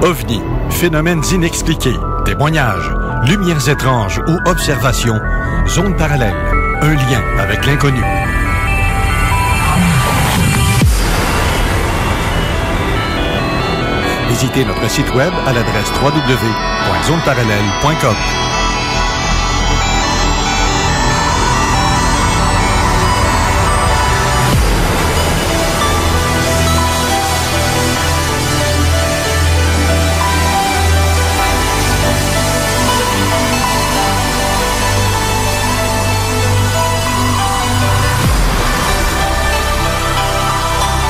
OVNI, phénomènes inexpliqués, témoignages, lumières étranges ou observations, zone parallèle, un lien avec l'inconnu. Visitez notre site web à l'adresse www.zoneparallèle.com.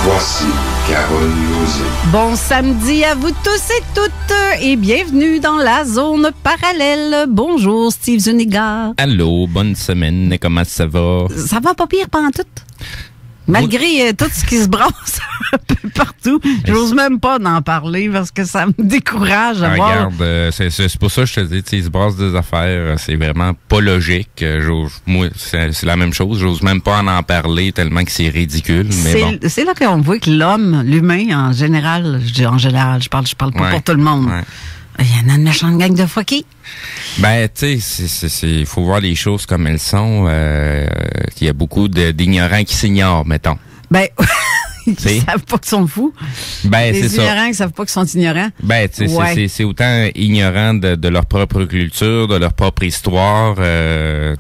Voici Carole Lozé. Bon samedi à vous tous et toutes et bienvenue dans la zone parallèle. Bonjour Steve Zuniga. Allô, bonne semaine, comment ça va? Ça va pas pire pantoute. Malgré tout ce qui se brasse un peu partout, j'ose même pas d'en parler parce que ça me décourage à voir. Regarde, c'est pour ça que je te dis, il se brasse des affaires, c'est vraiment pas logique. Moi, c'est la même chose, j'ose même pas en parler tellement que c'est ridicule. Mais bon. C'est là qu'on voit que l'humain en général, je parle pas pour tout le monde. Ouais. Il y en a une méchante gang de fuckés. Ben, tu sais, il faut voir les choses comme elles sont. Il y a beaucoup d'ignorants qui s'ignorent, mettons. Ben, ils savent pas qu'ils sont fous. Ben, c'est ça. Les ignorants qui savent pas qu'ils sont ignorants. Ben, tu sais, c'est autant ignorant de leur propre culture, de leur propre histoire. Tu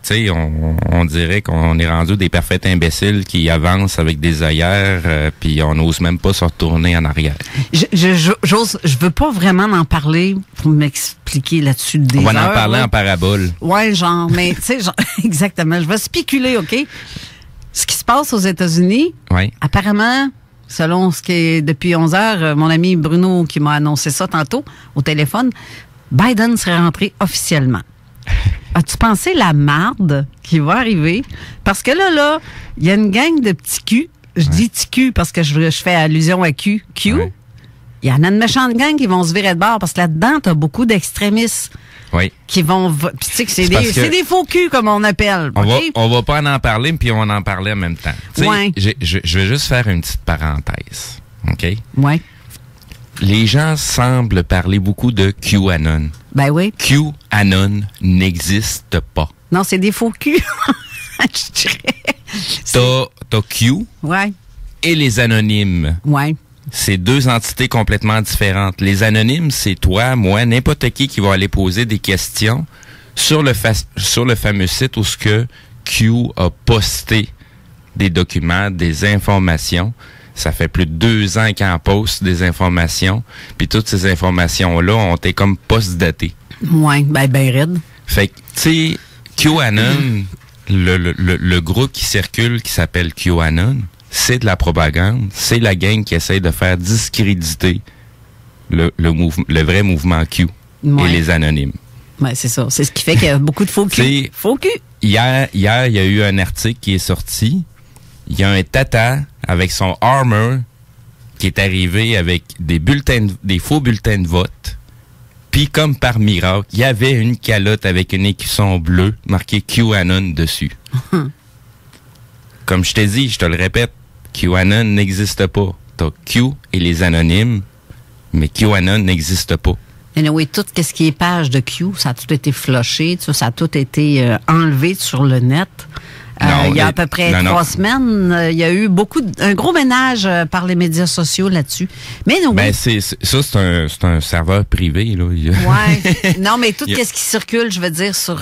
sais, on dirait qu'on est rendu des parfaits imbéciles qui avancent avec des œillères, puis on n'ose même pas se retourner en arrière. Je veux pas vraiment en parler pour m'expliquer là-dessus des On va heures, en parler là. en parabole. Ouais, genre, mais tu sais, exactement. Je vais spéculer, OK? Ce qui se passe aux États-Unis, Oui. apparemment, selon ce qui est depuis 11 heures, mon ami Bruno qui m'a annoncé ça tantôt au téléphone, Biden serait rentré officiellement. As-tu pensé la marde qui va arriver? Parce que là, il y a une gang de petits culs. Je dis petits culs parce que je fais allusion à Q. Ouais. Il y en a une méchante gang qui vont se virer de bord parce que là-dedans, t'as beaucoup d'extrémistes. Oui. Qui vont... Puis tu sais que c'est des faux culs, comme on appelle. On va pas en parler, puis on va en parler en même temps. Ouais. Je vais juste faire une petite parenthèse. OK? Ouais. Les gens semblent parler beaucoup de QAnon. Ben oui. QAnon n'existe pas. Non, c'est des faux culs. Je dirais. T'as Q Ouais. et les anonymes. Ouais. C'est deux entités complètement différentes. Les anonymes, c'est toi, moi, n'importe qui va aller poser des questions sur le fameux site où ce que Q a posté des documents, des informations. Ça fait plus de 2 ans qu'il en poste des informations. Puis toutes ces informations-là ont été comme post-datées. Ouais, ben raide. Fait que, tu sais, QAnon, le groupe qui circule qui s'appelle QAnon, c'est de la propagande. C'est la gang qui essaie de faire discréditer le vrai mouvement Q et les anonymes. Ouais, c'est ça. C'est ce qui fait qu'il y a beaucoup de faux cul. Faux cul. Hier, il y a eu un article qui est sorti. Il y a un tata avec son Armor qui est arrivé avec des faux bulletins de vote. Puis, comme par miracle, il y avait une calotte avec un écusson bleu marqué QAnon dessus. Comme je t'ai dit, je te le répète, QAnon n'existe pas. T'as Q et les anonymes, mais QAnon n'existe pas. Anyway, tout ce qui est page de Q, ça a tout été flushé, ça a tout été enlevé sur le net. Il y a à peu près 3 semaines, il y a eu un gros ménage par les médias sociaux là-dessus. Mais non, ben c'est un serveur privé là. Ouais. Non, mais tout ce qui circule, je veux dire sur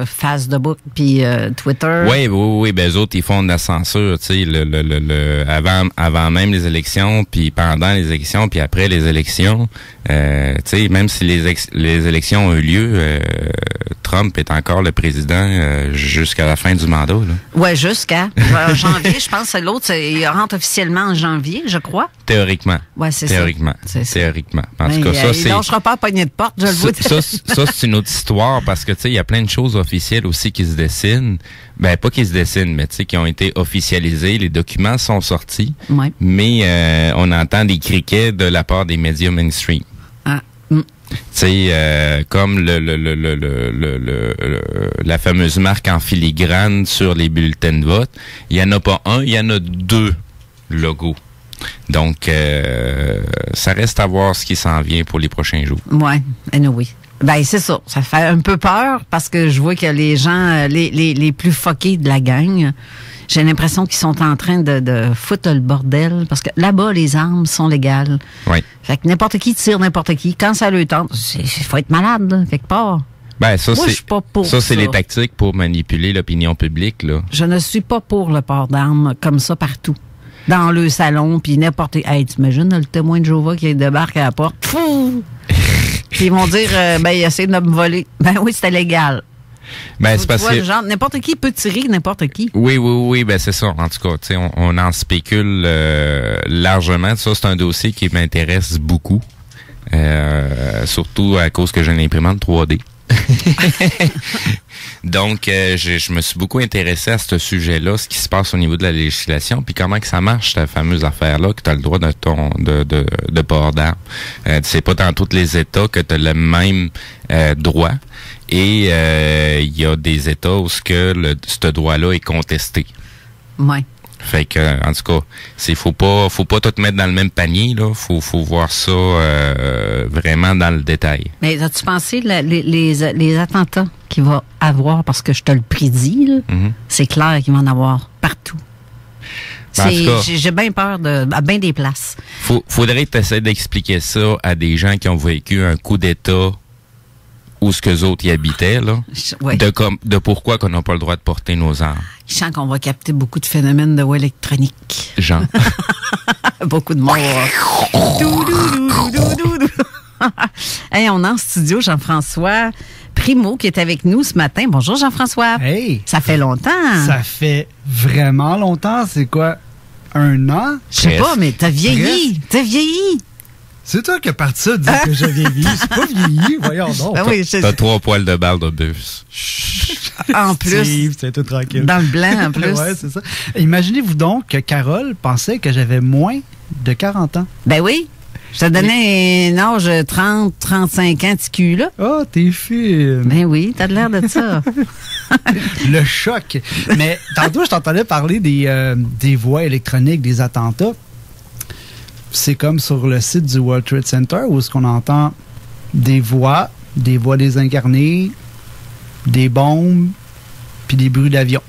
Facebook puis Twitter. Oui, ben eux autres ils font de la censure, tu sais, avant même les élections, puis pendant les élections, puis après les élections, tu sais, même si les élections ont eu lieu, Trump est encore le président jusqu'à la fin du mandat là. Ouais, jusqu'à janvier, je pense. L'autre, il rentre officiellement en janvier, je crois. Théoriquement. Ouais, c'est Théoriquement. Ça. Théoriquement. En tout cas, ça, c'est... Il lâchera pas à poignée de porte, je le vois. Ça, c'est une autre histoire parce que, tu sais, il y a plein de choses officielles aussi qui se dessinent. Ben, pas qui se dessinent, mais tu sais, qui ont été officialisées. Les documents sont sortis. Ouais. Mais on entend des criquets de la part des médias mainstream. Ah. Tu sais, comme la fameuse marque en filigrane sur les bulletins de vote, il y en a pas un, il y en a 2 logos. Donc, ça reste à voir ce qui s'en vient pour les prochains jours. Ouais, anyway. Ben, c'est ça. Ça fait un peu peur parce que je vois que les gens, les plus fuckés de la gang, j'ai l'impression qu'ils sont en train de foutre le bordel parce que là-bas, les armes sont légales. Oui. Fait que n'importe qui tire n'importe qui. Quand ça le tente, il faut être malade, là, quelque part. Ben, ça, Moi, je suis pas pour ça. C'est les tactiques pour manipuler l'opinion publique, là. Je ne suis pas pour le port d'armes comme ça partout. Dans le salon, puis n'importe... Hey, t'imagines le témoin de Jéhovah qui débarque à la porte? Fou! Puis ils vont dire, ben, il essaie de me voler. Ben oui, c'était légal. Ben, c'est parce que... Genre, n'importe qui peut tirer n'importe qui. Oui, ben c'est ça. En tout cas, tu sais, on en spécule largement. Ça, c'est un dossier qui m'intéresse beaucoup. Surtout à cause que j'ai une imprimante 3D. Donc, je me suis beaucoup intéressé à ce sujet-là, ce qui se passe au niveau de la législation, puis comment que ça marche, cette fameuse affaire-là, que tu as le droit de port d'armes. C'est pas dans tous les États que tu as le même droit. Et il y a des États où ce droit-là est contesté. Ouais. Fait que, en tout cas, faut pas tout mettre dans le même panier, là. Faut voir ça vraiment dans le détail. Mais as-tu pensé les attentats qu'il va avoir, parce que je te le prédis, là, c'est clair qu'il va en avoir partout. J'ai bien peur à bien des places. Faudrait que tu essaies d'expliquer ça à des gens qui ont vécu un coup d'État où ce qu'eux autres y habitaient, là, ouais. de pourquoi qu'on n'a pas le droit de porter nos armes. Je sens qu'on va capter beaucoup de phénomènes de voix électronique. Genre. Beaucoup de morts. Hey, on est en studio, Jean-François Primo qui est avec nous ce matin. Bonjour Jean-François. Hey! Ça fait longtemps. Ça fait vraiment longtemps. C'est quoi? 1 an? Je sais pas, mais t'as vieilli. T'as vieilli. C'est toi qui as parti ça de dire que j'ai vieilli. C'est pas vieilli, voyons donc. Ben oui, T'as 3 poils de balle de bus. En plus. Steve, c'est tout tranquille. Dans le blanc, en plus. Ouais, c'est ça. Imaginez-vous donc que Carole pensait que j'avais moins de 40 ans. Ben oui. Je te donnais un âge 30, 35 ans, petit cul, là. Oh, t'es fine. Ben oui, t'as de l'air de ça. Le choc. Mais tantôt, je t'entendais parler des voix électroniques, des attentats. C'est comme sur le site du World Trade Center où est-ce qu'on entend des voix désincarnées, des bombes, puis des bruits d'avion.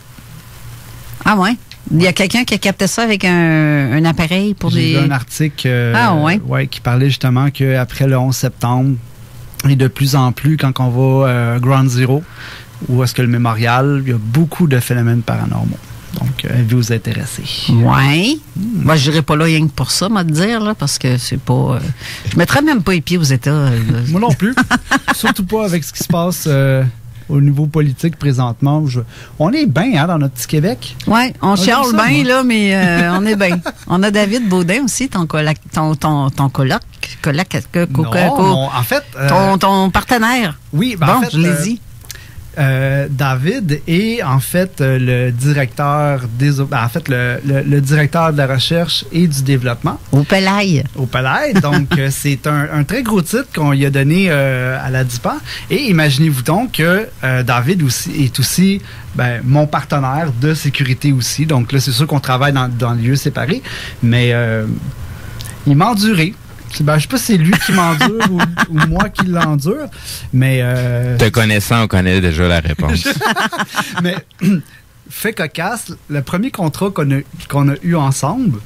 Ah ouais? Il y a quelqu'un qui a capté ça avec un appareil pour J'ai vu un article qui parlait justement qu'après le 11 septembre, et de plus en plus, quand on va à Ground Zero, où est-ce que le mémorial, il y a beaucoup de phénomènes paranormaux. Donc, vous intéressez. Oui. Moi, je n'irai pas là rien que pour ça, moi, te dire, là, parce que c'est pas... je mettrais même pas les pieds aux États. Moi non plus. Surtout pas avec ce qui se passe au niveau politique présentement. On est bien dans notre petit Québec. Oui, on chiale bien, là, mais on est bien. On a David Baudin aussi, ton coloc. En fait... ton partenaire. Oui, bon, en fait, je l'ai dit. David est en fait le directeur le directeur de la recherche et du développement au Pelaye. Donc c'est un très gros titre qu'on lui a donné à la DIPA. Et imaginez-vous donc que David est aussi mon partenaire de sécurité aussi. Donc là, c'est sûr qu'on travaille dans des lieux séparés, mais il m'a enduré. Je sais pas si c'est lui qui m'endure ou moi qui l'endure, mais... Te connaissant, on connaît déjà la réponse. Mais, fait cocasse, le premier contrat qu'on a eu ensemble,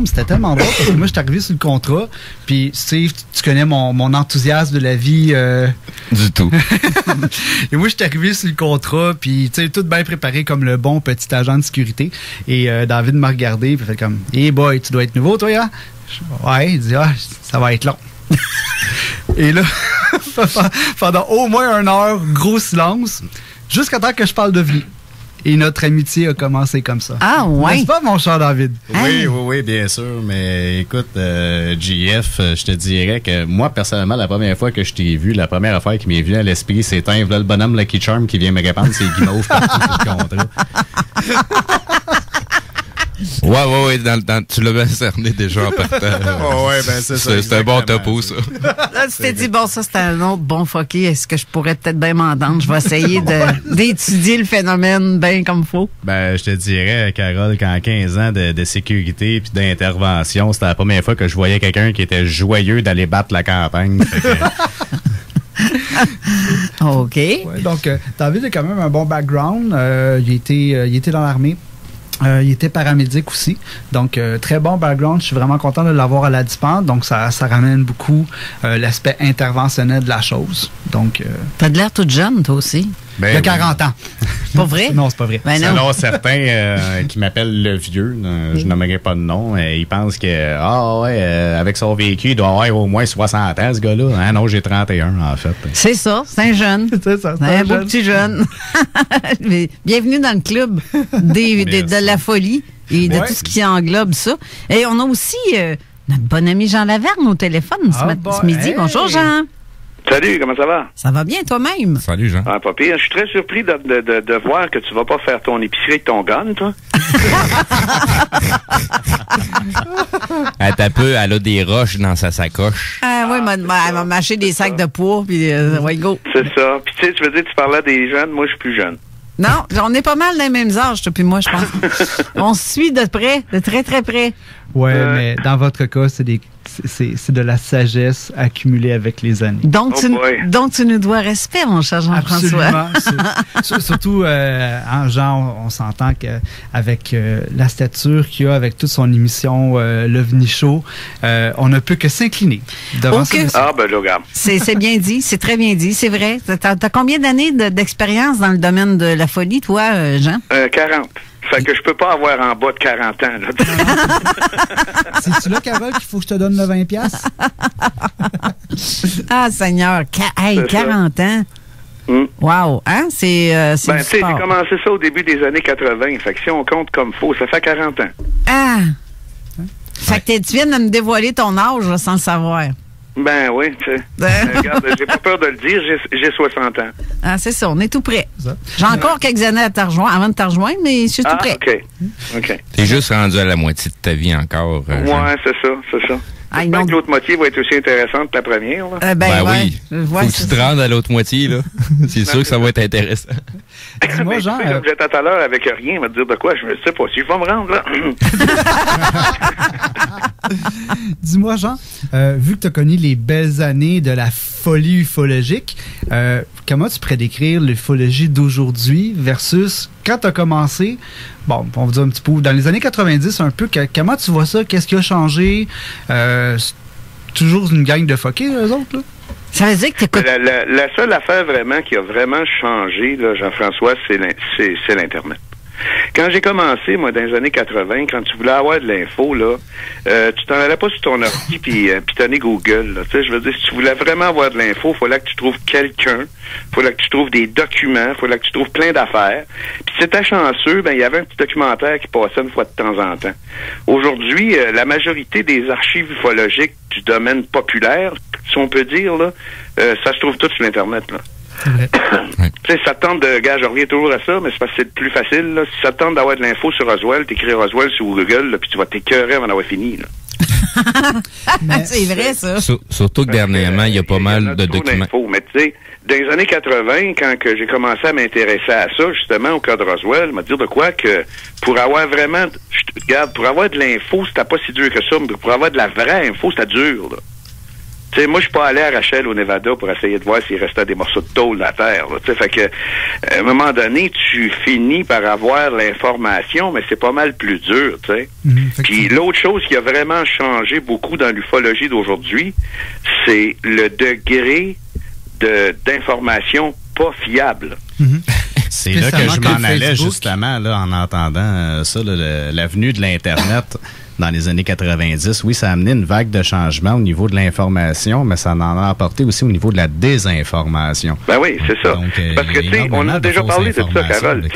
c'était tellement drôle parce que moi, je suis arrivé sur le contrat, puis Steve, tu connais mon enthousiasme de la vie. Du tout. Et moi, je suis arrivé sur le contrat, puis tu sais, tout bien préparé comme le bon petit agent de sécurité. Et David m'a regardé, puis fait comme, « Hey boy, tu dois être nouveau, toi, hein? » Ouais, il dit, « Ah, ça va être long. » Et là, pendant au moins 1 heure, gros silence, jusqu'à temps que je parle de vie. Et notre amitié a commencé comme ça. Ah ouais? N'est-ce pas, mon cher David? Oui, bien sûr. Mais écoute, JF, je te dirais que moi, personnellement, la première fois que je t'ai vu, la première affaire qui m'est venue à l'esprit, c'est le bonhomme Lucky Charm qui vient me répandre ses guimauves partout sur le contrat. Ouais, tu l'as bien cerné déjà en partant. C'est ça. C'est un bon topo, ça. Là, tu t'es dit, bon, ça, c'est un autre bon fucké. Est-ce que je pourrais peut-être bien m'entendre? Je vais essayer d'étudier le phénomène bien comme faut. Ben, je te dirais, Carole, qu'en 15 ans de sécurité puis d'intervention, c'était la première fois que je voyais quelqu'un qui était joyeux d'aller battre la campagne. OK. Ouais, donc, David a quand même un bon background. Il était dans l'armée. Il était paramédic aussi. Donc, très bon background. Je suis vraiment content de l'avoir à la Dispente. Donc, ça ramène beaucoup l'aspect interventionnel de la chose. Donc, T'as de l'air toute jeune, toi aussi. Ben, il a 40 ans. Pas vrai? Non, c'est pas vrai. Ben non. Selon certains qui m'appellent le vieux, je nommerai pas de nom, ils pensent que, avec son véhicule, il doit avoir au moins 60 ans, ce gars-là. Hein, non, j'ai 31, en fait. C'est ça, c'est un jeune. C'est ça, C'est un beau petit jeune. Mais bienvenue dans le club de la folie et de tout ce qui englobe ça. Et on a aussi notre bon ami Jean Laverne au téléphone ce midi. Hey. Bonjour, Jean. Salut, comment ça va? Ça va bien toi-même? Salut, Jean. Ah, pas pire. Je suis très surpris de voir que tu vas pas faire ton épicerie avec ton gun, toi. Elle a des roches dans sa sacoche. Ah oui, elle m'a mâché des sacs de poids, puis ouais, go. C'est ça. Puis tu sais, tu veux dire, tu parlais des jeunes, moi je suis plus jeune. Non, on est pas mal dans les mêmes âges, toi puis moi, je pense. On se suit de près, de très, très près. Ouais, mais dans votre cas, c'est de la sagesse accumulée avec les années. Donc, tu nous dois respect, mon cher Jean-François. Absolument. Surtout, Jean, on s'entend qu'avec la stature qu'il a, avec toute son émission l'OVNI Show, on ne peut que s'incliner devant ça. Ah, ben là, regarde. C'est bien dit, c'est très bien dit, c'est vrai. T'as combien d'années d'expérience dans le domaine de la folie, toi, Jean? 40. Fait que je peux pas avoir en bas de 40 ans. Là. C'est-tu là, Carole, qu'il faut que je te donne le 20$? Ah, Seigneur, 40 ans. Wow, hein? C'est ben, tu sais, j'ai commencé ça au début des années 80. Fait que si on compte comme faux, ça fait 40 ans. Ah! Fait que tu viens de me dévoiler ton âge là, sans le savoir. Ben oui, tu sais. Regarde, j'ai pas peur de le dire, j'ai 60 ans. Ah, c'est ça, on est tout prêt. J'ai encore quelques années avant de te rejoindre, mais je suis tout prêt. OK. T'es juste rendu à la moitié de ta vie encore. Ouais, c'est ça. J'espère que l'autre moitié va être aussi intéressante que la première. Là. Oui. Faut que tu te rendes à l'autre moitié, là. C'est sûr que ça va être intéressant. Dis-moi, Jean. Comme j'étais tout à l'heure avec rien, il va te dire de quoi, je ne sais pas si je vais me rendre, là. Dis-moi, Jean, vu que tu as connu les belles années de la folie ufologique, comment tu pourrais décrire l'ufologie d'aujourd'hui versus quand tu as commencé? Bon, on va dire un petit peu, dans les années 90, un peu, comment tu vois ça? Qu'est-ce qui a changé? Toujours une gang de fuckés, eux autres, là? Ça veut dire que t'écoutes... La seule affaire vraiment qui a vraiment changé, là, Jean-François, c'est l'Internet. Quand j'ai commencé, moi, dans les années 80, quand tu voulais avoir de l'info, là, tu t'en allais pas sur ton ordi puis pitonnais Google. Là, tu sais, je veux dire, si tu voulais vraiment avoir de l'info, il fallait que tu trouves quelqu'un, il fallait que tu trouves des documents, il fallait que tu trouves plein d'affaires. Puis si t'étais chanceux, ben il y avait un petit documentaire qui passait une fois de temps en temps. Aujourd'hui, la majorité des archives ufologiques du domaine populaire, si on peut dire, là, ça se trouve tout sur l'Internet, là. Tu sais, ça te tente de... Gars, je reviens toujours à ça, mais c'est parce que c'est plus facile. Là. Si ça te tente d'avoir de l'info sur Roswell, t'écris Roswell sur Google, là, puis tu vas t'écœurer avant d'avoir fini. Là. C'est vrai, ça. Surtout que dernièrement, il y a pas mal de documents. Mais tu sais, dans les années 80, quand que j'ai commencé à m'intéresser à ça, justement, au cas de Roswell, m'a dit de quoi que pour avoir vraiment... Regarde, pour avoir de l'info, c'était pas si dur que ça, mais pour avoir de la vraie info, c'était dur, là. Tu sais, moi, je suis pas allé à Rachel, au Nevada, pour essayer de voir s'il restait des morceaux de tôle de la terre. Tu sais, fait que, à un moment donné, tu finis par avoir l'information, mais c'est pas mal plus dur, tu sais. Puis l'autre chose qui a vraiment changé beaucoup dans l'ufologie d'aujourd'hui, c'est le degré d'information pas fiable. C'est là que je m'en allais, justement, là, en entendant ça, l'avenue de l'Internet. Dans les années 90, oui, ça a amené une vague de changement au niveau de l'information, mais ça en a apporté aussi au niveau de la désinformation. Ben oui, c'est ça. Donc, parce que, tu sais, on a déjà parlé de ça, Carole.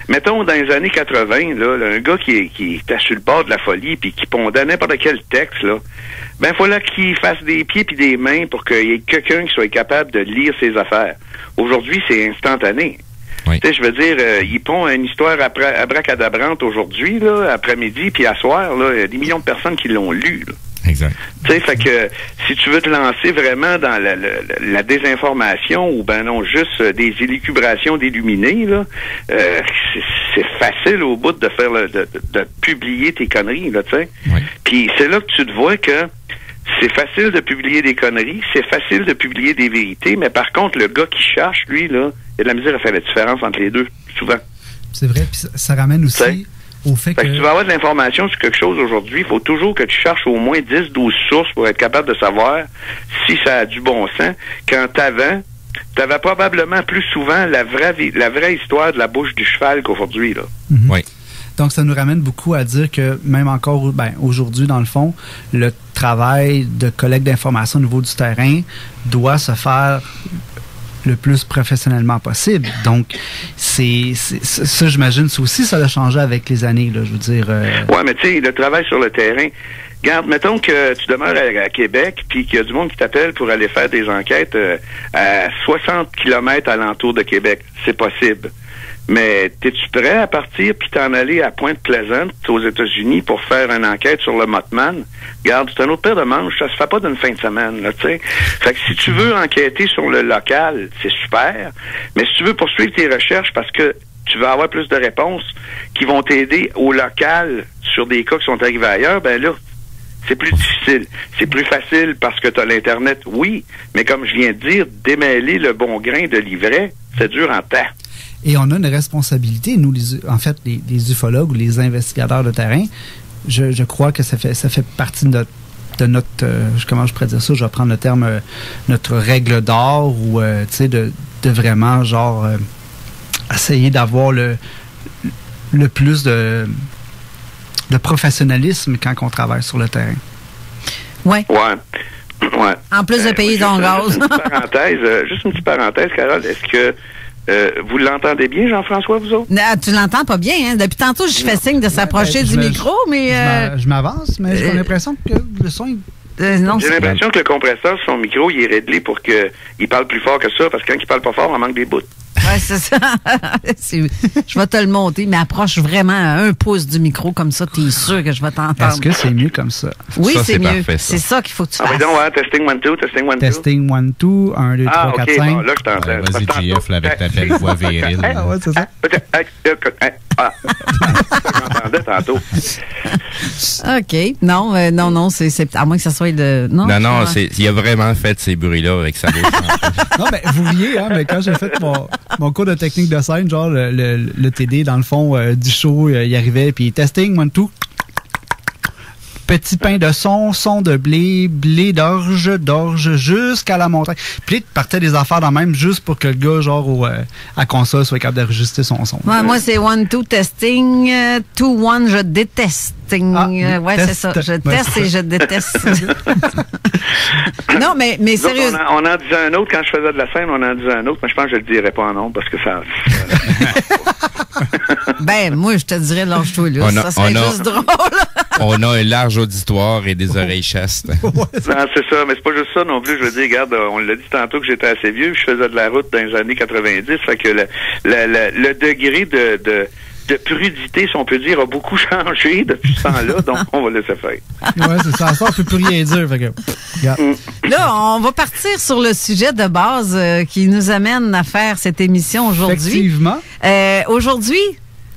Mettons, dans les années 80, là, un gars qui était sur le bord de la folie puis qui pondait n'importe quel texte, là, ben, il fallait qu'il fasse des pieds puis des mains pour qu'il y ait quelqu'un qui soit capable de lire ses affaires. Aujourd'hui, c'est instantané. Oui. Tu sais, je veux dire, ils pondent une histoire abracadabrante aujourd'hui, là, après-midi, puis à soir, là, il y a des millions de personnes qui l'ont lu, là. Exact. Tu sais, fait que si tu veux te lancer vraiment dans la désinformation ou ben non, juste des élucubrations d'illuminés, là, c'est facile au bout de faire de publier tes conneries, là, tu sais. Oui. Puis c'est là que tu te vois que c'est facile de publier des conneries, c'est facile de publier des vérités, mais par contre, le gars qui cherche, lui, là, il a de la misère à faire la différence entre les deux, souvent. C'est vrai, puis ça ramène aussi... T'sais? Au fait que tu vas avoir de l'information sur quelque chose aujourd'hui, il faut toujours que tu cherches au moins 10-12 sources pour être capable de savoir si ça a du bon sens. Quand t'avais probablement plus souvent la vraie histoire de la bouche du cheval qu'aujourd'hui, là. Mm-hmm. Oui. Donc, ça nous ramène beaucoup à dire que même encore aujourd'hui, dans le fond, le travail de collecte d'informations au niveau du terrain doit se faire le plus professionnellement possible. Donc, c'est ça, j'imagine, ça aussi, ça a changé avec les années, là, je veux dire. Ouais, mais tu sais, le travail sur le terrain, regarde, mettons que tu demeures à Québec, puis qu'il y a du monde qui t'appelle pour aller faire des enquêtes à 60 km alentour de Québec. C'est possible. Mais t'es-tu prêt à partir puis t'en aller à Pointe-Pleasante, aux États-Unis, pour faire une enquête sur le Mothman? Regarde, c'est un autre paire de manches, ça se fait pas d'une fin de semaine, là, tu sais. Fait que si tu veux enquêter sur le local, c'est super. Mais si tu veux poursuivre tes recherches parce que tu vas avoir plus de réponses qui vont t'aider au local sur des cas qui sont arrivés ailleurs, ben là, c'est plus difficile. C'est plus facile parce que tu as l'Internet, oui, mais comme je viens de dire, démêler le bon grain de l'ivraie, c'est dur en temps. Et on a une responsabilité, nous, les ufologues ou les investigateurs de terrain. Je crois que ça fait partie de notre comment je pourrais dire ça, je vais prendre le terme, notre règle d'or, ou tu sais, de vraiment, genre, essayer d'avoir le plus de professionnalisme quand on travaille sur le terrain. Oui. Ouais. En plus de payer ton gaz. Juste une petite parenthèse, Carole, est-ce que vous l'entendez bien, Jean-François, vous autres? Non, tu l'entends pas bien, hein? Depuis tantôt, je fais signe de s'approcher du micro, mais... Je m'avance, mais j'ai l'impression que le son... non, j'ai l'impression que le compresseur, son micro, il est réglé pour qu'il parle plus fort que ça, parce que quand il parle pas fort, on manque des bouts. Oui, c'est ça. Je vais te le monter, mais approche vraiment à 1 pouce du micro, comme ça, tu es sûr que je vais t'entendre. Est-ce que c'est mieux comme ça? Oui, ça, c'est mieux. Parfait, c'est ça qu'il faut que tu fasses. Ah oui, donc, ouais, testing 1, 2, testing 1, 2. Testing 1, 2, 1, 2, 3, 4, 5. Bon, là, je t'entends. Vas-y, JF, là, avec ta belle voix virile. Ah ouais, c'est ça. J'entendais tantôt. OK. Non, c'est à moins que ça soit de... Non, il a vraiment fait ces bruits-là avec sa bouche. Non, mais vous riez, hein, mais quand j'ai fait mon cours de technique de scène, genre, le TD, dans le fond, du show, il arrivait, puis testing, 1, 2. Petit pain de son de blé d'orge, jusqu'à la montagne. Puis il partait des affaires dans même juste pour que le gars, genre, à console, soit capable d'enregistrer son son. Ouais, moi, c'est 1, 2, testing, 2, 1, je déteste. Ouais, c'est ça. Je teste et je déteste. Non, mais sérieux. On en disait un autre, quand je faisais de la scène, on en disait un autre, mais je pense que je le dirais pas en nom parce que ça... Ben, moi, je te dirais, lâche-toi, là. Ça serait juste drôle. On a un large auditoire et des oreilles chastes. Non, c'est ça, mais c'est pas juste ça non plus. Je veux dire, regarde, on l'a dit tantôt que j'étais assez vieux, je faisais de la route dans les années 90, fait que le degré de prudité, si on peut dire, a beaucoup changé depuis ce temps-là, donc on va laisser faire. Ouais, c'est ça. Ça, on peut plus rien dire. Fait que, Là, on va partir sur le sujet de base qui nous amène à faire cette émission aujourd'hui. Effectivement. Aujourd'hui,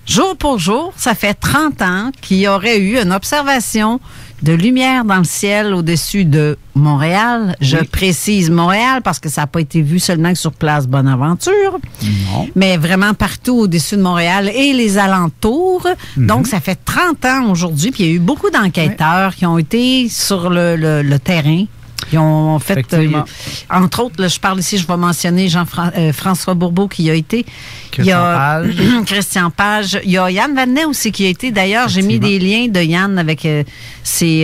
jour pour jour, ça fait 30 ans qu'il y aurait eu une observation de lumière dans le ciel au-dessus de Montréal. Oui. Je précise Montréal parce que ça n'a pas été vu seulement sur Place Bonaventure, non, mais vraiment partout au-dessus de Montréal et les alentours. Mm-hmm. Donc, ça fait 30 ans aujourd'hui, puis il y a eu beaucoup d'enquêteurs qui ont été sur le terrain. Ils ont fait, entre autres, là, je parle ici, je vais mentionner François Bourbeau qui a été. Christian Page. Il y a Yann Vanet aussi qui a été. D'ailleurs, j'ai mis des liens de Yann avec ses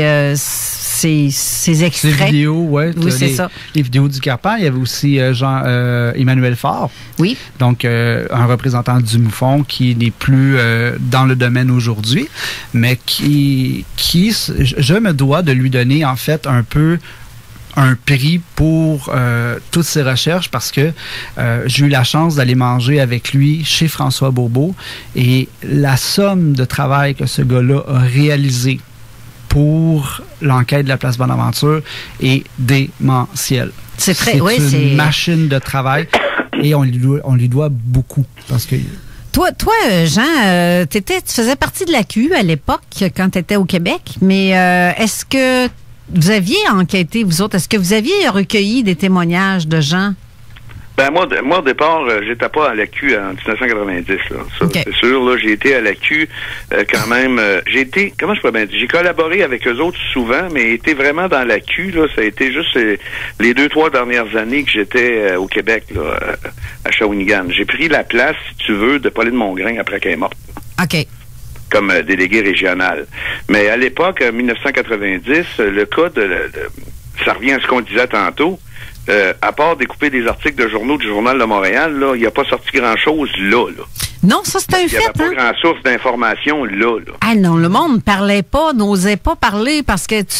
extraits. Les vidéos, oui. C'est ça. Les vidéos du Carpent. Il y avait aussi Emmanuel Faure. Oui. Donc, un représentant du MUFON qui n'est plus dans le domaine aujourd'hui, mais qui je me dois de lui donner, en fait, un peu un prix pour toutes ses recherches parce que j'ai eu la chance d'aller manger avec lui chez François Bourbeau et la somme de travail que ce gars-là a réalisé pour l'enquête de la place Bonaventure est démentielle. C'est une machine de travail et on lui doit beaucoup parce que Toi, Jean, tu faisais partie de la QU à l'époque, quand tu étais au Québec, mais est-ce que vous aviez enquêté, vous autres, est-ce que vous aviez recueilli des témoignages de gens? Ben moi au départ, j'étais pas à la Q en 1990, là. Ça, okay. C'est sûr, là, j'ai été à la Q quand même. Comment je peux bien dire? J'ai collaboré avec eux autres souvent, mais été vraiment dans la Q, là, ça a été juste les 2-3 dernières années que j'étais au Québec, là, à Shawinigan. J'ai pris la place, si tu veux, de Pauline Mongrain après qu'elle est morte. OK. Comme délégué régional. Mais à l'époque, en 1990, le cas ça revient à ce qu'on disait tantôt. À part découper des articles de journaux du Journal de Montréal, là, il n'y a pas sorti grand-chose là. Non, ça c'est un fait. Il n'y avait pas grand source d'information là. Ah non, le monde ne parlait pas, n'osait pas parler parce que tout de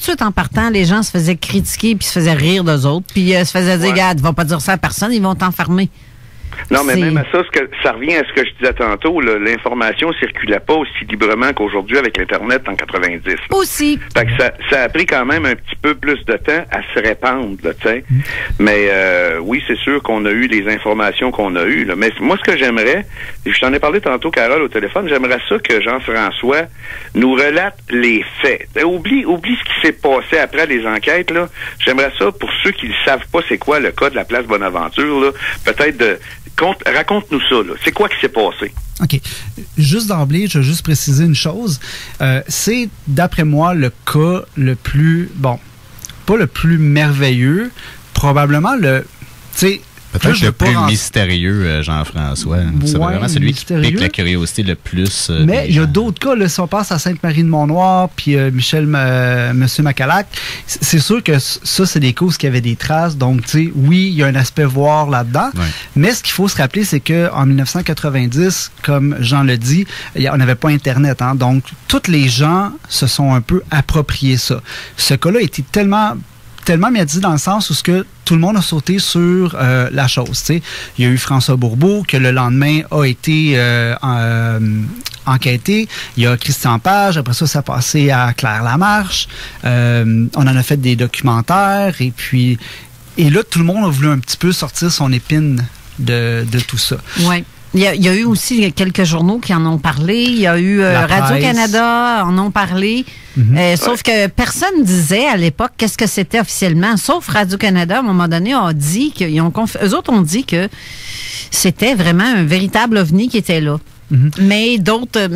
suite en partant, les gens se faisaient critiquer puis se faisaient rire d'eux autres puis se faisaient dire, regarde, va pas dire ça à personne, ils vont t'enfermer. Non, mais même à ça, ça revient à ce que je disais tantôt, là, l'information circulait pas aussi librement qu'aujourd'hui avec l'Internet en 90. Là. Aussi. Fait que ça a pris quand même un petit peu plus de temps à se répandre, tu sais. Mais oui, c'est sûr qu'on a eu les informations qu'on a eues. Là. Mais moi, ce que j'aimerais, je t'en ai parlé tantôt, Carole, au téléphone, j'aimerais ça que Jean-François nous relate les faits. Oublie ce qui s'est passé après les enquêtes, là. J'aimerais ça, pour ceux qui ne savent pas c'est quoi le cas de la place Bonaventure, là, peut-être raconte-nous ça, là. C'est quoi qui s'est passé? OK. Juste d'emblée, je veux juste préciser une chose. C'est, d'après moi, le cas le plus... Bon, pas le plus merveilleux, probablement le... Tu sais, peut-être le plus mystérieux, Jean-François. C'est vraiment celui qui pique la curiosité le plus. Mais il y a d'autres cas. Là, si on passe à Sainte-Marie-de-Mont-Noir, puis Monsieur Macalac, c'est sûr que ça, c'est des causes qui avaient des traces. Donc, tu sais, oui, il y a un aspect voir là-dedans. Ouais. Mais ce qu'il faut se rappeler, c'est qu'en 1990, comme Jean le dit, on n'avait pas Internet. Hein, donc, tous les gens se sont un peu appropriés ça. Ce cas-là était tellement médiatisé dans le sens où tout le monde a sauté sur la chose. T'sais. Il y a eu François Bourbeau, que le lendemain a été enquêté. Il y a Christian Page. Après ça a passé à Claire Lamarche. On en a fait des documentaires. Et là, tout le monde a voulu un petit peu sortir son épine de tout ça. Oui. Il y a eu aussi quelques journaux qui en ont parlé. Il y a eu Radio-Canada en ont parlé. Sauf que personne disait à l'époque qu'est-ce que c'était officiellement. Sauf Radio-Canada, à un moment donné, a dit eux autres ont dit que c'était vraiment un véritable ovni qui était là. Mais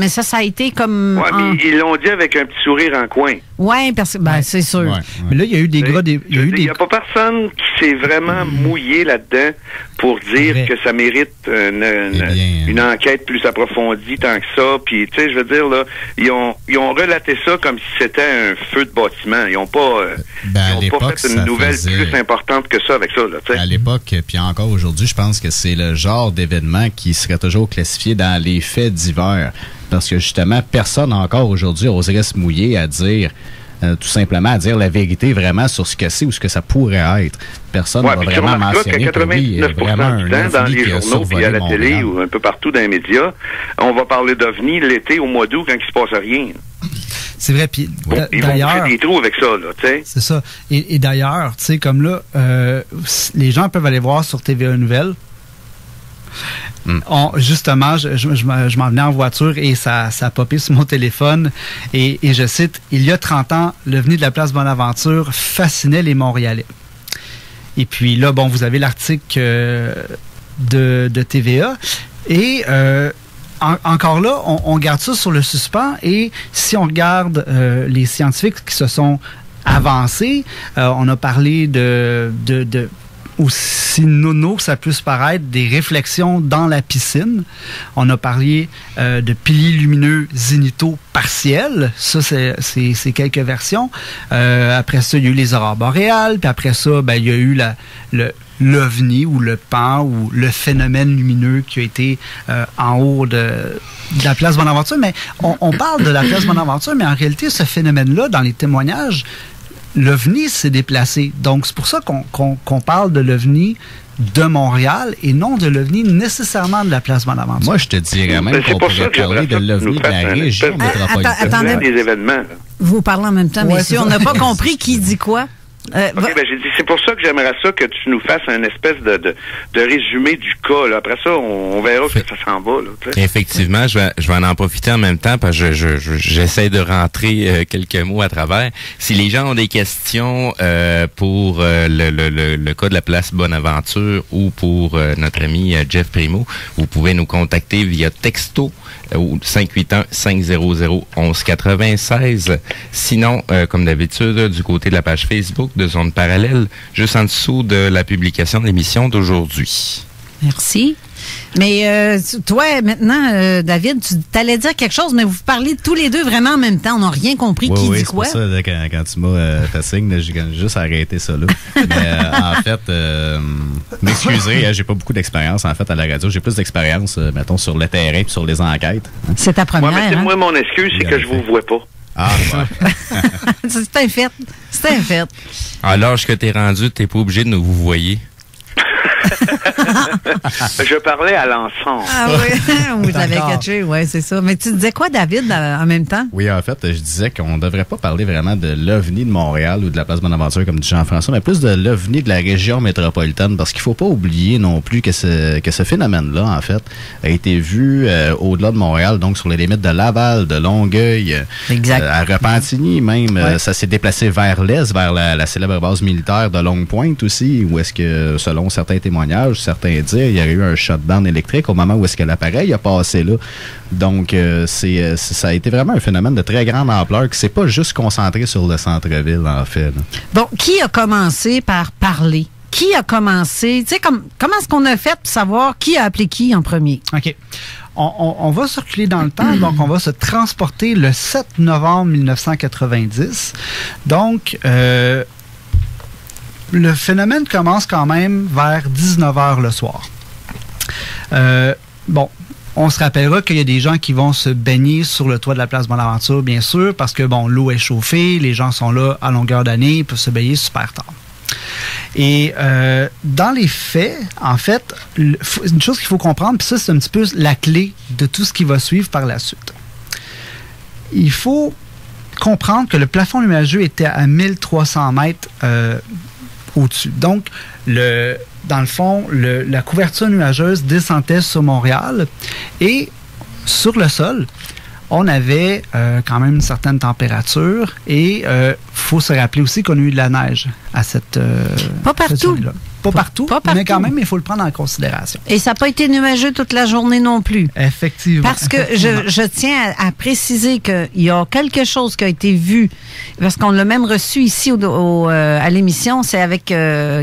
ça a été comme... Oui, mais ils l'ont dit avec un petit sourire en coin. Oui, parce que c'est sûr. Ouais. Mais là, il y a eu des gars... Il n'y a pas personne qui s'est vraiment mouillé là-dedans pour dire que ça mérite une enquête plus approfondie tant que ça. Puis, tu sais, je veux dire, là, ils ont relaté ça comme si c'était un feu de bâtiment. Ils n'ont pas, fait une nouvelle plus importante que ça avec ça. Là, à l'époque, puis encore aujourd'hui, je pense que c'est le genre d'événement qui serait toujours classifié dans les faits divers. Parce que justement, personne encore aujourd'hui oserait se mouiller à dire... tout simplement à dire la vérité vraiment sur ce que c'est ou ce que ça pourrait être. Personne ne va vraiment mentionner que oui, vraiment un ovni dans les journaux puis à la télé ou un peu partout dans les médias, on va parler d'ovni l'été au mois d'août quand il se passe rien. C'est vrai, puis ils vont faire des trous avec ça, là, tu sais. C'est ça. Et d'ailleurs, tu sais, comme là, les gens peuvent aller voir sur TVA Nouvelles. Justement, je m'en venais en voiture et ça a popé sur mon téléphone et je cite, « Il y a 30 ans, l'OVNI de la place Bonaventure fascinait les Montréalais. » Et puis là, bon, vous avez l'article de TVA et encore là, on garde ça sur le suspens et si on regarde les scientifiques qui se sont avancés, on a parlé aussi nono que ça puisse paraître, des réflexions dans la piscine. On a parlé de piliers lumineux zénithaux partiels. Ça, c'est quelques versions. Après ça, il y a eu les aurores boréales. Puis après ça, il y a eu l'OVNI ou le pan ou le phénomène lumineux qui a été en haut de la place Bonaventure. Mais on parle de la place Bonaventure, mais en réalité, ce phénomène-là, dans les témoignages, l'OVNI s'est déplacé. Donc, c'est pour ça qu'on parle de l'OVNI de Montréal et non de l'OVNI nécessairement de la place Bonaventure. Moi, je te dirais même qu'on pourrait parler de l'OVNI de la région métropolitaine. Attendez, des événements. Vous parlez en même temps, messieurs. On n'a pas compris qui dit quoi. J'ai dit, c'est pour ça que j'aimerais ça que tu nous fasses un espèce de résumé du cas. Là. Après ça, on verra que ça s'en va. Là, effectivement, je vais en profiter en même temps parce que j'essaie de rentrer quelques mots à travers. Si les gens ont des questions pour le cas de la place Bonaventure ou pour notre ami Jeff Primo, vous pouvez nous contacter via texto ou 581-500-1196. Sinon, comme d'habitude, du côté de la page Facebook de Zone Parallèle, juste en dessous de la publication de l'émission d'aujourd'hui. Merci. Mais toi, maintenant, David, tu allais dire quelque chose, mais vous parlez tous les deux vraiment en même temps. On n'a rien compris qui dit quoi. Oui, c'est pour ça, quand tu m'as fait signe, j'ai juste arrêté ça là. Mais en fait, m'excuser, j'ai pas beaucoup d'expérience en fait à la radio. J'ai plus d'expérience, mettons, sur le terrain et sur les enquêtes. C'est ta première, moi, mon excuse, c'est que je vous vois pas. Ah, ouais. C'est un fait. C'est un fait. À l'âge que t'es rendu, t'es pas obligé de nous vous voyez. Je parlais à l'ensemble. Ah oui, vous avez catché, oui, c'est ça. Mais tu disais quoi, David, en même temps? Oui, en fait, je disais qu'on ne devrait pas parler vraiment de l'OVNI de Montréal ou de la place Bonaventure, comme dit Jean-François, mais plus de l'OVNI de la région métropolitaine, parce qu'il ne faut pas oublier non plus que ce phénomène-là, en fait, a été vu au-delà de Montréal, donc sur les limites de Laval, de Longueuil, à Repentigny même. Ouais. Ça s'est déplacé vers l'est, vers la célèbre base militaire de Longue-Pointe aussi, où est-ce que, selon certains témoignages, certains dire, il y a eu un shutdown électrique au moment où est-ce que l'appareil a passé là. Donc, ça a été vraiment un phénomène de très grande ampleur qui s'est pas juste concentré sur le centre-ville, en fait. Là. Bon, qui a commencé par parler? Qui a commencé? Tu sais, comment est-ce qu'on a fait pour savoir qui a appelé qui en premier? OK. On va circuler dans le temps, donc on va se transporter le 7 novembre 1990. Donc, le phénomène commence quand même vers 19h le soir. On se rappellera qu'il y a des gens qui vont se baigner sur le toit de la place Bonaventure, bien sûr, parce que, l'eau est chauffée, les gens sont là à longueur d'année, ils peuvent se baigner super tard. Et dans les faits, en fait, une chose qu'il faut comprendre, puis ça, c'est un petit peu la clé de tout ce qui va suivre par la suite. Il faut comprendre que le plafond nuageux était à 1300 mètres au-dessus. Donc, dans le fond, la couverture nuageuse descendait sur Montréal et sur le sol, on avait quand même une certaine température et faut se rappeler aussi qu'on a eu de la neige à cette Pas partout. Pas partout, mais quand même, il faut le prendre en considération. Et ça n'a pas été nuageux toute la journée non plus. Effectivement. Parce que je tiens à préciser qu'il y a quelque chose qui a été vu, parce qu'on l'a même reçu ici à l'émission, c'est avec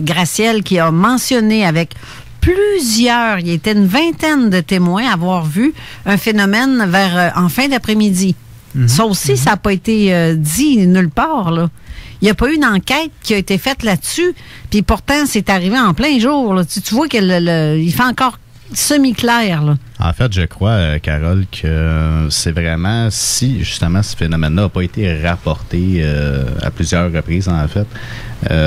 Gracielle qui a mentionné avec plusieurs, il y était une vingtaine de témoins à avoir vu un phénomène en fin d'après-midi. Ça aussi, ça n'a pas été dit nulle part, là. Il n'y a pas eu d'enquête qui a été faite là-dessus, puis pourtant, c'est arrivé en plein jour. Là. Tu vois qu'il fait encore semi-clair. Là. En fait, je crois, Carole, que c'est vraiment, si justement ce phénomène-là n'a pas été rapporté à plusieurs reprises, en fait,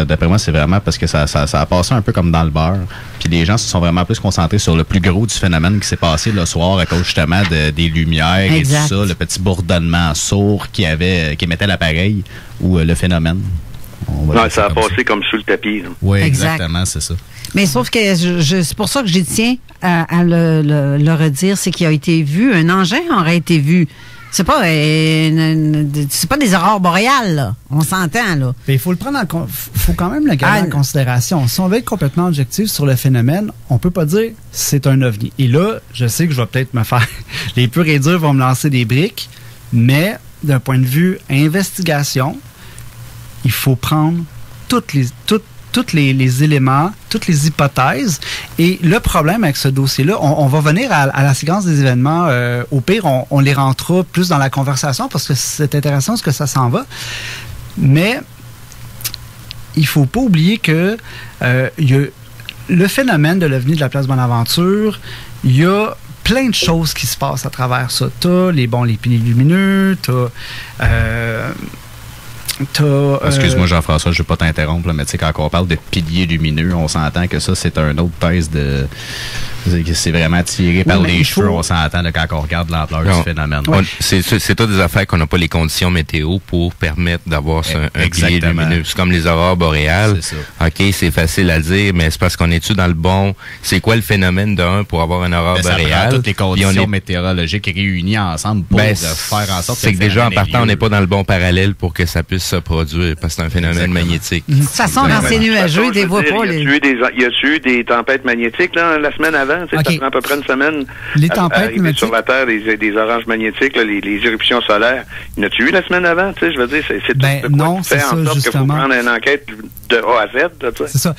d'après moi, c'est vraiment parce que ça a passé un peu comme dans le beurre. Puis les gens se sont vraiment plus concentrés sur le plus gros du phénomène qui s'est passé le soir à cause justement des lumières exact. Et tout ça, le petit bourdonnement sourd qui émettait l'appareil ou le phénomène. Non, ça a passé comme sous le tapis. Oui, exactement, c'est ça. Mais sauf que c'est pour ça que j'y tiens à le redire, c'est qu'il a été vu, un engin aurait été vu. C'est pas des aurores boréales, là. On s'entend, là. Mais il faut le prendre faut quand même le garder en considération. Si on veut être complètement objectif sur le phénomène, on peut pas dire c'est un ovni. Et là, je sais que je vais peut-être me faire... Les purs et durs vont me lancer des briques, mais d'un point de vue investigation, il faut prendre tous les éléments, toutes les hypothèses. Et le problème avec ce dossier-là, on va venir à la séquence des événements. Au pire, on les rentrera plus dans la conversation parce que c'est intéressant ce que ça s'en va. Mais il faut pas oublier que il y a le phénomène de l'OVNI de la place Bonaventure, il y a plein de choses qui se passent à travers ça. T'as les piliers lumineux, t'as Excuse-moi, Jean-François, je ne vais pas t'interrompre, là, mais tu sais, quand on parle de piliers lumineux, on s'entend que ça, c'est un autre thèse de... C'est vraiment tiré par les cheveux, on s'entend quand on regarde l'ampleur du phénomène. C'est toutes des affaires qu'on n'a pas les conditions météo pour permettre d'avoir un pilier lumineux. C'est comme les aurores boréales. C'est ça. OK, c'est facile à dire, mais c'est parce qu'on est-tu dans le bon... C'est quoi le phénomène pour avoir une aurore boréale? Ça prend toutes les conditions météorologiques réunies ensemble pour faire en sorte que c'est que déjà, en partant, on n'est pas dans le bon parallèle pour que ça puisse se produire, parce que c'est un phénomène magnétique. De toute façon, dans ces nuageux, ils ne voient pas. Y a-tu eu des tempêtes magnétiques là, la semaine avant? Ça prend à peu près une semaine les tempêtes magnétiques sur la Terre, des oranges magnétiques, là, les éruptions solaires. Y en a-tu eu la semaine avant? Je veux dire, c'est tout non, c'est ça, justement. Qu'il faut prendre une enquête de A à Z. C'est ça.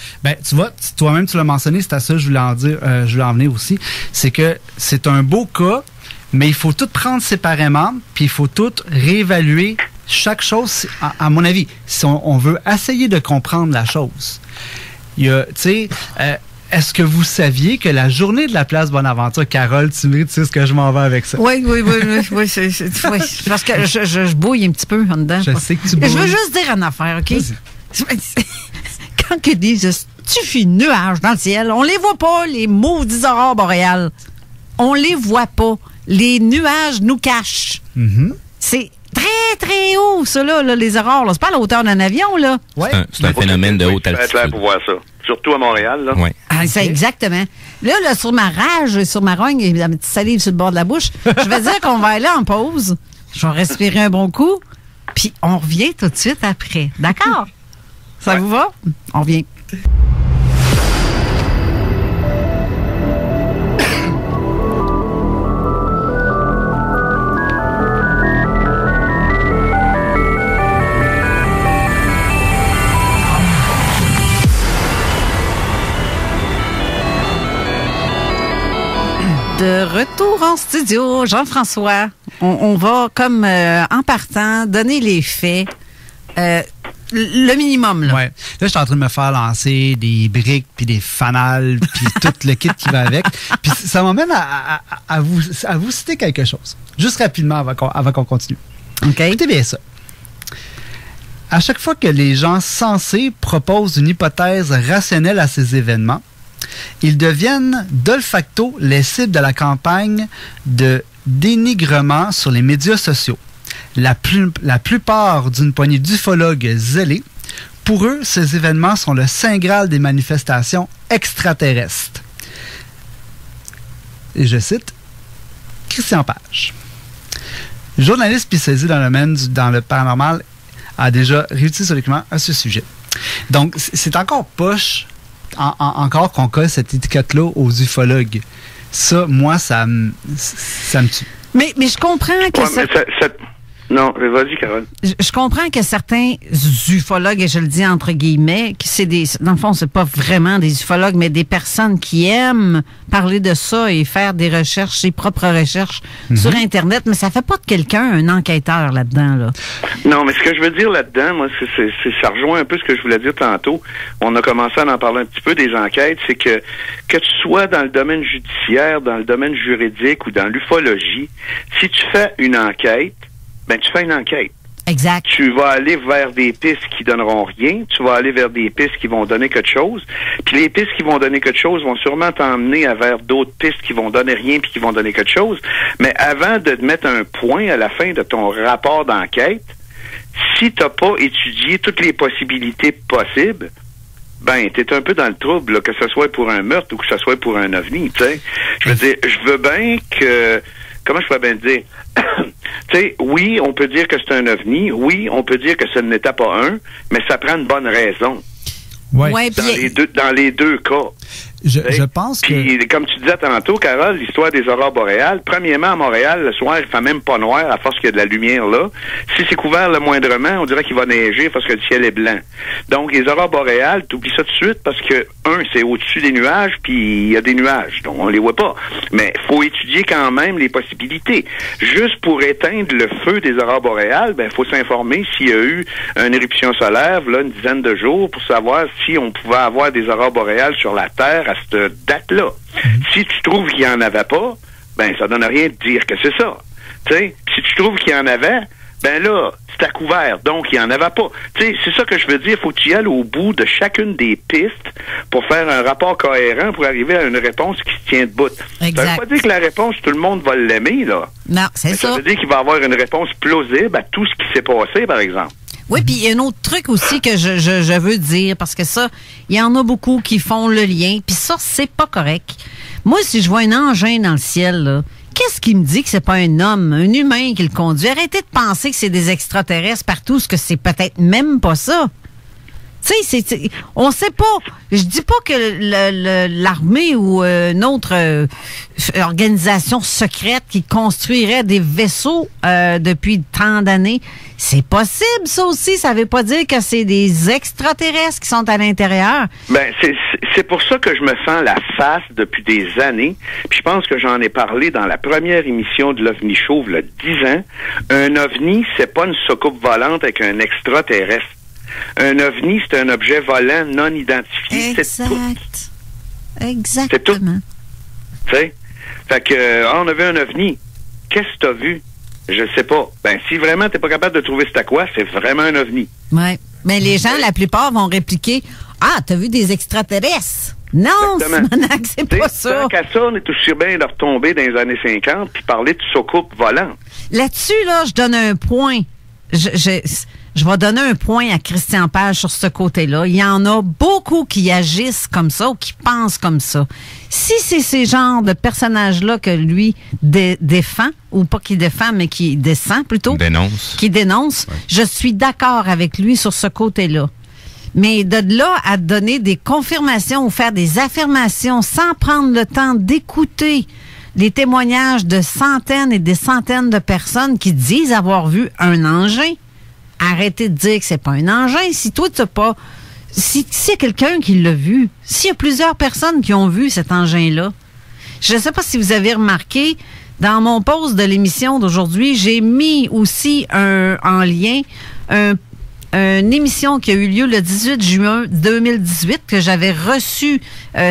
Tu vois, toi-même, tu l'as mentionné, c'est à ça que je voulais en venir aussi. C'est que c'est un beau cas, mais il faut tout prendre séparément, puis il faut tout réévaluer chaque chose, à mon avis, si on veut essayer de comprendre la chose. Il y a, tu sais... Est-ce que vous saviez que la journée de la place Bonaventure, Carole, tu sais ce que je m'en vais avec ça? Oui, parce que je bouille un petit peu en dedans. Je sais que tu bouilles. Je veux juste dire une affaire, OK? Quand ils disent stuffi nuages dans le ciel, on les voit pas, les maudits aurores boréales. On les voit pas. Les nuages nous cachent. Mm-hmm. C'est très, très haut, ça, là, les aurores. C'est pas à la hauteur d'un avion, là. Ouais. C'est un phénomène de haute altitude. C'est clair pour voir ça. Surtout à Montréal, là. Oui. C'est exactement. Là, sur ma rage, sur ma rogne, la petite salive sur le bord de la bouche, je vais dire qu'on va aller en pause. Je vais respirer un bon coup, puis on revient tout de suite après. D'accord? Ça vous va? On revient. De retour en studio, Jean-François, on va comme en partant donner les faits, le minimum. Là. Ouais. Là, je suis en train de me faire lancer des briques puis des fanales puis tout le kit qui va avec. Puis ça m'amène à vous citer quelque chose. Juste rapidement avant qu'on continue. Okay. Écoutez bien ça. À chaque fois que les gens sensés proposent une hypothèse rationnelle à ces événements, ils deviennent de facto les cibles de la campagne de dénigrement sur les médias sociaux. La plupart d'une poignée d'ufologues zélés, pour eux, ces événements sont le saint graal des manifestations extraterrestres. Et je cite Christian Page. Journaliste spécialisé dans le paranormal a déjà réussi sur les documents à ce sujet. Donc, c'est encore poche encore qu'on colle cette étiquette-là aux ufologues. Ça, moi, ça me tue. Mais je comprends que Non, vas-y, Carole. Je comprends que certains ufologues, et je le dis entre guillemets, dans le fond, c'est pas vraiment des ufologues, mais des personnes qui aiment parler de ça et faire des recherches, ses propres recherches sur Internet, mais ça fait pas de quelqu'un un enquêteur là-dedans, là. Non, mais ce que je veux dire là-dedans, moi, ça rejoint un peu ce que je voulais dire tantôt. On a commencé à en parler un petit peu des enquêtes, c'est que tu sois dans le domaine judiciaire, dans le domaine juridique ou dans l'ufologie, si tu fais une enquête, tu fais une enquête. Exact. Tu vas aller vers des pistes qui donneront rien. Tu vas aller vers des pistes qui vont donner quelque chose. Puis les pistes qui vont donner quelque chose vont sûrement t'emmener vers d'autres pistes qui vont donner rien puis qui vont donner quelque chose. Mais avant de te mettre un point à la fin de ton rapport d'enquête, si t'as pas étudié toutes les possibilités possibles, t'es un peu dans le trouble, là, que ce soit pour un meurtre ou que ce soit pour un ovni, tu sais. Je veux dire, je veux bien que... Comment je peux bien dire? Tu sais, oui, on peut dire que c'est un ovni. Oui, on peut dire que ce n'était pas un, mais ça prend une bonne raison. Ouais, dans les deux cas. Je pense que... Puis, comme tu disais tantôt, Carole, l'histoire des aurores boréales, premièrement, à Montréal, le soir, il fait même pas noir à force qu'il y a de la lumière là. Si c'est couvert le moindrement, on dirait qu'il va neiger parce que le ciel est blanc. Donc, les aurores boréales, t'oublies ça tout de suite parce que, c'est au-dessus des nuages, puis il y a des nuages, donc on les voit pas. Mais faut étudier quand même les possibilités. Juste pour éteindre le feu des aurores boréales, faut s'informer s'il y a eu une éruption solaire, là, une dizaine de jours, pour savoir si on pouvait avoir des aurores boréales sur la Terre à cette date-là. Si tu trouves qu'il n'y en avait pas, ça donne rien de dire que c'est ça. T'sais, si tu trouves qu'il y en avait, là, c'est c'était à couvert. Donc, il n'y en avait pas. Tu sais, c'est ça que je veux dire. Faut que tu y ailles au bout de chacune des pistes pour faire un rapport cohérent pour arriver à une réponse qui se tient debout. Exact. Ça veut pas dire que la réponse, tout le monde va l'aimer, là. Non, c'est ça. Ça veut dire qu'il va avoir une réponse plausible à tout ce qui s'est passé, par exemple. Oui, puis il y a un autre truc aussi que je veux dire, parce que ça, il y en a beaucoup qui font le lien, puis ça, c'est pas correct. Moi, si je vois un engin dans le ciel, là, qu'est-ce qui me dit que c'est pas un homme, un humain qui le conduit? Arrêtez de penser que c'est des extraterrestres partout, ce que c'est peut-être même pas ça. Tu sais, on sait pas. Je dis pas que l'armée ou une autre organisation secrète qui construirait des vaisseaux depuis tant d'années, c'est possible, ça aussi. Ça veut pas dire que c'est des extraterrestres qui sont à l'intérieur. Ben, c'est pour ça que je me sens la face depuis des années. Puis je pense que j'en ai parlé dans la première émission de l'OVNI Show, il y a 10 ans. Un OVNI, c'est pas une soucoupe volante avec un extraterrestre. Un OVNI, c'est un objet volant non identifié. Exact. C'est tout. Exactement. C'est tout. Tu sais? Fait que, on a vu un OVNI. Qu'est-ce que tu as vu? Je sais pas. Ben, si vraiment t'es pas capable de trouver c'est à quoi, c'est vraiment un OVNI. Oui. Mais les gens, la plupart, vont répliquer « Ah, t'as vu des extraterrestres? » Non, Simonac, c'est pas ça. Tant qu'à ça, on est aussi bien de retomber dans les années 50 puis parler de soucoupe volante. Là-dessus, là, je donne un point. Je vais donner un point à Christian Page sur ce côté-là. Il y en a beaucoup qui agissent comme ça ou qui pensent comme ça. Si c'est ces genres de personnages-là que lui défend, ou pas qui défend, mais qui descend plutôt. Dénonce. Qui dénonce. Ouais. Je suis d'accord avec lui sur ce côté-là. Mais de là à donner des confirmations ou faire des affirmations sans prendre le temps d'écouter les témoignages de centaines et des centaines de personnes qui disent avoir vu un engin, arrêtez de dire que c'est pas un engin. Si toi, tu n'as pas... Si c'est quelqu'un qui l'a vu, s'il y a plusieurs personnes qui ont vu cet engin-là, je ne sais pas si vous avez remarqué, dans mon post de l'émission d'aujourd'hui, j'ai mis aussi en lien une émission qui a eu lieu le 18 juin 2018, que j'avais reçu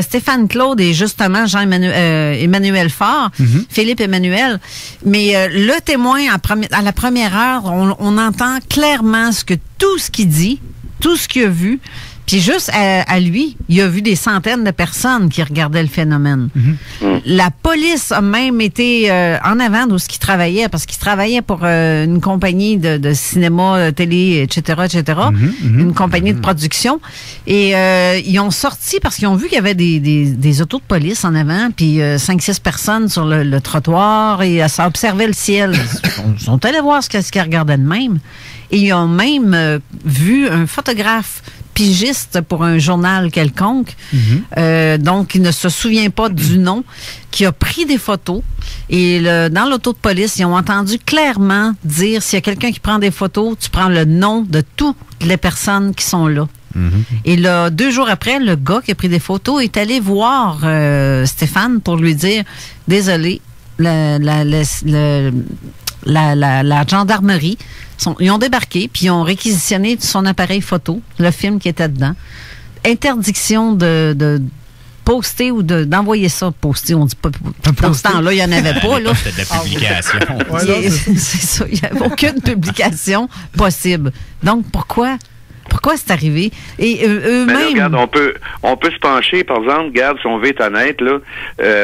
Stéphane Claude et justement Emmanuel Faure, Philippe Emmanuel. Mais le témoin, à la première heure, on entend clairement tout ce qu'il dit, tout ce qu'il a vu. Puis juste à lui, il a vu des centaines de personnes qui regardaient le phénomène. La police a même été en avant de ce qu'il travaillait, parce qu'il travaillait pour une compagnie de cinéma, télé, etc., une compagnie de production. Et ils ont sorti, parce qu'ils ont vu qu'il y avait des autos de police en avant, puis 5-6 personnes sur le trottoir, et ça observait le ciel. Ils sont allés voir ce qu'ils regardaient de même. Et ils ont même vu un photographe pigiste pour un journal quelconque, donc il ne se souvient pas du nom, qui a pris des photos. Et dans l'auto de police, ils ont entendu clairement dire, s'il y a quelqu'un qui prend des photos, tu prends le nom de toutes les personnes qui sont là. Et là, 2 jours après, le gars qui a pris des photos est allé voir Stéphane pour lui dire, désolé, la gendarmerie, ils ont débarqué, puis ils ont réquisitionné son appareil photo, le film qui était dedans. Interdiction de poster ou d'envoyer ça. Poster, on dit pas. Dans ce temps-là, il n'y en avait pas. Là. C'était de la publication. C'est ça, il n'y avait aucune publication possible. Donc, pourquoi c'est arrivé? Et eux-mêmes... Regarde, on peut se pencher, par exemple, regarde, si on veut être honnête, là,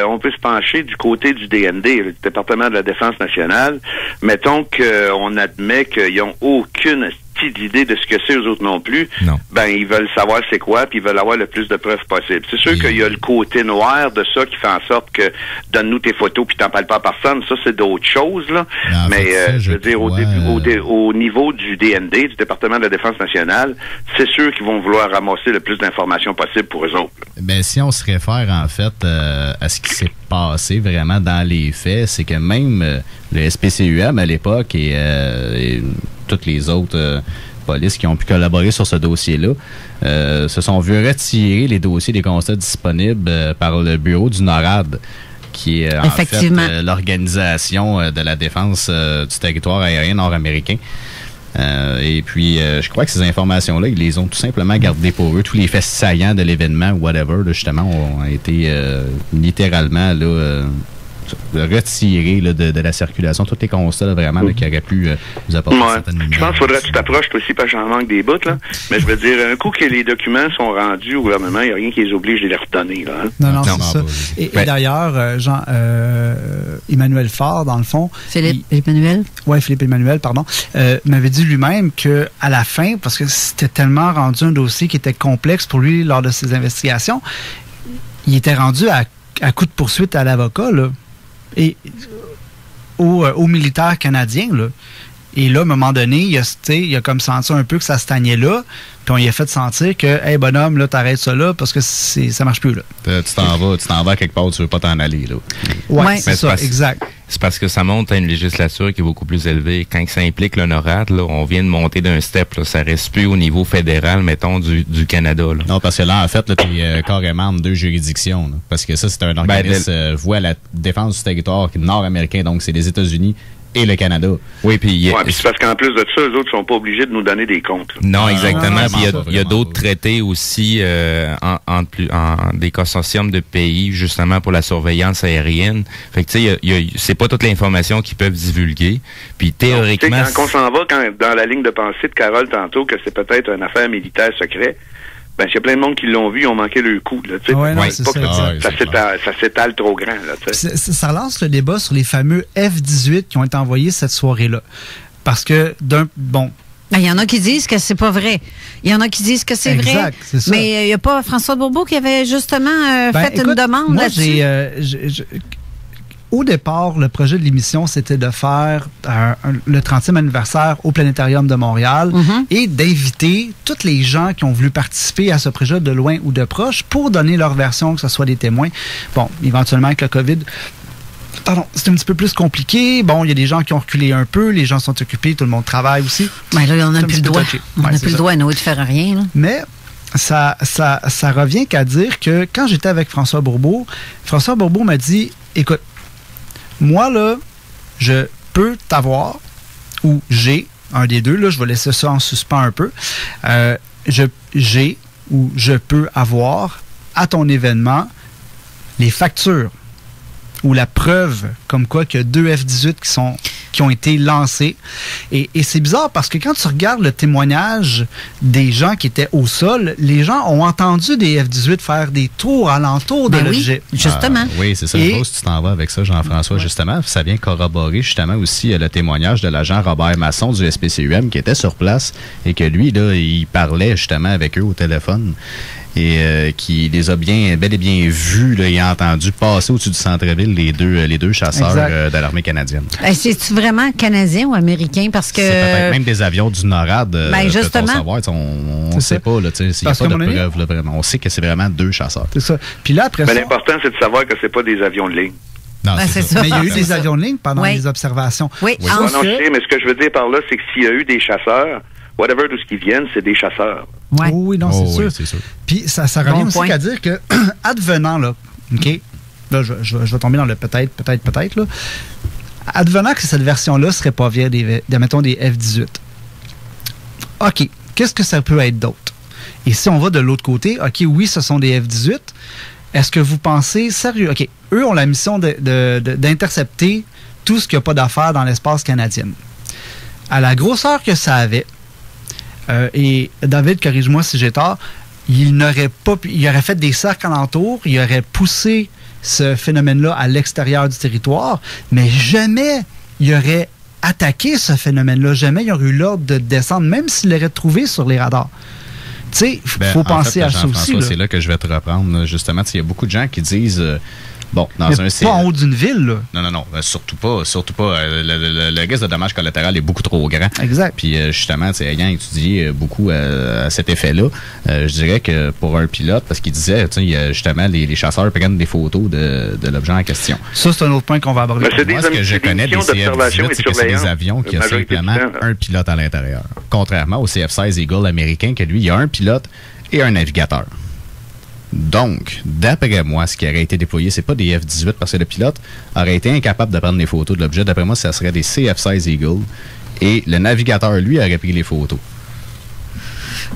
on peut se pencher du côté du DND, le département de la Défense nationale. Mettons qu'on admet qu'ils n'ont aucune d'idée de ce que c'est, eux autres non plus. Non. Ben, ils veulent savoir c'est quoi, puis ils veulent avoir le plus de preuves possible. C'est sûr qu'il y a le côté noir de ça qui fait en sorte que donne-nous tes photos puis t'en parles pas à personne. Ça, c'est d'autres choses, là. Mais, je veux dire, au niveau du DND, du département de la Défense nationale, c'est sûr qu'ils vont vouloir ramasser le plus d'informations possible pour eux autres. Ben, si on se réfère, en fait, à ce qui s'est passé vraiment dans les faits, c'est que même le SPCUM à l'époque et toutes les autres polices qui ont pu collaborer sur ce dossier-là se sont vus retirer les dossiers des constats disponibles par le bureau du NORAD, qui est en fait l'organisation de la défense du territoire aérien nord-américain. Et puis, je crois que ces informations-là, ils les ont tout simplement gardées pour eux. Tous les faits saillants de l'événement, whatever, là, justement, ont été littéralement là, retirer là, de la circulation tous les constats là, vraiment là, qui auraient pu nous apporter certaines lumières. Je pense qu'il faudrait que tu t'approches toi aussi, parce que j'en manque des bouts, là. Mais je veux dire, un coup que les documents sont rendus au gouvernement, il n'y a rien qui les oblige de les redonner, là. Hein? Non, c'est ça. Et d'ailleurs, Emmanuel Faure, dans le fond... Philippe Emmanuel, pardon, m'avait dit lui-même que à la fin, parce que c'était tellement rendu un dossier qui était complexe pour lui lors de ses investigations, il était rendu à coup de poursuite à l'avocat, là, et aux militaires canadiens, là. Et là, à un moment donné, il a comme senti un peu que ça stagnait là, puis on lui a fait sentir que, hey, bonhomme, là, t'arrêtes ça là, parce que ça marche plus, là. Tu t'en vas quelque part, tu veux pas t'en aller, là. Ouais, c'est ça, exact. C'est parce que ça monte à une législature qui est beaucoup plus élevée. Quand ça implique l'honorade, là, on vient de monter d'un step, là. Ça reste plus au niveau fédéral, mettons, du Canada, là. Non, parce que là, en fait, là, t'es carrément en 2 juridictions, là. Parce que ça, c'est un organisme voué à la défense du territoire nord-américain, donc c'est les États-Unis et le Canada. Oui, puis c'est parce qu'en plus de ça, eux autres sont pas obligés de nous donner des comptes. Là. Non, exactement. Puis il y a d'autres traités aussi en des consortiums de pays justement pour la surveillance aérienne. Fait que tu sais, c'est pas toute l'information qu'ils peuvent divulguer. Puis théoriquement, non, quand on s'en va dans la ligne de pensée de Carole tantôt que c'est peut-être une affaire militaire secret. Ben, il y a plein de monde qui l'ont vu, ils ont manqué le coup, là, tu sais. Ouais, c'est pas que ça s'étale trop grand, là, tu sais. Ça relance le débat sur les fameux F-18 qui ont été envoyés cette soirée-là. Parce que, il y en a qui disent que c'est pas vrai. Il y en a qui disent que c'est vrai. Exact, c'est ça. Mais il n'y a pas François Bourbeau qui avait justement fait une demande là-dessus. Au départ, le projet de l'émission, c'était de faire le 30e anniversaire au Planétarium de Montréal et d'inviter tous les gens qui ont voulu participer à ce projet de loin ou de proche pour donner leur version, que ce soit des témoins. Bon, éventuellement, avec le COVID, c'est un petit peu plus compliqué. Bon, il y a des gens qui ont reculé un peu, les gens sont occupés, tout le monde travaille aussi. Mais là, on n'a plus le droit. On n'a plus le droit à nous de faire rien. Là. Mais ça revient qu'à dire que quand j'étais avec François Bourbeau m'a dit, écoute, moi, là, je peux t'avoir, ou j'ai, un des deux, là, je vais laisser ça en suspens un peu, j'ai ou je peux avoir à ton événement les factures ou la preuve comme quoi qu'il y a 2 F-18 qui ont été lancés. Et c'est bizarre parce que quand tu regardes le témoignage des gens qui étaient au sol, les gens ont entendu des F-18 faire des tours alentour de l'objet. Justement. Oui, c'est ça. Je pense que tu t'en vas avec ça, Jean-François, justement. Ça vient corroborer justement aussi le témoignage de l'agent Robert Masson du SPCUM qui était sur place et que lui, là, il parlait justement avec eux au téléphone. Et qui les a bel et bien vus là, et entendus passer au-dessus du centre-ville les deux chasseurs de l'armée canadienne. C'est-tu vraiment canadien ou américain? Parce que... C'est peut-être même des avions du NORAD. Justement. Savoir, on ne sait pas. Il n'y a pas de preuves. Là, vraiment. On sait que c'est vraiment 2 chasseurs. C'est ça. Puis là, après l'important, c'est de savoir que c'est pas des avions de ligne. Non, c'est ça. Mais il y a eu des avions de ligne pendant les observations. Oui, je sais, mais ce que je veux dire par là, c'est que s'il y a eu des chasseurs, whatever d'où ce qui viennent, c'est des chasseurs. Ouais. Oui, non, c'est sûr. Puis ça revient aussi qu'à dire que, advenant, là, OK, là, je vais tomber dans le peut-être, là, advenant que cette version-là serait pas via mettons, des F-18. OK, qu'est-ce que ça peut être d'autre? Et si on va de l'autre côté, OK, oui, ce sont des F-18, est-ce que vous pensez, sérieux, OK, eux ont la mission d'intercepter tout ce qui n'a pas d'affaires dans l'espace canadien. À la grosseur que ça avait, et David, corrige-moi si j'ai tort, il aurait fait des cercles alentours, il aurait poussé ce phénomène-là à l'extérieur du territoire, mais jamais il aurait attaqué ce phénomène-là, jamais il aurait eu l'ordre de descendre, même s'il l'aurait trouvé sur les radars. Tu sais, il faut penser à ça aussi. C'est là que je vais te reprendre, justement. Il y a beaucoup de gens qui disent... mais pas en haut d'une ville, là. Non. Surtout pas. Le risque de dommage collatéral est beaucoup trop grand. Exact. Puis justement, ayant étudié beaucoup à cet effet-là, je dirais que pour un pilote, parce qu'il disait, justement, les chasseurs prennent des photos de l'objet en question. Ça, c'est un autre point qu'on va aborder. Moi, ce que je connais des CF-18, c'est que c'est des avions qui ont simplement un pilote à l'intérieur. Contrairement au CF-16 Eagle américain, que lui, il y a un pilote et un navigateur. Donc, d'après moi, ce qui aurait été déployé, c'est pas des F-18 parce que le pilote aurait été incapable de prendre les photos de l'objet. D'après moi, ça serait des CF-16 Eagle et le navigateur, lui, aurait pris les photos.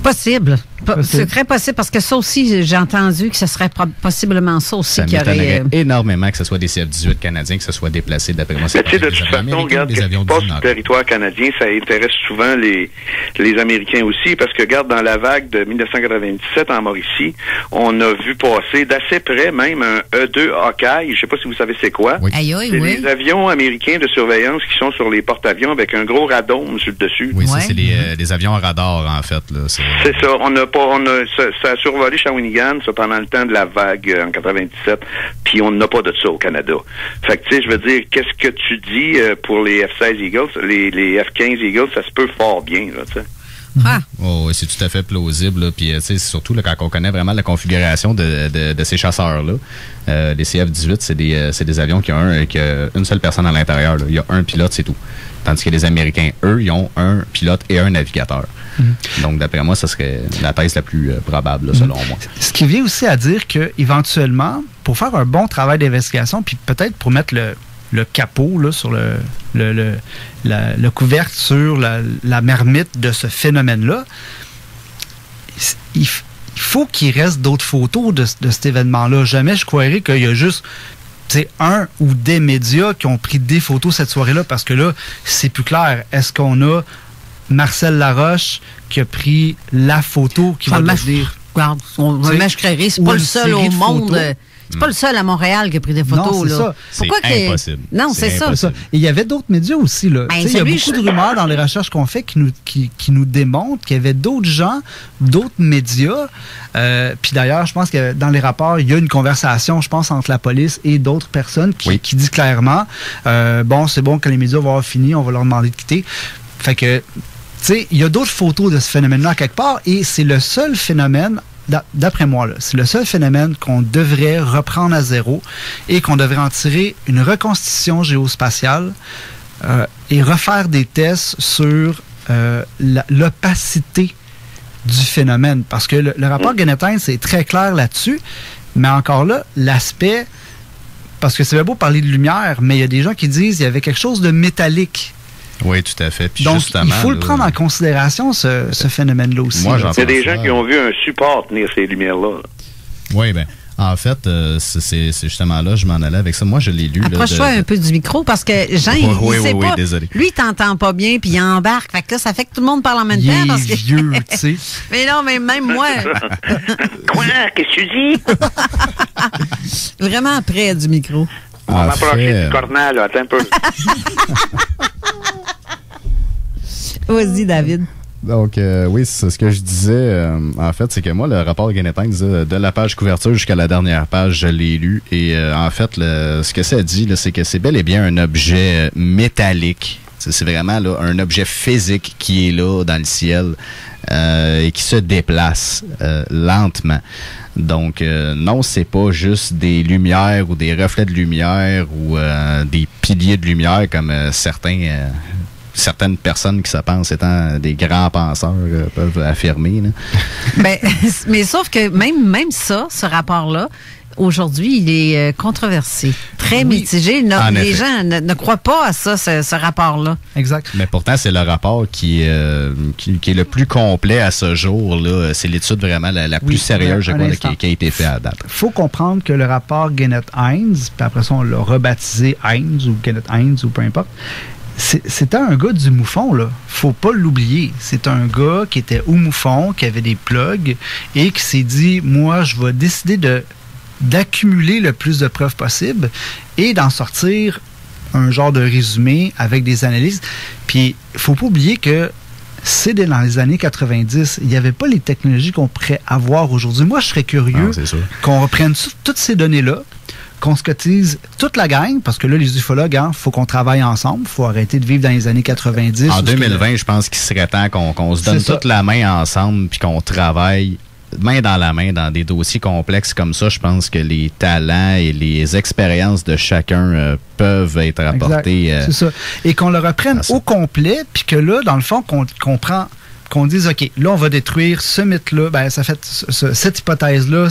Possible. C'est très possible parce que ça aussi, j'ai entendu que ce serait possiblement ça aussi ça qui aurait... énormément que ce soit des CF-18 canadiens qui se soient déplacés, d'après moi. De toute façon, regarde, quand pas sur le territoire canadien, ça intéresse souvent les Américains aussi, parce que, regarde, dans la vague de 1997 en Mauricie, on a vu passer d'assez près même un E2 Hawkeye, je ne sais pas si vous savez c'est quoi. Oui. C'est des avions américains de surveillance qui sont sur les porte-avions avec un gros radome sur le dessus. Oui, ça, c'est des avions à radar, en fait. Là. C'est ça. Ça a survolé Shawinigan, ça, pendant le temps de la vague en 97, puis on n'a pas de ça au Canada. Fait que, tu sais, je veux dire, qu'est-ce que tu dis pour les F-16 Eagles, les F-15 Eagles, ça se peut fort bien, là, tu sais. Oh, c'est tout à fait plausible. Puis, surtout là, quand on connaît vraiment la configuration de ces chasseurs-là, les CF-18, c'est des avions qui ont une seule personne à l'intérieur. Là. Il y a un pilote, c'est tout. Tandis que les Américains, eux, ils ont un pilote et un navigateur. Donc, d'après moi, ça serait la thèse la plus probable, là, selon moi. Ce qui vient aussi à dire qu'éventuellement, pour faire un bon travail d'investigation, puis peut-être pour mettre le capot là, sur le couvercle sur la marmite de ce phénomène-là, il faut qu'il reste d'autres photos de cet événement-là. Jamais je croirais qu'il y a juste un ou des médias qui ont pris des photos cette soirée-là, parce que là, c'est plus clair. Est-ce qu'on a Marcel Laroche qui a pris la photo qui va devenir... Regarde, Mèche Créré, c'est pas le seul au monde... C'est pas le seul à Montréal qui a pris des photos. Non, c'est là. ça. C'est impossible. Non, c'est ça. Et il y avait d'autres médias aussi. Là. Il y a beaucoup de rumeurs dans les recherches qu'on fait qui nous démontrent qu'il y avait d'autres gens, d'autres médias. Puis d'ailleurs, je pense que dans les rapports, il y a une conversation, je pense, entre la police et d'autres personnes qui dit clairement c'est bon, quand les médias vont avoir fini, on va leur demander de quitter. Fait que, tu sais, il y a d'autres photos de ce phénomène-là quelque part, et c'est le seul phénomène, d'après moi, là, c'est le seul phénomène qu'on devrait reprendre à zéro et qu'on devrait en tirer une reconstitution géospatiale et refaire des tests sur l'opacité du phénomène. Parce que le rapport Guénetin, c'est très clair là-dessus, mais encore là, l'aspect... Parce que c'est beau parler de lumière, mais il y a des gens qui disent qu'il y avait quelque chose de métallique. Oui, tout à fait. Puis donc, justement, il faut le prendre en considération, ce phénomène-là aussi. Moi, il y a des gens qui ont vu un support tenir ces lumières-là. Oui, bien, en fait, c'est justement là, je m'en allais avec ça. Moi, je l'ai lu. Approche-toi un peu du micro, parce que Jean, il sait pas. Désolé. Lui, il t'entend pas bien, puis il embarque. Fait que là, ça fait que tout le monde parle en même temps. Il parce que... est vieux, tu sais. Mais non, mais même moi... Quoi? Qu'est-ce que tu dis? Vraiment près du micro. On va m'approcher du cornal, là. Attends un peu. Vas-y, David. Donc, oui, c'est ce que je disais. En fait, c'est que moi, le rapport Guénetin disait de la page couverture jusqu'à la dernière page, je l'ai lu. Et en fait, ce que ça dit, c'est que c'est bel et bien un objet métallique. C'est vraiment là, un objet physique qui est là dans le ciel et qui se déplace lentement. Donc, non, c'est pas juste des lumières ou des reflets de lumière ou des piliers de lumière comme certaines personnes qui se pensent étant des grands penseurs peuvent affirmer. Là. Mais sauf que même ça, ce rapport-là, aujourd'hui, il est controversé, très mitigé. Les gens ne croient pas à ça, ce rapport-là. Exact. Mais pourtant, c'est le rapport qui est le plus complet à ce jour. Là. C'est l'étude vraiment la plus sérieuse, je crois, qui a été faite à date. Il faut comprendre que le rapport Guénette-Hines, puis après ça, on l'a rebaptisé Hines ou Guénette-Hines ou peu importe, c'était un gars du Moufon, là. Faut pas l'oublier. C'est un gars qui était au Moufon, qui avait des plugs et qui s'est dit, moi, je vais décider d'accumuler le plus de preuves possible et d'en sortir un genre de résumé avec des analyses. Puis, faut pas oublier que c'est dans les années 90. Il n'y avait pas les technologies qu'on pourrait avoir aujourd'hui. Moi, je serais curieux qu'on reprenne toutes ces données-là, qu'on se cotise toute la gang, parce que là, les ufologues, il faut qu'on travaille ensemble. Il faut arrêter de vivre dans les années 90. En 2020, je pense qu'il serait temps qu'on se donne toute la main ensemble puis qu'on travaille main dans la main dans des dossiers complexes comme ça. Je pense que les talents et les expériences de chacun peuvent être apportés. C'est ça. Et qu'on le reprenne au complet, puis que là, dans le fond, qu'on dise, OK, là, on va détruire ce mythe-là, ben, ça fait cette hypothèse-là.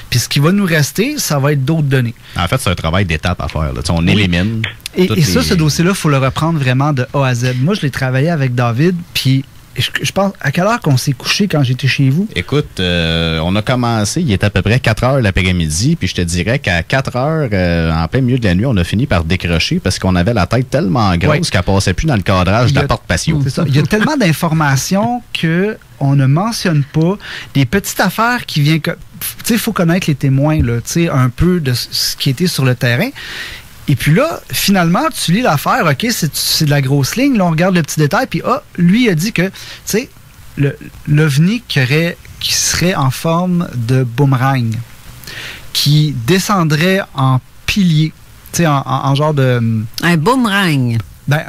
Puis ce qui va nous rester, ça va être d'autres données. En fait, c'est un travail d'étape à faire. Là. On élimine. Et ça, ce dossier-là, il faut le reprendre vraiment de A à Z. Moi, je l'ai travaillé avec David, puis je pense, à quelle heure qu'on s'est couché quand j'étais chez vous? Écoute, on a commencé, il était à peu près 4 heures l'après-midi, puis je te dirais qu'à 4 heures, en plein milieu de la nuit, on a fini par décrocher parce qu'on avait la tête tellement grosse qu'elle passait plus dans le cadrage de la porte patio. C'est ça. Il y a tellement d'informations qu'on ne mentionne pas. Des petites affaires qui viennent... Tu sais, il faut connaître les témoins, là, tu sais, un peu de ce qui était sur le terrain. Et puis là, finalement, tu lis l'affaire, OK, c'est de la grosse ligne. Là, on regarde le petit détail, puis lui, il a dit que, tu sais, l'OVNI qui serait en forme de boomerang, qui descendrait en pilier, tu sais, en genre de... Un boomerang. Ben,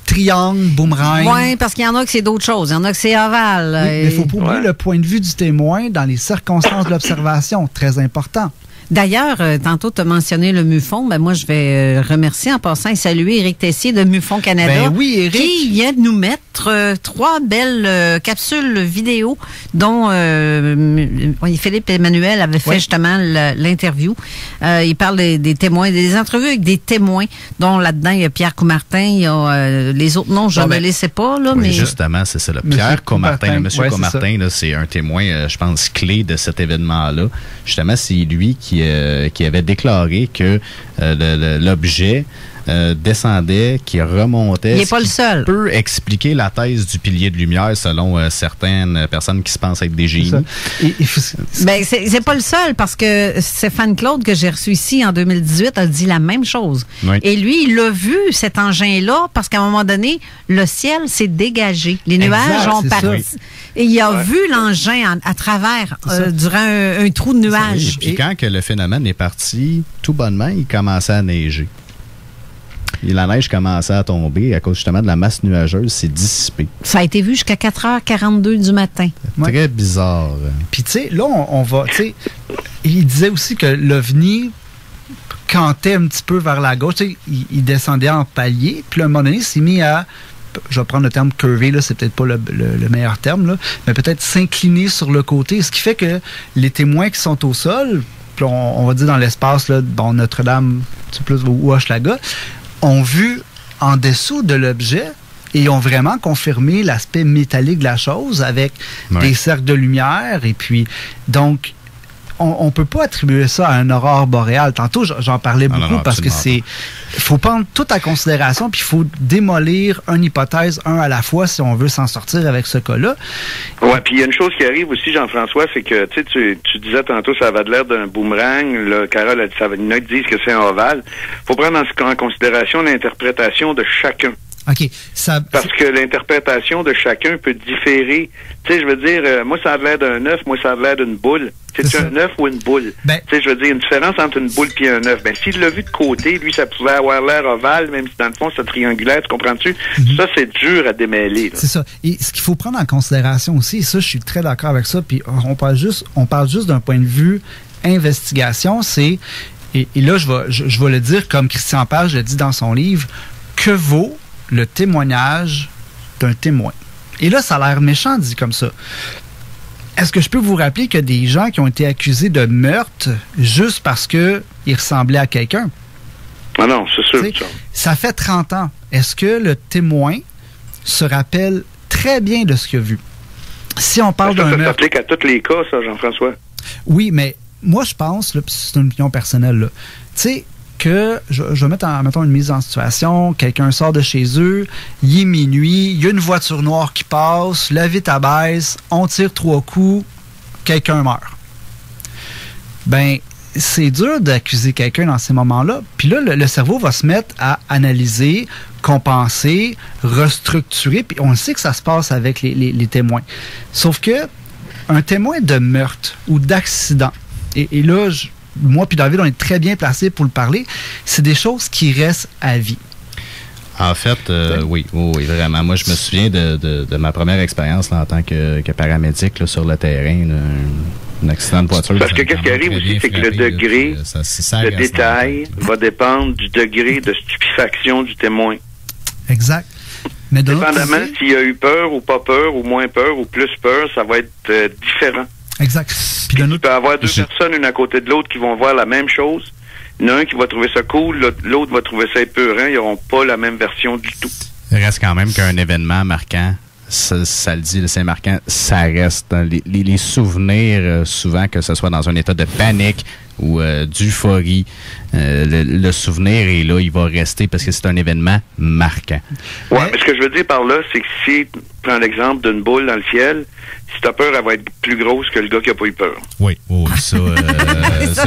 triangle, boomerang. Oui, parce qu'il y en a que c'est d'autres choses. Il y en a que c'est ovale. Oui, mais il ne faut pas oublier le point de vue du témoin dans les circonstances de l'observation. Très important. D'ailleurs, tantôt, tu as mentionné le MUFON. Ben, moi, je vais remercier en passant et saluer Éric Tessier de MUFON Canada. Ben oui, Éric. Qui vient de nous mettre 3 belles capsules vidéo dont Philippe Emmanuel avait fait justement l'interview. Il parle des témoins, des entrevues avec des témoins, dont là-dedans, il y a Pierre Coumartin, il y a les autres noms, je ne les sais pas. Là, oui, mais justement, c'est ça. Pierre Coumartin. Monsieur Coumartin, c'est un témoin, je pense, clé de cet événement-là. Justement, c'est lui qui avait déclaré que l'objet descendait, qui remontait. Il n'est pas le seul. Peut expliquer la thèse du pilier de lumière selon certaines personnes qui se pensent être des génies. Ben, c'est pas le seul parce que Stéphane Claude, que j'ai reçu ici en 2018, a dit la même chose. Oui. Et lui, il a vu cet engin-là parce qu'à un moment donné, le ciel s'est dégagé. Les nuages ont parti. Oui. Et il a vu l'engin à travers durant un trou de nuages. Et puis quand que le phénomène est parti, tout bonnement, il commençait à neiger. Et la neige commençait à tomber à cause justement de la masse nuageuse, s'est dissipée. Ça a été vu jusqu'à 4h42 du matin. Très bizarre. Puis tu sais, là, on va... Tu sais, il disait aussi que l'OVNI cantait un petit peu vers la gauche. Tu sais, il descendait en palier. Puis à un moment donné, il s'est mis à... Je vais prendre le terme curvé, là, c'est peut-être pas le meilleur terme, là, mais peut-être s'incliner sur le côté. Ce qui fait que les témoins qui sont au sol, puis on va dire dans l'espace, là, bon, Notre-Dame, plus ou Hochelaga, ont vu en dessous de l'objet et ont vraiment confirmé l'aspect métallique de la chose avec des cercles de lumière. Et puis, donc, on peut pas attribuer ça à un aurore boréale. Tantôt, j'en parlais beaucoup parce que il faut prendre tout en considération puis il faut démolir une hypothèse, un à la fois, si on veut s'en sortir avec ce cas-là. Ouais, puis il y a une chose qui arrive aussi, Jean-François, c'est que, tu disais tantôt, ça avait l'air d'un boomerang. Là, Carole a dit, il y en a qui disent que c'est un ovale. Faut prendre en considération l'interprétation de chacun. OK. Parce que l'interprétation de chacun peut différer. Tu sais, je veux dire, moi, ça a l'air d'un œuf, moi, ça a l'air d'une boule. C'est un œuf ou une boule? Tu sais, je veux dire, une différence entre une boule et un œuf. Ben, s'il l'a vu de côté, lui, ça pouvait avoir l'air ovale, même si dans le fond, c'est triangulaire, tu comprends-tu? Ça, c'est dur à démêler. C'est ça. Et ce qu'il faut prendre en considération aussi, et ça, je suis très d'accord avec ça, puis on parle juste d'un point de vue investigation, c'est, et là, je vais le dire comme Christian Page le dit dans son livre, que vaut le témoignage d'un témoin? Et là, ça a l'air méchant dit comme ça. Est-ce que je peux vous rappeler qu'il y a des gens qui ont été accusés de meurtre juste parce qu'ils ressemblaient à quelqu'un? Ah non, c'est sûr. Ça fait 30 ans. Est-ce que le témoin se rappelle très bien de ce qu'il a vu? Si on parle d'un meurtre... Ça s'applique à tous les cas, ça, Jean-François? Oui, mais moi, je pense, là, c'est une opinion personnelle, là, tu sais, que je vais mettre mettons une mise en situation, quelqu'un sort de chez eux, il est minuit, il y a une voiture noire qui passe, la vitre abaisse, on tire 3 coups, quelqu'un meurt. Ben, c'est dur d'accuser quelqu'un dans ces moments-là. Puis là, le cerveau va se mettre à analyser, compenser, restructurer, puis on sait que ça se passe avec les témoins. Sauf que un témoin de meurtre ou d'accident, et là, moi puis David, on est très bien placés pour le parler. C'est des choses qui restent à vie. En fait, oui, vraiment. Moi, je me souviens de ma première expérience là, en tant que paramédic là, sur le terrain, un accident de voiture. Parce que qu'est-ce qui arrive aussi, c'est que le degré, le détail va dépendre du degré de stupéfaction du témoin. Exact. Mais dépendamment s'il a eu peur ou pas peur, ou moins peur, ou plus peur, ça va être différent. Exact. Puis tu peux avoir deux personnes, une à côté de l'autre, qui vont voir la même chose. Il y en a un qui va trouver ça cool, l'autre va trouver ça épeurant. Ils n'auront pas la même version du tout. Il reste quand même qu'un événement marquant, ça le dit, c'est marquant, ça reste. Les souvenirs, souvent, que ce soit dans un état de panique ou d'euphorie, le souvenir est là, il va rester parce que c'est un événement marquant. Oui, mais ce que je veux dire par là, c'est que si tu prends l'exemple d'une boule dans le ciel, si tu as peur, elle va être plus grosse que le gars qui n'a pas eu peur. Oui, ça,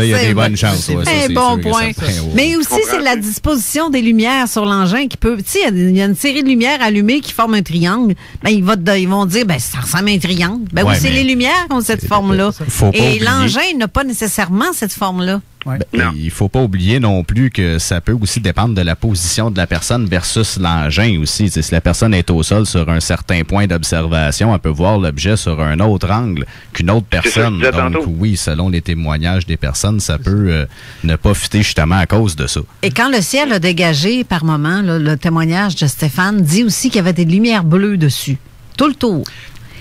il y a des bonnes chances. Ouais, c'est un bon point. Mais aussi, c'est la disposition des lumières sur l'engin qui peut... Tu sais, il y a une série de lumières allumées qui forment un triangle. Ben, ils vont dire, ça ressemble à un triangle. Ben oui, c'est les lumières qui ont cette forme-là. Et l'engin n'a pas nécessairement cette forme-là. Ouais. Il ne faut pas oublier non plus que ça peut aussi dépendre de la position de la personne versus l'engin aussi. T'sais, si la personne est au sol sur un certain point d'observation, elle peut voir l'objet sur un autre angle qu'une autre personne. Donc oui, selon les témoignages des personnes, ça peut ne pas fitter justement à cause de ça. Et quand le ciel a dégagé par moment, là, le témoignage de Stéphane dit aussi qu'il y avait des lumières bleues dessus, tout le tour.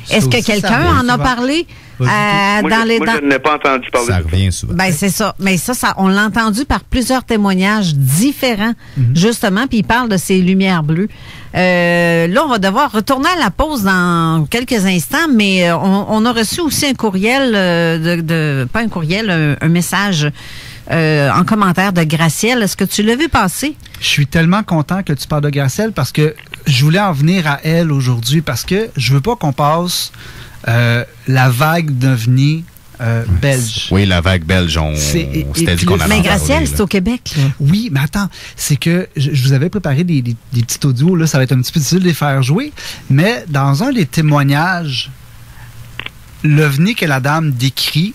Est-ce que quelqu'un en a parlé? Moi, je n'ai pas entendu parler. Ça revient souvent. Ben, c'est ça. Mais ça, on l'a entendu par plusieurs témoignages différents, justement, puis il parle de ces lumières bleues. Là, on va devoir retourner à la pause dans quelques instants, mais on a reçu aussi un courriel, pas un courriel, un message en commentaire de Gracielle. Est-ce que tu l'as vu passer? Je suis tellement content que tu parles de Gracielle parce que je voulais en venir à elle aujourd'hui parce que je veux pas qu'on passe la vague d'OVNI belge. Oui, la vague belge, c'était dit qu'on avait Mais Gracielle, c'est au Québec. Là. Oui, mais attends, c'est que je vous avais préparé des petits audios, là, ça va être un petit peu difficile de les faire jouer, mais dans un des témoignages, l'OVNI que la dame décrit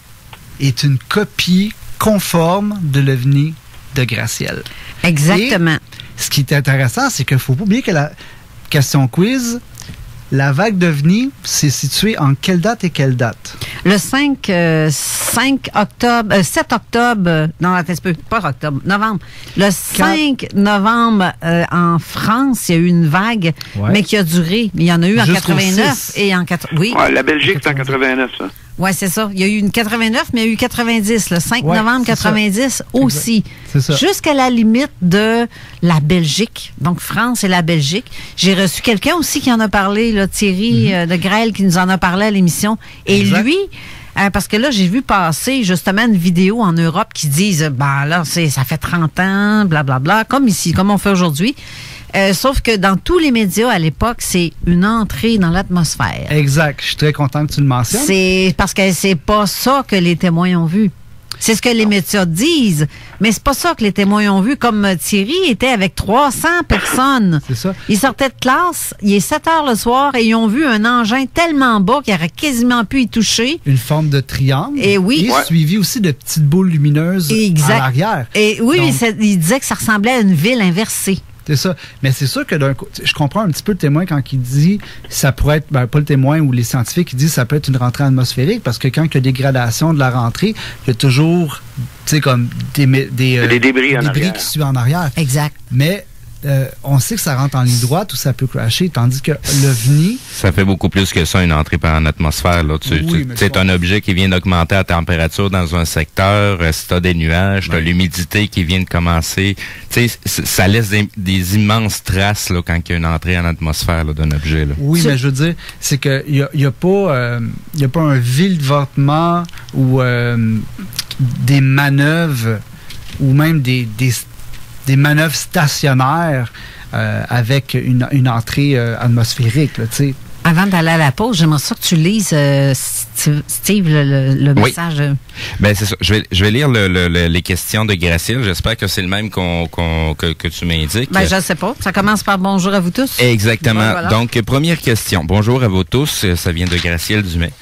est une copie conforme de l'OVNI de Gracielle. Exactement. Et ce qui est intéressant, c'est qu'il ne faut pas oublier que la question quiz, la vague d'OVNI, c'est situé en quelle date et quelle date? Le 7 octobre, non, attends un peu, pas octobre, novembre. Le 5 novembre, en France, il y a eu une vague, mais qui a duré. Il y en a eu en 89 et en 80. Oui. Ouais, la Belgique, c'est en 89, ça. Oui, c'est ça. Il y a eu une 89, mais il y a eu 90. Le 5 novembre 90 ça. Aussi. C'est ça. Jusqu'à la limite de la Belgique. Donc, France et la Belgique. J'ai reçu quelqu'un aussi qui en a parlé, là, Thierry de Grêle, qui nous en a parlé à l'émission. Et lui, parce que là, j'ai vu passer justement une vidéo en Europe qui disent, là, ça fait 30 ans, blablabla, comme ici, comme on fait aujourd'hui. Sauf que dans tous les médias à l'époque, c'est une entrée dans l'atmosphère. Exact. Je suis très content que tu le mentionnes. C'est parce que c'est pas ça que les témoins ont vu. C'est ce que les médias disent, mais c'est pas ça que les témoins ont vu. Comme Thierry était avec 300 personnes. C'est ça. Ils sortaient de classe, il est 7 heures le soir et ils ont vu un engin tellement bas qu'il aurait quasiment pu y toucher. Une forme de triangle. Et oui. Et suivi aussi de petites boules lumineuses à l'arrière. Et oui, donc, il disait que ça ressemblait à une ville inversée. C'est ça. Mais c'est sûr que je comprends un petit peu le témoin quand il dit ça pourrait être, pas le témoin ou les scientifiques qui disent ça peut être une rentrée atmosphérique parce que quand il y a dégradation de la rentrée, il y a toujours, comme des débris qui suivent en arrière. Exact. Mais on sait que ça rentre en ligne droite ou ça peut crasher, tandis que l'OVNI... Ça fait beaucoup plus que ça, une entrée par en atmosphère. Là. C'est un objet qui vient d'augmenter la température dans un secteur. Si tu as des nuages, tu as l'humidité qui vient de commencer. Ça laisse des immenses traces là, quand il y a une entrée en atmosphère d'un objet. Là. Oui, mais je veux dire, c'est qu'il n'y a pas un vilevoltement ou des manœuvres ou même des manœuvres stationnaires avec une entrée atmosphérique, là, tu sais. Avant d'aller à la pause, j'aimerais ça que tu lises, Steve, le message. Ben c'est ça. Je vais lire les questions de Gracielle. J'espère que c'est le même que tu m'indiques. Ben je ne sais pas. Ça commence par bonjour à vous tous. Exactement. Voilà. Donc, première question. Bonjour à vous tous. Ça vient de Gracielle Dumais.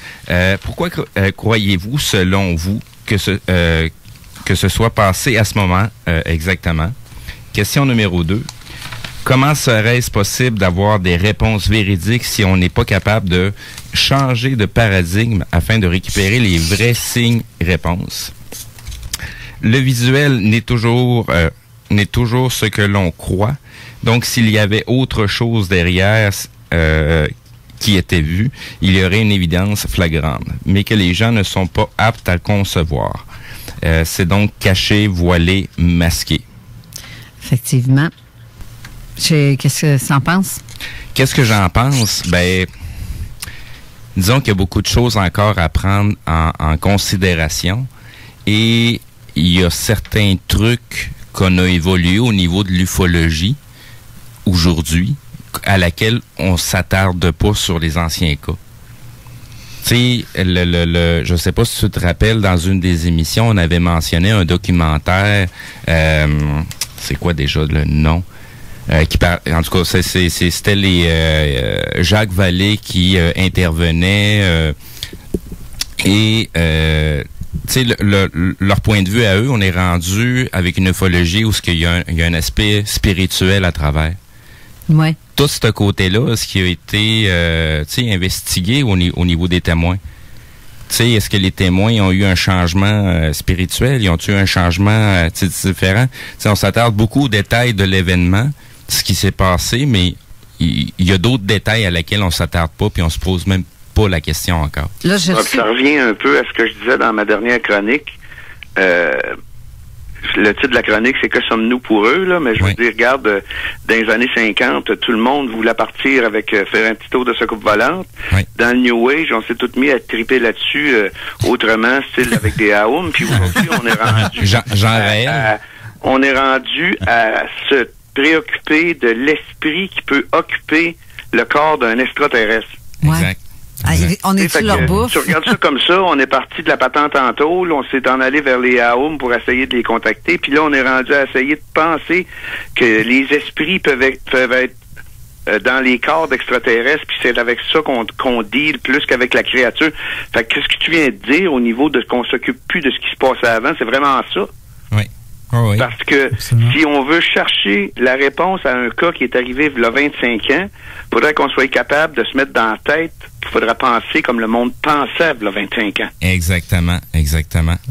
Pourquoi croyez-vous, selon vous, que ce soit passé à ce moment exactement? Question numéro 2. Comment serait-ce possible d'avoir des réponses véridiques si on n'est pas capable de changer de paradigme afin de récupérer les vrais signes-réponses? Le visuel n'est toujours ce que l'on croit. Donc, s'il y avait autre chose derrière qui était vu, il y aurait une évidence flagrante, mais que les gens ne sont pas aptes à concevoir. C'est donc caché, voilé, masqué. Effectivement. Qu'est-ce que tu en penses? Qu'est-ce que j'en pense? Ben, disons qu'il y a beaucoup de choses encore à prendre en considération et il y a certains trucs qu'on a évolué au niveau de l'ufologie aujourd'hui à laquelle on s'attarde pas sur les anciens cas. Tu sais, je sais pas si tu te rappelles, dans une des émissions, on avait mentionné un documentaire, c'est quoi déjà le nom? En tout cas, c'était les Jacques Vallée qui intervenait et tu sais, leur point de vue à eux, on est rendu avec une ufologie où il y a un aspect spirituel à travers. Ouais. Tout ce côté-là, ce qui a été investigué au niveau des témoins. Tu sais, est-ce que les témoins ont eu un changement spirituel? Ils ont eu un changement différent? T'sais, on s'attarde beaucoup aux détails de l'événement, ce qui s'est passé, mais il y a d'autres détails à laquelle on s'attarde pas, puis on se pose même pas la question encore. Là, ça revient un peu à ce que je disais dans ma dernière chronique. Le titre de la chronique, c'est « Que sommes-nous pour eux ?» là, mais je veux dire, regarde, dans les années 50, tout le monde voulait partir avec faire un petit tour de soucoupe volante. Oui. Dans le New Age, on s'est tous mis à triper là-dessus autrement, style avec des Aoum, puis aujourd'hui, on est rendu on est rendu à se préoccuper de l'esprit qui peut occuper le corps d'un extraterrestre. Ouais. Exact. On est sur leur bouffe. Tu regardes ça comme ça, on est parti de la patente en tôle, on s'est en allé vers les Aoum pour essayer de les contacter, puis là, on est rendu à essayer de penser que les esprits peuvent être dans les corps d'extraterrestres, puis c'est avec ça qu'on deal plus qu'avec la créature. Fait que, qu'est-ce que tu viens de dire au niveau de qu'on s'occupe plus de ce qui se passait avant, c'est vraiment ça. Oui. Oh oui. Parce que si on veut chercher la réponse à un cas qui est arrivé il y a 25 ans, il faudrait qu'on soit capable de se mettre dans la tête qu'il faudrait penser comme le monde pensait il y a 25 ans. Exactement.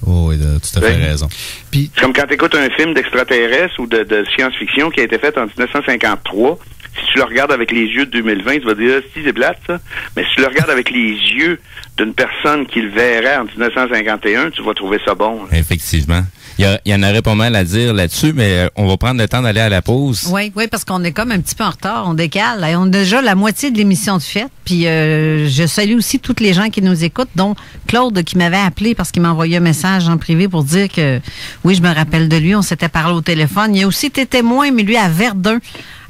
Oh, oui, tu as fait raison. Puis, c'est comme quand tu écoutes un film d'extraterrestre ou de science-fiction qui a été fait en 1953, si tu le regardes avec les yeux de 2020, tu vas dire « si, c'est plate, ça ». Mais si tu le regardes avec les yeux d'une personne qui le verrait en 1951, tu vas trouver ça bon. Là. Effectivement. Il y en aurait pas mal à dire là-dessus, mais on va prendre le temps d'aller à la pause. Oui, parce qu'on est comme un petit peu en retard, on décale. On a déjà la moitié de l'émission de fête, puis je salue aussi toutes les gens qui nous écoutent, dont Claude qui m'avait appelé parce qu'il m'a envoyé un message en privé pour dire que, oui, je me rappelle de lui, on s'était parlé au téléphone. Il a aussi été témoin, mais lui à Verdun.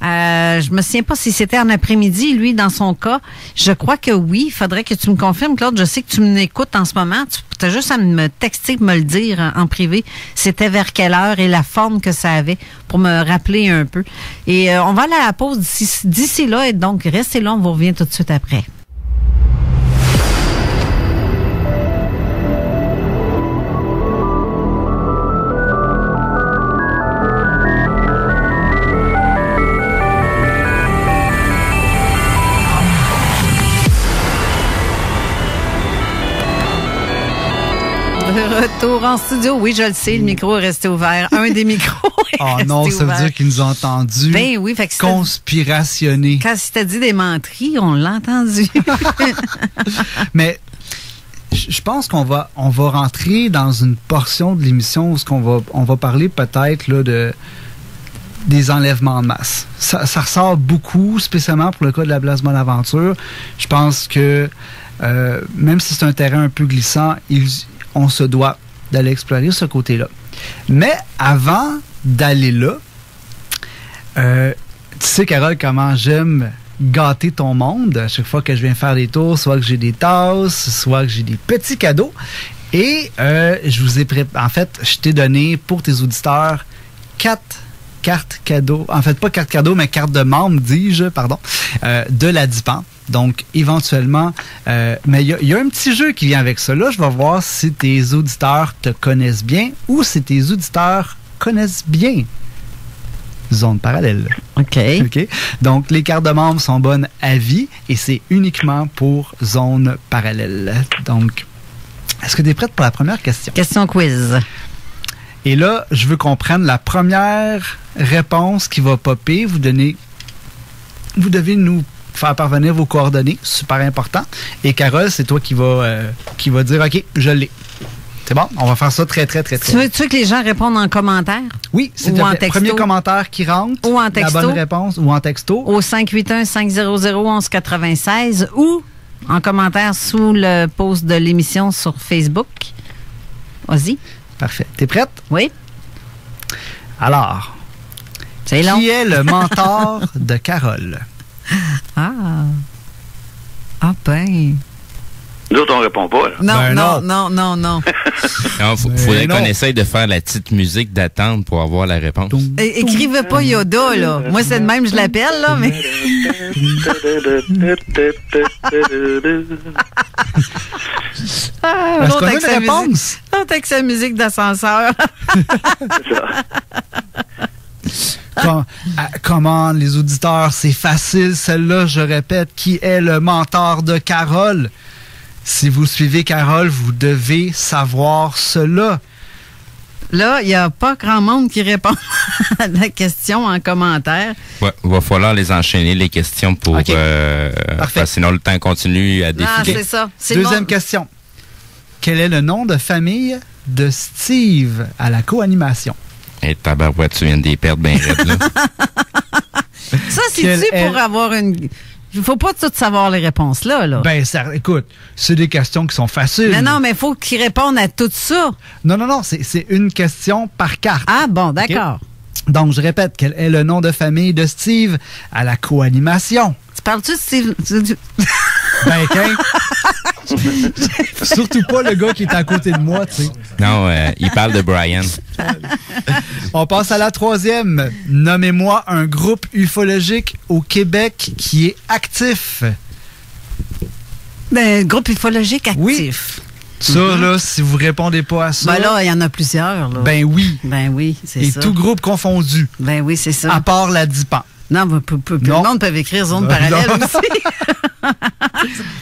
Je me souviens pas si c'était en après-midi, lui, dans son cas. Je crois que oui. Il faudrait que tu me confirmes, Claude. Je sais que tu m'écoutes en ce moment. Tu as juste à me texter, me le dire en privé. C'était vers quelle heure et la forme que ça avait pour me rappeler un peu. Et on va aller à la pause d'ici là. Et donc, restez là. On vous revient tout de suite après. Retour en studio. Oui, je le sais, le micro est resté ouvert. Un des micros est resté non, ça ouvert. veut dire qu'ils nous ont entendus. Ben oui, fait que conspirationner. Quand tu t'as dit des menteries, on l'a entendu. Mais je pense qu'on va rentrer dans une portion de l'émission où on va parler peut-être là, des enlèvements de masse. Ça ressort beaucoup, spécialement pour le cas de la Place Bonaventure. Je pense que même si c'est un terrain un peu glissant, on se doit d'aller explorer ce côté-là. Mais avant d'aller là, tu sais, Carole, comment j'aime gâter ton monde. À chaque fois que je viens faire des tours, soit que j'ai des tasses, soit que j'ai des petits cadeaux. Et je vous ai en fait, je t'ai donné pour tes auditeurs 4 cartes cadeaux. En fait, pas cartes cadeaux, mais cartes de membre, dis-je, pardon, de la DIPAN. Donc, éventuellement, mais il y a un petit jeu qui vient avec ça. Là, je vais voir si tes auditeurs te connaissent bien ou si tes auditeurs connaissent bien Zone Parallèle. OK. Donc, les cartes de membres sont bonnes à vie et c'est uniquement pour Zone Parallèle. Donc, est-ce que tu es prête pour la première question? Question quiz. Et là, je veux qu'on prenne la première réponse qui va popper. Vous devez nous faire parvenir vos coordonnées, super important. Et Carole, c'est toi qui va dire, OK, je l'ai. C'est bon? On va faire ça très, très, très, très. Tu veux que les gens répondent en commentaire? Oui, c'est le premier commentaire qui rentre. Ou en texto. La bonne réponse, ou en texto. Au 581-500-1196 ou en commentaire sous le post de l'émission sur Facebook. Vas-y. Parfait. T'es prête? Oui. Alors, c'est long. Qui est le mentor de Carole? Ah ben... Nous autres, on répond pas. Là. Non. Non, faudrait qu'on essaye de faire la petite musique d'attente pour avoir la réponse. Écrivez pas Yoda, là. Moi, c'est de même, je l'appelle, là, mais... Est-ce qu'on a une réponse? L'autre avec sa musique d'ascenseur. Comment, les auditeurs, c'est facile, celle-là, je répète, qui est le mentor de Carole? Si vous suivez Carole, vous devez savoir cela. Là, il n'y a pas grand monde qui répond à la question en commentaire. Ouais, il va falloir les enchaîner, les questions, pour sinon le temps continue à défiler. Ah, c'est ça. Deuxième question. Quel est le nom de famille de Steve à la co-animation? Et tabarouette, tu viens de les perdre bien raide, là. Ça, c'est-tu pour avoir une... Il faut pas tout savoir les réponses là. Ben, écoute, c'est des questions qui sont faciles. Mais il faut qu'ils répondent à tout ça. Non, c'est une question par carte. Ah bon, d'accord. Okay? Donc, je répète, quel est le nom de famille de Steve à la co-animation? Tu parles-tu de Steve? Ben, surtout pas le gars qui est à côté de moi, tu sais. Non, il parle de Brian. On passe à la troisième. Nommez-moi un groupe ufologique au Québec qui est actif. Un groupe ufologique actif. Oui. Ça, là, si vous répondez pas à ça... Ben là, il y en a plusieurs. Là. Ben oui. Ben oui, c'est ça. Et tout groupe confondu. Ben oui, c'est ça. À part la DIPAN. Non, le monde peut écrire zone parallèle aussi.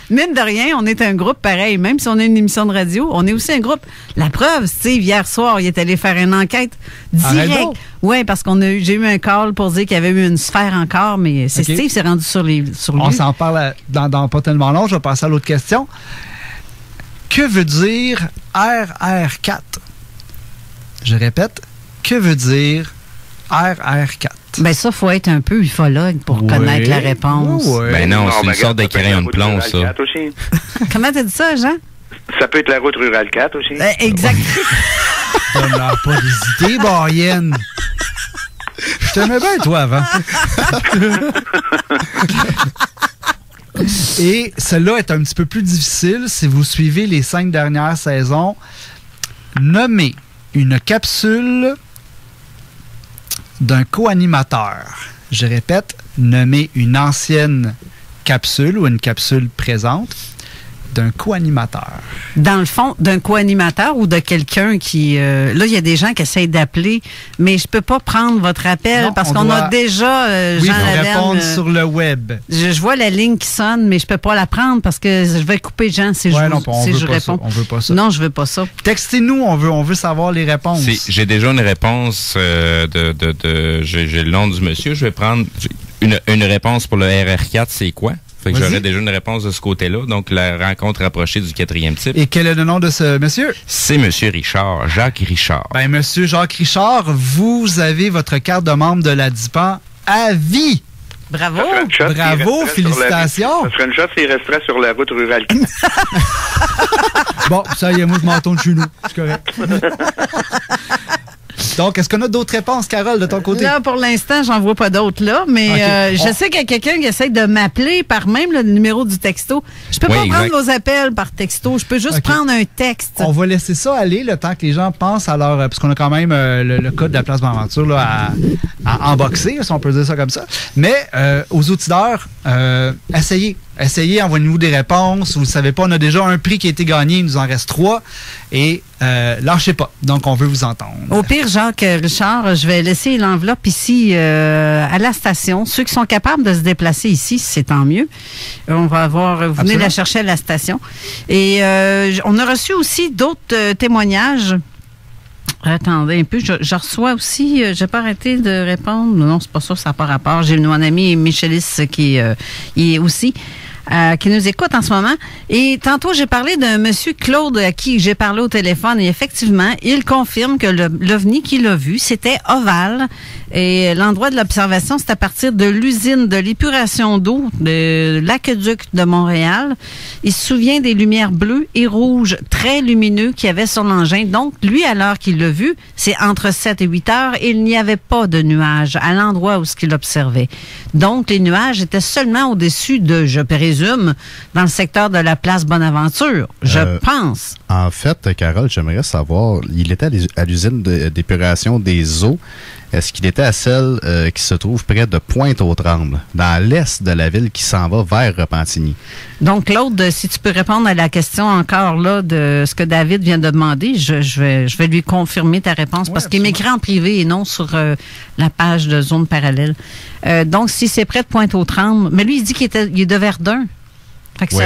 Mine de rien, on est un groupe pareil. Même si on a une émission de radio, on est aussi un groupe. La preuve, Steve, hier soir, il est allé faire une enquête directe. Oui, parce j'ai eu un call pour dire qu'il y avait eu une sphère encore, mais c'est Steve s'est rendu sur lui. On s'en parle dans pas tellement long. Je vais passer à l'autre question. Que veut dire RR4? Je répète, que veut dire RR4? Ben ça, faut être un peu ufologue pour connaître la réponse. Oui. Ben non, c'est une sorte de crayon de plomb, ça. Comment t'as dit ça, Jean? Ça peut être la route rurale 4 aussi. Exact. Donne-leur pas d'hésiter, Barienne. Je t'aimais bien, toi, avant. Et celle-là est un petit peu plus difficile si vous suivez les 5 dernières saisons. Nommez une capsule d'un co-animateur. Je répète, nommez une ancienne capsule ou une capsule présente d'un co-animateur. Dans le fond, d'un co-animateur ou de quelqu'un qui... là, il y a des gens qui essayent d'appeler, mais je peux pas prendre votre appel parce qu'on a déjà Jean Laverne. Répondre sur le web. Je vois la ligne qui sonne, mais je peux pas la prendre parce que je vais couper Jean si je réponds. On veut pas ça. Non, je veux pas ça. Textez-nous, on veut savoir les réponses. J'ai déjà une réponse j'ai le nom du monsieur. Je vais prendre une réponse pour le RR4, c'est quoi? Fait que j'aurais déjà une réponse de ce côté-là. Donc, la rencontre rapprochée du 4e type. Et quel est le nom de ce monsieur? C'est Monsieur Richard, Jacques Richard. Ben, Monsieur Jacques Richard, vous avez votre carte de membre de la DIPAN à vie. Bravo! Bravo, félicitations! Ça serait une chance s'il resterait sur la route rurale. Bon, ça y est, moi, je m'en tourne chez nous. C'est correct. Donc, est-ce qu'on a d'autres réponses, Carole, de ton côté? Là, pour l'instant, j'en vois pas d'autres là, mais je sais qu'il y a quelqu'un qui essaie de m'appeler par même le numéro du texto. Je peux pas prendre vos appels par texto, je peux juste prendre un texte. On va laisser ça aller le temps que les gens pensent à leur... Parce qu'on a quand même le code de la place Bonaventure là, à unboxer, si on peut dire ça comme ça. Mais aux auditeurs, essayez, envoyez-nous des réponses. Vous ne savez pas, on a déjà un prix qui a été gagné, il nous en reste 3. Et lâchez pas. Donc, on veut vous entendre. Au pire, Jacques Richard, je vais laisser l'enveloppe ici à la station. Ceux qui sont capables de se déplacer ici, c'est tant mieux. On va avoir... Vous venez la chercher à la station. Et on a reçu aussi d'autres témoignages. Attendez un peu, je reçois aussi, j'ai pas arrêté de répondre. Non, c'est pas ça, ça n'a pas rapport. J'ai mon ami Michelis qui est aussi... qui nous écoute en ce moment. Et tantôt, j'ai parlé d'un monsieur Claude à qui j'ai parlé au téléphone et effectivement, il confirme que l'OVNI qu'il a vu, c'était ovale. Et l'endroit de l'observation, c'est à partir de l'usine de l'épuration d'eau de l'aqueduc de Montréal. Il se souvient des lumières bleues et rouges très lumineux qu'il y avait sur l'engin. Donc, lui, à l'heure qu'il l'a vu, c'est entre 7 et 8 heures et il n'y avait pas de nuages à l'endroit où ce qu'il observait. Donc, les nuages étaient seulement au-dessus de, je présume, dans le secteur de la place Bonaventure, je pense. En fait, Carole, j'aimerais savoir, il était à l'usine d'épuration des eaux. Est-ce qu'il était à celle qui se trouve près de Pointe-aux-Trembles, dans l'est de la ville qui s'en va vers Repentigny? Donc, Claude, si tu peux répondre à la question encore là de ce que David vient de demander, je vais lui confirmer ta réponse parce qu'il m'écrit en privé et non sur la page de Zone Parallèle. Donc, si c'est près de Pointe-aux-Trembles, mais lui, il dit qu'il est de Verdun. Oui,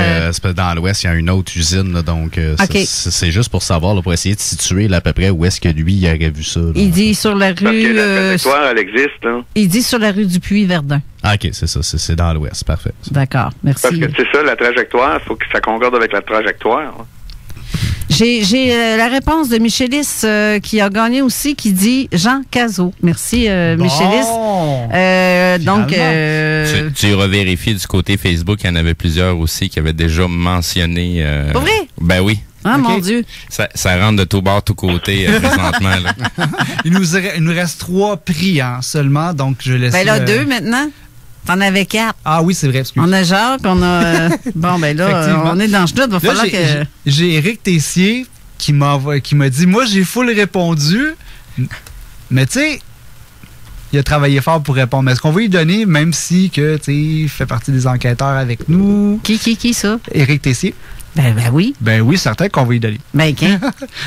dans l'ouest, il y a une autre usine, là, donc c'est juste pour savoir, là, pour essayer de situer là, à peu près où est-ce que lui il aurait vu ça. Là. Il dit sur la rue... Parce que la trajectoire, elle existe. Hein? Il dit sur la rue du Puy-Verdun. Ah, OK, c'est ça, c'est dans l'ouest, parfait. D'accord, merci. Parce que c'est ça, la trajectoire, il faut que ça concorde avec la trajectoire. J'ai la réponse de Michelis qui a gagné aussi, qui dit Jean Cazot. Merci, Michelis. Donc, tu revérifies du côté Facebook, il y en avait plusieurs aussi qui avaient déjà mentionné. Pas vrai? Ben oui. Ah, mon Dieu. Ça rentre de tout bord, tout côté présentement. Là. Il nous reste 3 prix seulement, donc je laisse... Ben là, 2 maintenant. T'en avais 4. Ah oui, c'est vrai. Excuse. On a Jacques, on a... bon, ben là, on est dans le chenoute. Il va falloir que... J'ai Éric Tessier qui m'a dit, moi, j'ai full répondu, mais tu sais, il a travaillé fort pour répondre. Mais est-ce qu'on va lui donner, même si que, tu sais, il fait partie des enquêteurs avec nous? Qui ça? Éric Tessier. Ben oui. Ben oui, certain qu'on va lui donner. Ben qu'un.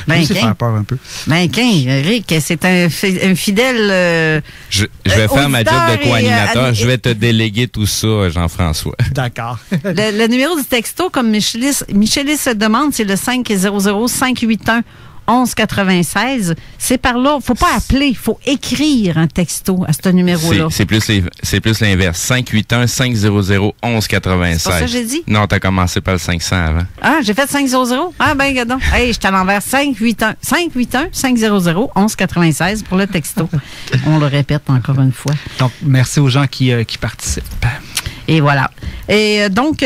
Ben qu'un. Faire peur un peu. Ben qu'un. Eric, c'est un fidèle... je vais faire ma job de co-animateur. Je vais te déléguer tout ça, Jean-François. D'accord. le numéro du texto, comme Michelis se demande, c'est le 500-581-1196. C'est par là. Faut pas appeler. Faut écrire un texto à ce numéro-là. C'est plus l'inverse. 581-500-1196. C'est pas ça que j'ai dit? Non, t'as commencé par le 500 avant. Ah, j'ai fait 500. Ah, ben, gadon. Hey, je suis à l'envers. 581-500-1196 pour le texto. On le répète encore une fois. Donc, merci aux gens qui participent. Et voilà. Et donc,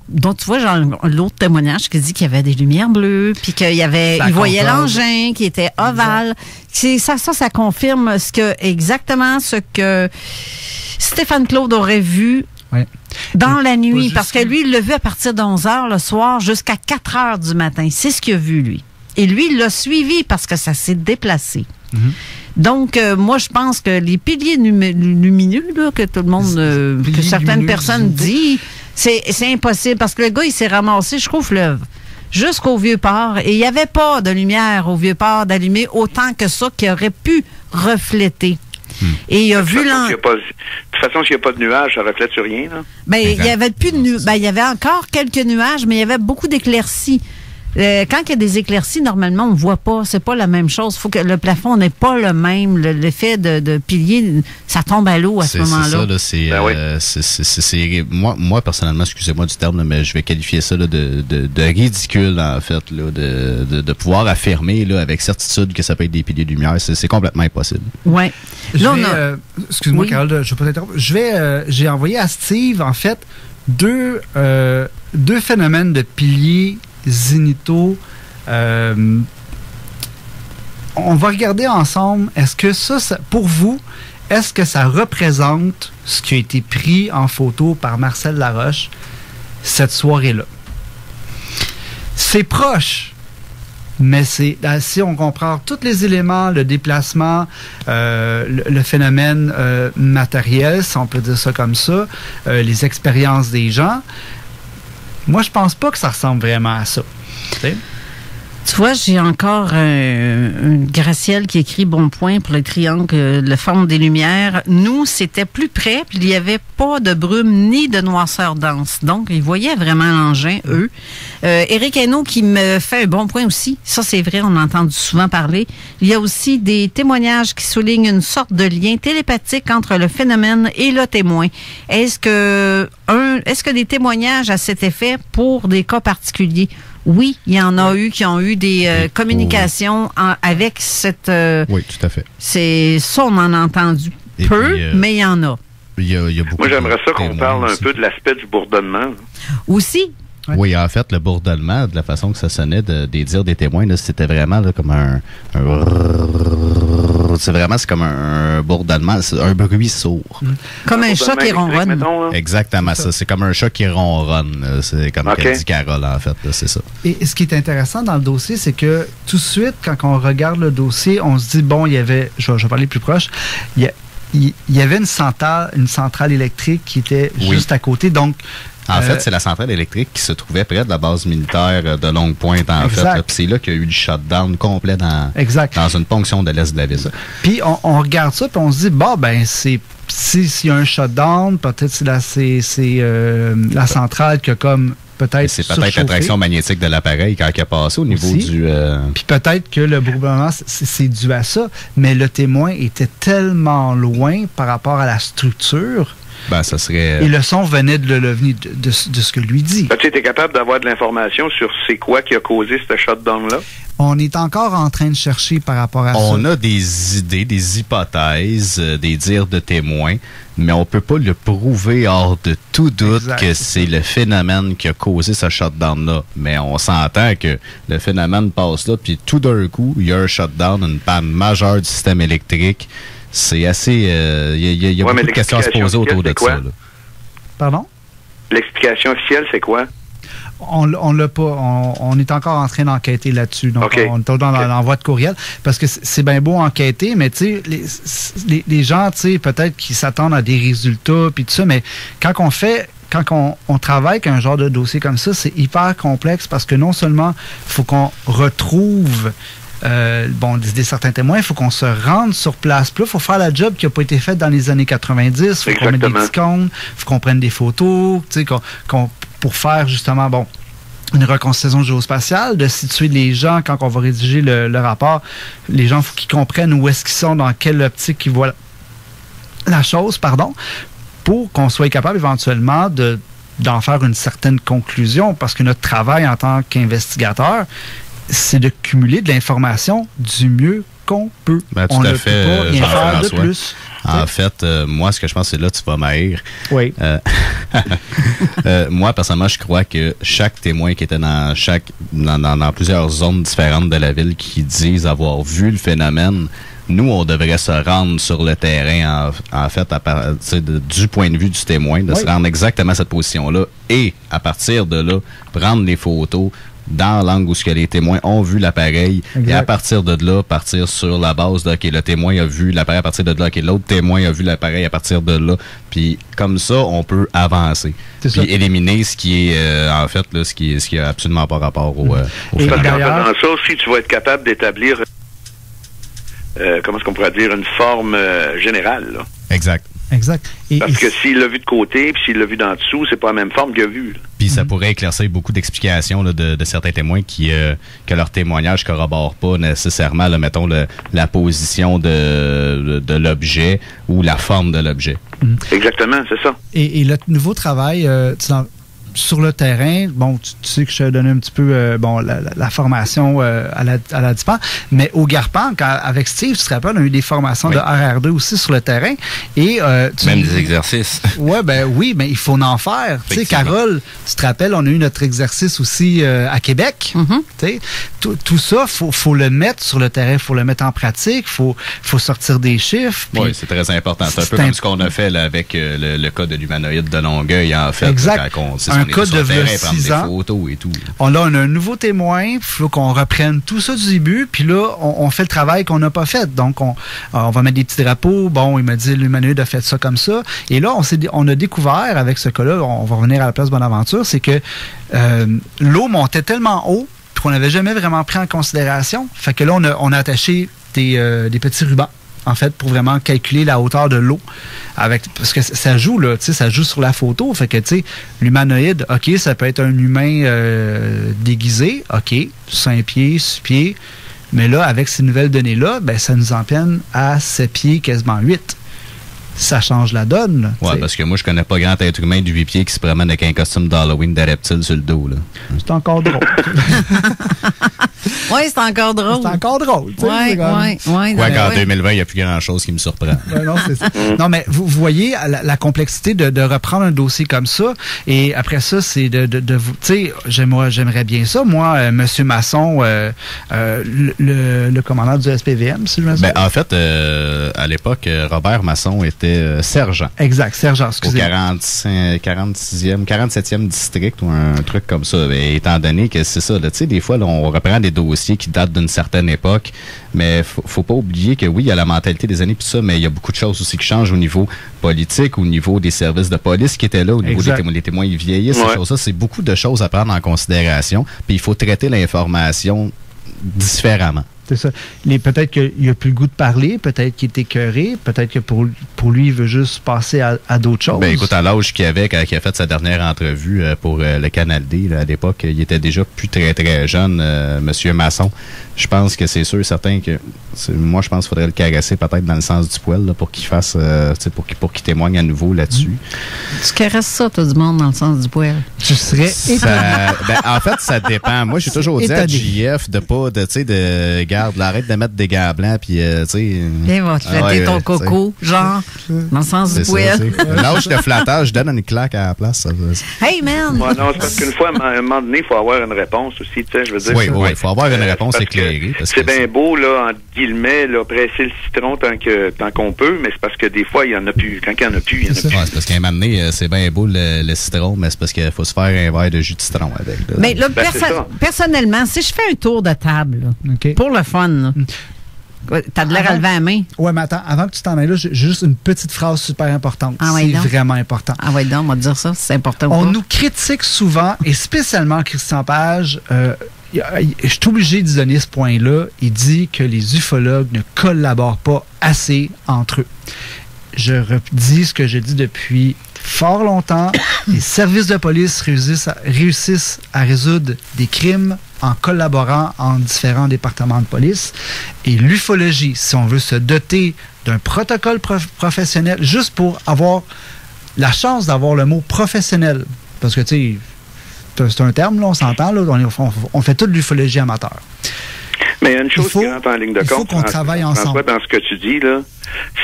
donc tu vois, genre, l'autre témoignage qui dit qu'il y avait des lumières bleues, puis il voyait l'engin qui était ovale. Ça confirme exactement ce que Stéphane Claude aurait vu dans la nuit. Parce que lui, il l'a vu à partir de 11 h le soir jusqu'à 4 h du matin. C'est ce qu'il a vu, lui. Et lui, il l'a suivi parce que ça s'est déplacé. Mm-hmm. Donc, moi, je pense que les piliers lumineux, là, que tout le monde, que certaines personnes disent, c'est impossible parce que le gars, il s'est ramassé jusqu'au fleuve, jusqu'au Vieux-Port, et il n'y avait pas de lumière au Vieux-Port d'allumer autant que ça qui aurait pu refléter. Et il a vu de toute façon, s'il n'y a pas de nuages, ça reflète sur rien, là. Ben, il y avait plus de il y avait encore quelques nuages, mais il y avait beaucoup d'éclaircies. Quand il y a des éclaircies, normalement, on ne voit pas. C'est pas la même chose. Il faut que le plafond n'est pas le même. L'effet de pilier, ça tombe à l'eau à ce moment-là. C'est ça, là. Moi, personnellement, excusez-moi du terme, mais je vais qualifier ça là, de ridicule, en fait, là, de pouvoir affirmer là, avec certitude que ça peut être des piliers de lumière. C'est complètement impossible. Oui. Excuse-moi, Carole, je ne vais pas t'interrompre. J'ai envoyé à Steve, en fait, deux phénomènes de piliers zénithaux. On va regarder ensemble, est-ce que ça, pour vous, est-ce que ça représente ce qui a été pris en photo par Marcel Laroche cette soirée-là? C'est proche, mais si on comprend tous les éléments, le déplacement, le phénomène matériel, si on peut dire ça comme ça, les expériences des gens, moi, je pense pas que ça ressemble vraiment à ça. T'sais? Tu vois, j'ai encore une Gracielle qui écrit bon point pour le triangle, la forme des lumières. Nous, c'était plus près, puis il n'y avait pas de brume ni de noirceur dense. Donc, ils voyaient vraiment l'engin, eux. Éric Hainaut qui me fait un bon point aussi. Ça, c'est vrai, on a entendu souvent parler. Il y a aussi des témoignages qui soulignent une sorte de lien télépathique entre le phénomène et le témoin. Est-ce que des témoignages à cet effet pour des cas particuliers? Oui, il y en a eu qui ont eu des communications avec cette... oui, tout à fait. Ça, on en a entendu peu, mais il y en a. Il y a beaucoup. Moi, j'aimerais ça qu'on parle un peu de l'aspect du bourdonnement. Aussi. Ouais. Oui, en fait, le bourdonnement, de la façon que ça sonnait des dires des témoins, là, c'était vraiment là, comme c'est comme un bourdonnement, c'est un bruit sourd. Comme un chat qui ronronne. Mettons, exactement ça. C'est comme un chat qui ronronne. C'est comme dit Carole, en fait. Là, c'est ça. Et ce qui est intéressant dans le dossier, c'est que tout de suite, quand on regarde le dossier, on se dit, bon, il y avait, je vais parler plus proche, il y avait une centrale électrique qui était juste à côté. Donc, en fait, c'est la centrale électrique qui se trouvait près de la base militaire de Longue-Pointe, en fait. Puis c'est là qu'il y a eu le shutdown complet dans une ponction de l'est de la ville. Puis on regarde ça, puis on se dit, s'il y a un shutdown, peut-être c'est la centrale qui a comme peut-être c'est peut-être l'attraction magnétique de l'appareil quand il a passé au niveau du... Puis peut-être que le bourdonnement, c'est dû à ça, mais le témoin était tellement loin par rapport à la structure. Ça serait... Et le son venait de ce que lui dit. Tu étais capable d'avoir de l'information sur c'est quoi qui a causé ce shutdown-là? On est encore en train de chercher par rapport à ça. On a des idées, des hypothèses, des dires de témoins, mais on ne peut pas le prouver hors de tout doute que c'est le phénomène qui a causé ce shutdown-là. Mais on s'entend que le phénomène passe là, puis tout d'un coup, il y a un shutdown, une panne majeure du système électrique. C'est assez... Il y a beaucoup de questions à se poser autour de ça. Là. Pardon? L'explication officielle, c'est quoi? On l'a pas. On est encore en train d'enquêter là-dessus. Donc, on est dans l'envoi de courriel. Parce que c'est bien beau enquêter, mais tu sais, les gens, tu sais, peut-être qu'ils s'attendent à des résultats, puis tout ça, mais quand on travaille avec un genre de dossier comme ça, c'est hyper complexe parce que non seulement il faut qu'on retrouve certains témoins, il faut qu'on se rende sur place. Puis là, il faut faire la job qui n'a pas été faite dans les années 90. Il faut qu'on mette des petits comptes, il faut qu'on prenne des photos, tu sais, pour faire justement, une reconstitution géospatiale, de situer les gens quand on va rédiger le rapport. Les gens, il faut qu'ils comprennent où est-ce qu'ils sont, dans quelle optique ils voient la chose, pour qu'on soit capable éventuellement d'en faire une certaine conclusion, parce que notre travail en tant qu'investigateur, c'est de cumuler de l'information du mieux qu'on peut. On ne peut pas rien faire de plus. En fait, moi, ce que je pense, c'est là tu vas m'haïr. Oui. Moi, personnellement, je crois que chaque témoin qui était dans plusieurs zones différentes de la ville qui disent avoir vu le phénomène, nous, on devrait se rendre sur le terrain, en fait, du point de vue du témoin, de se rendre exactement à cette position-là et, à partir de là, prendre les photos dans l'angle où les témoins ont vu l'appareil et à partir de là, partir sur la base de le témoin a vu l'appareil à partir de là, l'autre témoin a vu l'appareil à partir de là. Puis comme ça, on peut avancer. Puis éliminer ce qui est, en fait, là, ce qui a absolument pas rapport au phénomène. Dans ça aussi, tu vas être capable d'établir comment est-ce qu'on pourrait dire, une forme générale. Là. Exact. Parce que s'il l'a vu de côté, puis s'il l'a vu d'en dessous, c'est pas la même forme qu'il a vu. Puis ça pourrait éclaircir beaucoup d'explications là, de certains témoins que leur témoignage corrobore pas nécessairement, là, mettons, la position de l'objet ou la forme de l'objet. Exactement, c'est ça. Et le nouveau travail, sur le terrain, tu sais que je te donnais un petit peu la formation à la DIPAN, mais au Garpan, avec Steve, tu te rappelles, on a eu des formations de RR2 aussi sur le terrain. Et, même des exercices. Oui, mais il faut en faire. Tu sais, Carole, tu te rappelles, on a eu notre exercice aussi à Québec. Tout ça, faut le mettre sur le terrain, il faut le mettre en pratique, faut sortir des chiffres. Oui, c'est très important. C'est un peu comme ce qu'on a fait là, avec le cas de l'humanoïde de Longueuil, en fait. Exact. Un cas de 6 ans. Photos et tout. On a un nouveau témoin, il faut qu'on reprenne tout ça du début, puis là, on fait le travail qu'on n'a pas fait. Donc, on va mettre des petits drapeaux. Il m'a dit, l'humanoïde a fait ça comme ça. Et là, on a découvert, avec ce cas-là, on va revenir à la place Bonaventure, c'est que l'eau montait tellement haut qu'on n'avait jamais vraiment pris en considération. Fait que là, on a attaché des petits rubans, en fait, pour vraiment calculer la hauteur de l'eau. Parce que ça joue, là, ça joue sur la photo. Fait que, l'humanoïde, OK, ça peut être un humain déguisé, OK, 5 pieds, 6 pieds. Mais là, avec ces nouvelles données-là, ça nous emmène à 7 pieds, quasiment 8. ça change la donne. Oui, parce que moi, je connais pas grand être humain du 8 pieds qui se promène avec un costume d'Halloween de reptile sur le dos. Là. C'est encore drôle. Oui, c'est encore drôle. C'est encore drôle. Oui. Quoi qu'en 2020, il n'y a plus grand-chose qui me surprend. Non, c'est ça. Non, mais vous voyez la complexité de reprendre un dossier comme ça. Et après ça, c'est de vous... Tu sais, j'aimerais bien ça. Moi, M. Masson, le commandant du SPVM, si je me souviens. En fait, à l'époque, Robert Masson était sergent. Exact, sergent, excusez-moi. Au 47e district ou un truc comme ça. Et étant donné que c'est ça, tu sais, des fois, là, on reprend des dossiers qui datent d'une certaine époque, mais faut pas oublier que oui, il y a la mentalité des années puis ça, mais il y a beaucoup de choses aussi qui changent au niveau politique, au niveau des services de police qui étaient là, au niveau des témoins, ils vieillissent, ces choses-là. C'est beaucoup de choses à prendre en considération, puis il faut traiter l'information différemment. C'est ça. Peut-être qu'il n'a plus le goût de parler, peut-être qu'il est écœuré, peut-être que pour lui, il veut juste passer à d'autres choses. Écoute, à l'âge qu'il avait quand il a fait sa dernière entrevue pour le Canal D, là, à l'époque, il était déjà plus très, très jeune, M. Masson. Je pense que c'est sûr, certain que... Moi, je pense qu'il faudrait le caresser peut-être dans le sens du poil là, pour qu'il fasse... pour qu'il témoigne à nouveau là-dessus. Tu caresses ça, tout le monde, dans le sens du poil? Tu serais en fait, ça dépend. Moi, j'ai toujours dit à JF de pas... Garde, arrête de mettre des gants blancs, puis, tu sais... Viens, va te flatter ton coco, genre, dans le sens du poil. Lâche le flattage, je donne une claque à la place. Hey, man! Ouais, non, c'est parce qu'une fois, à un moment donné, il faut avoir une réponse aussi, tu sais, je veux dire. Oui, il faut avoir une réponse éclairée. C'est bien beau, là, entre guillemets, là, presser le citron tant qu'on peut, mais c'est parce que des fois, il n'y en a plus. Quand il n'y en a plus, il n'y en a plus. Ouais, c'est parce qu'à un moment donné, c'est bien beau le citron, mais c'est parce qu'il faut se faire un verre de jus de citron avec. Là. Mais là, personnellement, si je fais un tour de table, là, pour le fun, là, t'as de l'air à lever la main. Oui, mais attends, avant que tu t'en ailles là, j'ai juste une petite phrase super importante. C'est vraiment important. Ah ouais, donc, on va te dire ça, c'est important. On nous critique souvent, et spécialement Christian Page, je suis obligé de donner ce point-là. Il dit que les ufologues ne collaborent pas assez entre eux. Je redis ce que je dis depuis fort longtemps. Les services de police réussissent à résoudre des crimes en collaborant en différents départements de police. Et l'ufologie, si on veut se doter d'un protocole professionnel, juste pour avoir la chance d'avoir le mot professionnel, parce que, tu sais, c'est un terme, là, on s'entend, là, on fait toute l'ufologie amateur. Mais il y a une chose qui rentre en ligne de compte. Il faut qu'on travaille ensemble. Dans ce que tu dis, là,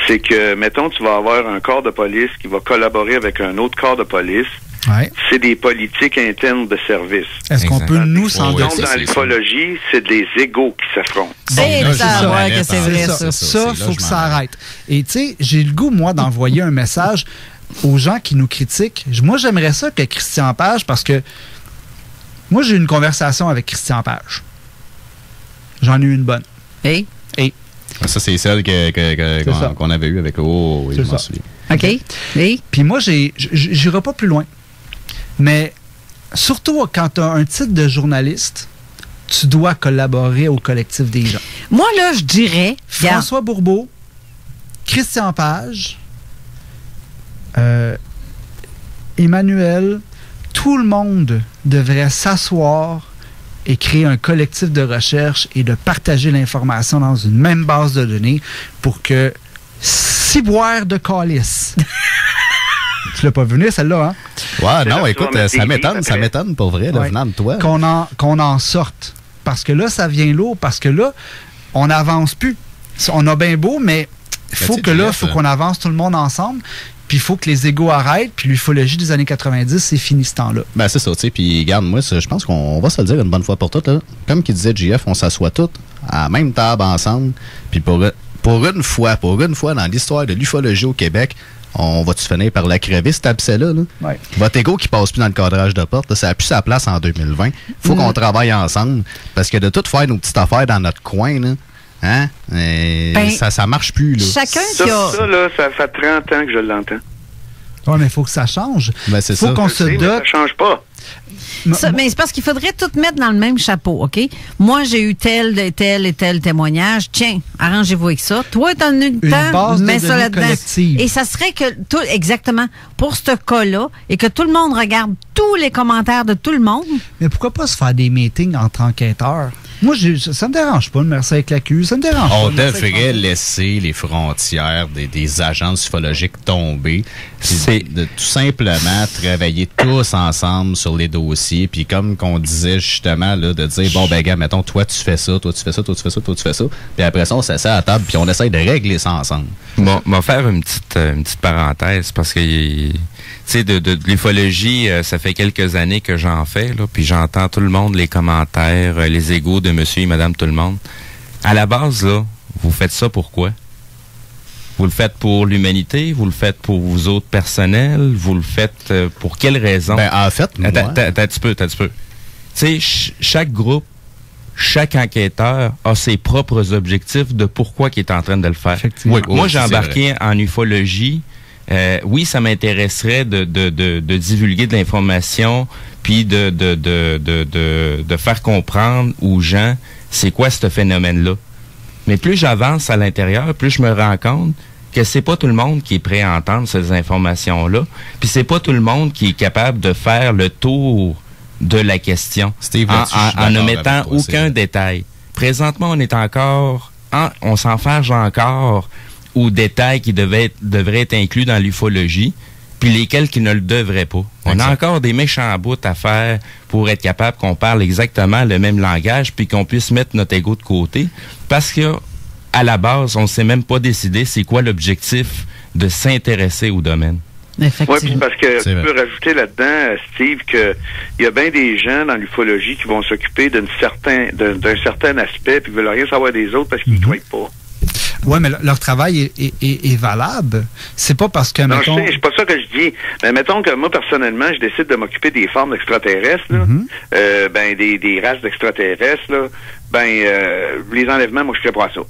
c'est que, mettons, tu vas avoir un corps de police qui va collaborer avec un autre corps de police. Ouais. C'est des politiques internes de service. Est-ce qu'on peut nous s'en donner? Dans l'ufologie, c'est des égos qui s'affrontent. C'est ça, que c'est vrai, ça. Ça, il faut que ça arrête. Et tu sais, j'ai le goût, moi, d'envoyer un message aux gens qui nous critiquent. Moi, j'aimerais ça que Christian Page, parce que moi, j'ai eu une conversation avec Christian Page. J'en ai eu une bonne. Et? Ça, c'est celle qu'on avait eue avec... Oh, oui, je m'en souviens. OK. Et? Puis moi, j'irai pas plus loin. Mais surtout quand tu as un titre de journaliste, tu dois collaborer au collectif des gens. Moi, là, je dirais... François Bourbeau, Christian Page, Emmanuel, tout le monde devrait s'asseoir et créer un collectif de recherche et de partager l'information dans une même base de données pour que ciboire de calice. Tu l'as pas vu venir, celle-là, hein? Ouais, non, écoute, ça m'étonne pour vrai, là, venant de toi. Qu'on en sorte. Parce que là, ça vient lourd, parce que là, on n'avance plus. On a bien beau, mais il faut qu'on avance tout le monde ensemble. Puis il faut que les égos arrêtent, puis l'ufologie des années 90, c'est fini ce temps-là. Ben c'est ça, tu sais, puis regarde, moi, je pense qu'on va se le dire une bonne fois pour toutes, là. Comme qu'il disait JF, on s'assoit toutes à la même table ensemble, puis pour une fois dans l'histoire de l'ufologie au Québec, on va-tu finir par la crever, cet abcès-là, là? Ouais. Votre égo qui passe plus dans le cadrage de porte, là, ça n'a plus sa place en 2020. Faut qu'on travaille ensemble, parce que de tout faire nos petites affaires dans notre coin, là, hein? Ça marche plus, là. Chacun ça, là, ça fait 30 ans que je l'entends. Oui, mais il faut que ça change. Ben, c'est faut ça. qu'on se dote. Ça change pas. Mais c'est parce qu'il faudrait tout mettre dans le même chapeau, OK? Moi, j'ai eu tel et tel témoignage. Tiens, arrangez-vous avec ça. Toi, t'en as eu le temps, mets ça là-dedans. Et ça serait que, exactement, pour ce cas-là, et que tout le monde regarde tous les commentaires de tout le monde. Mais pourquoi pas se faire des meetings entre enquêteurs? Moi, ça me dérange pas de mercer avec la Q. Ça me dérange pas. On devrait laisser les frontières des agences ufologiques tomber. C'est de tout simplement travailler tous ensemble sur les dossiers. Puis comme qu'on disait justement, là, de dire, bon, ben, gars, mettons, toi, tu fais ça, toi, tu fais ça, toi, tu fais ça, toi, tu fais ça. Puis après ça, on s'assied à la table puis on essaye de régler ça ensemble. Bon, on va faire une petite parenthèse parce que, tu sais, de l'ufologie, ça fait quelques années que j'en fais, là, puis j'entends tout le monde, les commentaires, les égos de monsieur et madame tout le monde. À la base, là, vous faites ça pourquoi? Vous le faites pour l'humanité? Vous le faites pour vous autres personnels? Vous le faites pour quelle raison? Ben, en fait, moi... T'as un petit peu. Tu sais, chaque groupe, chaque enquêteur a ses propres objectifs de pourquoi il est en train de le faire. Oui, moi, j'ai embarqué en ufologie. Oui, ça m'intéresserait de divulguer de l'information puis de faire comprendre aux gens c'est quoi ce phénomène-là. Mais plus j'avance à l'intérieur, plus je me rends compte que c'est pas tout le monde qui est prêt à entendre ces informations-là, puis c'est pas tout le monde qui est capable de faire le tour de la question en ne mettant aucun détail. Présentement, on est encore, on s'enfarge encore aux détails qui devraient être inclus dans l'ufologie, puis lesquels qui ne le devraient pas. On a encore des méchants bouts à faire pour être capable qu'on parle exactement le même langage, puis qu'on puisse mettre notre ego de côté, parce que à la base, on ne s'est même pas décidé c'est quoi l'objectif de s'intéresser au domaine. Oui, puis parce que tu peux rajouter là-dedans, Steve, qu'il y a bien des gens dans l'ufologie qui vont s'occuper d'un certain aspect, puis qui veulent rien savoir des autres parce qu'ils ne croient pas. Oui, mais leur travail est valable. C'est pas parce que, non, mettons... je sais, c'est pas ça que je dis. Mais mettons que moi, personnellement, je décide de m'occuper des formes d'extraterrestres, là, des races d'extraterrestres, là, les enlèvements, moi, je ferais pas ça.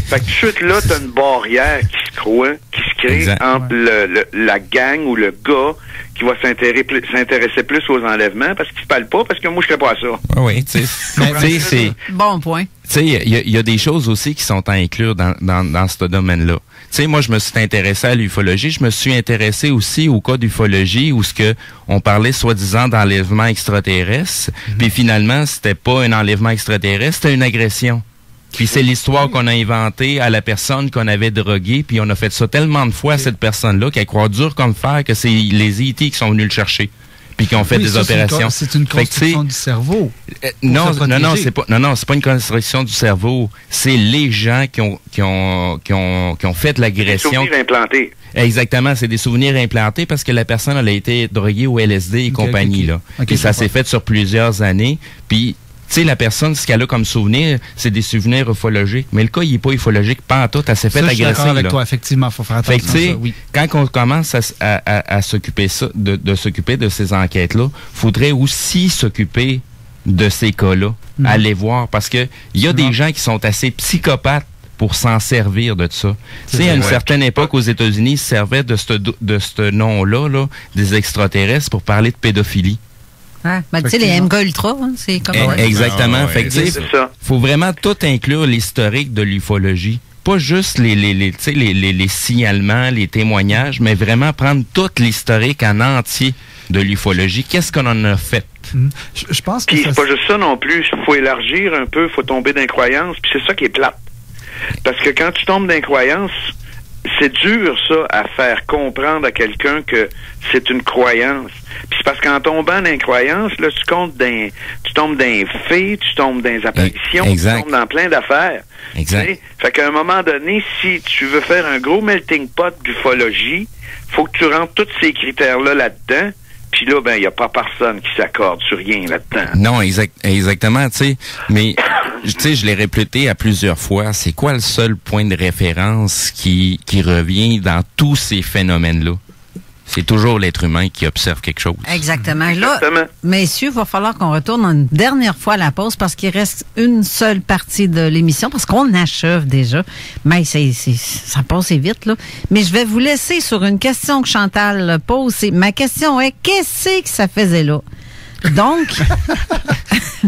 Fait que tout de suite, là, t'as une barrière qui se crée entre la gang ou le gars qui va s'intéresser plus aux enlèvements parce qu'il ne parle pas, parce que moi, je ne ferais pas ça. Oui, tu sais, c'est... Bon point. Tu sais, il y a des choses aussi qui sont à inclure dans ce domaine-là. Tu sais, moi, je me suis intéressé à l'ufologie. Je me suis intéressé aussi au cas d'ufologie où on parlait soi-disant d'enlèvement extraterrestre. Puis finalement, c'était pas un enlèvement extraterrestre, c'était une agression. Puis c'est l'histoire qu'on a inventée à la personne qu'on avait droguée, puis on a fait ça tellement de fois à cette personne-là qu'elle croit dur comme fer que c'est les E.T. qui sont venus le chercher, puis qui ont fait des opérations. C'est une construction du cerveau. Non, c'est pas une construction du cerveau. C'est les gens qui ont fait l'agression. Des souvenirs implantés. Exactement, c'est des souvenirs implantés parce que la personne elle a été droguée au LSD et compagnie là. Et ça s'est fait sur plusieurs années, puis tu sais, la personne, ce qu'elle a comme souvenir, c'est des souvenirs ufologiques. Mais le cas, il n'est pas ufologique, pas en tout. Elle s'est fait agresser. Je suis d'accord avec toi, effectivement. Il faut faire attention à ça, oui. Quand on commence à s'occuper de s'occuper de ces enquêtes-là, il faudrait aussi s'occuper de ces cas-là. Aller voir. Parce que il y a des gens qui sont assez psychopathes pour s'en servir de ça. Tu sais, à une certaine époque, aux États-Unis, ils se servaient de ce nom-là, là, des extraterrestres, pour parler de pédophilie. Ah, tu sais, les MK Ultra, hein, c'est comme ça. Exactement. Fait que, faut vraiment tout inclure l'historique de l'ufologie. Pas juste les signalements, les témoignages, mais vraiment prendre tout l'historique en entier de l'ufologie. Qu'est-ce qu'on en a fait? Je pense que c'est pas juste ça non plus. Il faut élargir un peu, il faut tomber d'incroyance, puis c'est ça qui est plate. Parce que quand tu tombes d'incroyance, c'est dur, ça, à faire comprendre à quelqu'un que c'est une croyance. Puis c'est parce qu'en tombant d'incroyance, là, tu tombes dans fées, tu tombes dans les apparitions, tu tombes dans plein d'affaires. Exact. Fait qu'à un moment donné, si tu veux faire un gros melting pot d'ufologie, faut que tu rentres tous ces critères-là là-dedans. Puis là, il n'y a pas personne qui s'accorde sur rien là-dedans. Non, exactement, tu sais. Mais, tu sais, je l'ai répété à plusieurs fois. C'est quoi le seul point de référence qui revient dans tous ces phénomènes-là? C'est toujours l'être humain qui observe quelque chose. Exactement. Là, messieurs, il va falloir qu'on retourne une dernière fois à la pause parce qu'il reste une seule partie de l'émission, parce qu'on achève déjà. Mais ça passe vite, là. Mais je vais vous laisser sur une question que Chantal pose. Ma question est, qu'est-ce que ça faisait là? Donc...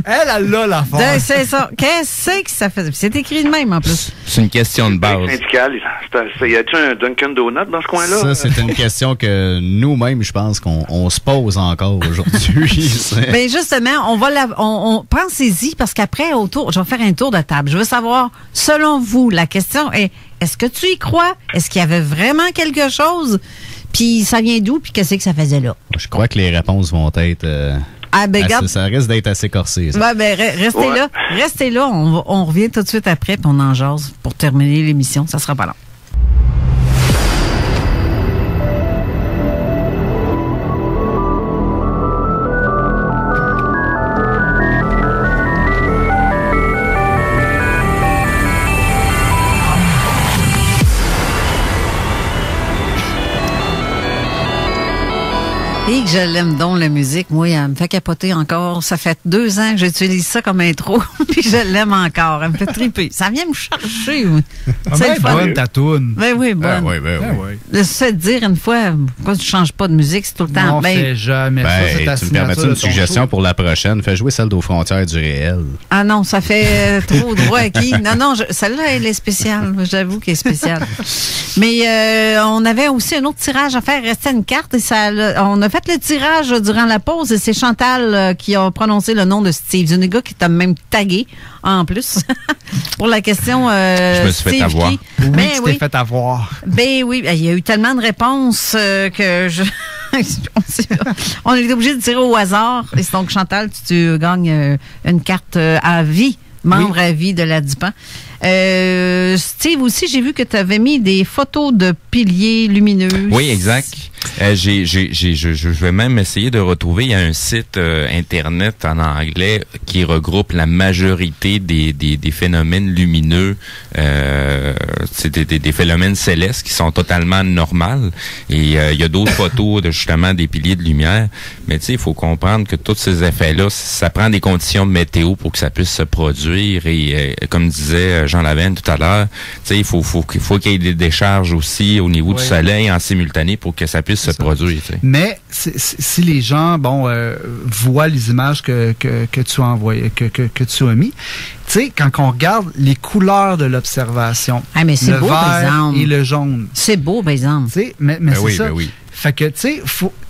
Elle a l'affaire. C'est ça. Qu'est-ce que ça fait? C'est écrit de même, en plus. C'est une question de base. Syndical, y a-t-il un Dunkin' Donut dans ce coin-là? Ça, c'est une question que nous-mêmes, je pense qu'on se pose encore aujourd'hui. Bien, justement, pensez-y, parce qu'après, je vais faire un tour de table. Je veux savoir, selon vous, la question est, est-ce que tu y crois? Est-ce qu'il y avait vraiment quelque chose? Puis ça vient d'où? Puis qu'est-ce que ça faisait là? Je crois que les réponses vont être... ça risque d'être assez corsé. Ça. Restez là. On revient tout de suite après, puis on en jase pour terminer l'émission. Ça sera pas long. Et que je l'aime donc, la musique. Moi, elle me fait capoter encore. Ça fait 2 ans que j'utilise ça comme intro, puis je l'aime encore. Elle me fait triper. Ça vient me chercher. C'est bonne, ta toune. Ben oui, bonne. Oui. Le fait de dire une fois, pourquoi tu changes pas de musique, c'est tout le temps. Non, fais jamais ça. Tu me permets une suggestion pour la prochaine? Fais jouer celle d'Aux frontières du réel. Ah non, ça fait trop droit à qui? Non, celle-là, elle est spéciale. J'avoue qu'elle est spéciale. Mais on avait aussi un autre tirage à faire. Restait une carte et on a fait le tirage durant la pause et c'est Chantal qui a prononcé le nom de Steve Zuniga qui t'a même tagué en plus pour la question. Je me suis fait avoir. Tu t'es fait avoir. Ben oui, il y a eu tellement de réponses que on est obligé de tirer au hasard. Et donc Chantal, tu gagnes une carte à vie, membre à vie de la DUPAN. Steve aussi, j'ai vu que tu avais mis des photos de piliers lumineux. Oui, exact. Je vais même essayer de retrouver. Il y a un site internet en anglais qui regroupe la majorité des phénomènes lumineux. C'est des phénomènes célestes qui sont totalement normaux. Et il y a d'autres photos de justement des piliers de lumière. Mais tu sais, il faut comprendre que tous ces effets-là, ça prend des conditions de météo pour que ça puisse se produire. Et comme disait Jean Lavenne tout à l'heure, tu sais, il faut qu'il y ait des décharges aussi au niveau du soleil en simultané pour que ça puisse se produire. T'sais. Mais si les gens voient les images que tu as envoyées, que tu as mis, tu sais, quand on regarde les couleurs de l'observation, le beau, vert et le jaune. C'est beau, par exemple. Mais c'est ça. Oui. Fait que, tu sais,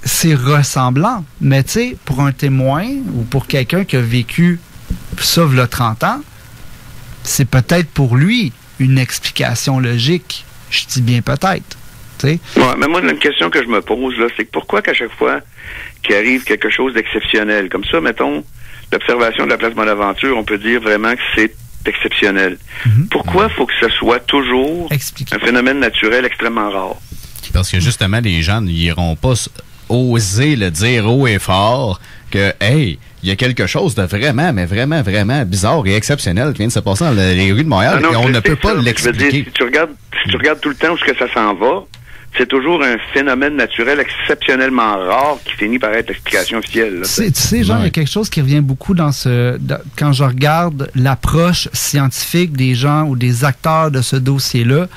c'est ressemblant. Mais, tu sais, pour un témoin ou pour quelqu'un qui a vécu ça, il y a 30 ans, c'est peut-être pour lui une explication logique. Je dis bien peut-être. Ouais, mais moi, une question que je me pose, là, c'est pourquoi qu'à chaque fois qu'il arrive quelque chose d'exceptionnel, comme ça, mettons, l'observation de la place Bonaventure, on peut dire vraiment que c'est exceptionnel. Pourquoi faut que ce soit toujours un phénomène naturel extrêmement rare? Parce que justement, les gens n'iront pas oser le dire haut et fort que, hey, il y a quelque chose de vraiment, mais vraiment, vraiment bizarre et exceptionnel qui vient de se passer dans les rues de Montréal et on ne peut pas l'expliquer. Je veux dire, si tu regardes tout le temps où est-ce que ça s'en va, c'est toujours un phénomène naturel exceptionnellement rare qui finit par être l'explication officielle. Là, tu sais, genre, il y a quelque chose qui revient beaucoup quand je regarde l'approche scientifique des gens ou des acteurs de ce dossier-là.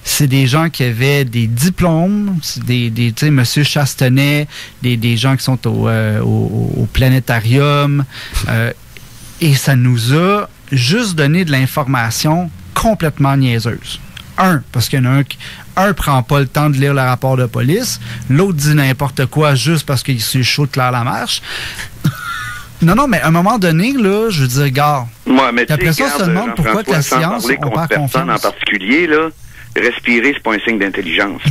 C'est des gens qui avaient des diplômes, tu sais, M. Chastenay, des gens qui sont au planétarium, et ça nous a juste donné de l'information complètement niaiseuse. Parce qu'il y en a un prend pas le temps de lire le rapport de police, l'autre dit n'importe quoi juste parce qu'il s'est chaud de Claire Lamarche. Non, mais à un moment donné, là, je veux dire, regarde. Ouais, mais après ça, on se demande pourquoi que la science, on perd confiance. En particulier, là, respirer, c'est pas un signe d'intelligence.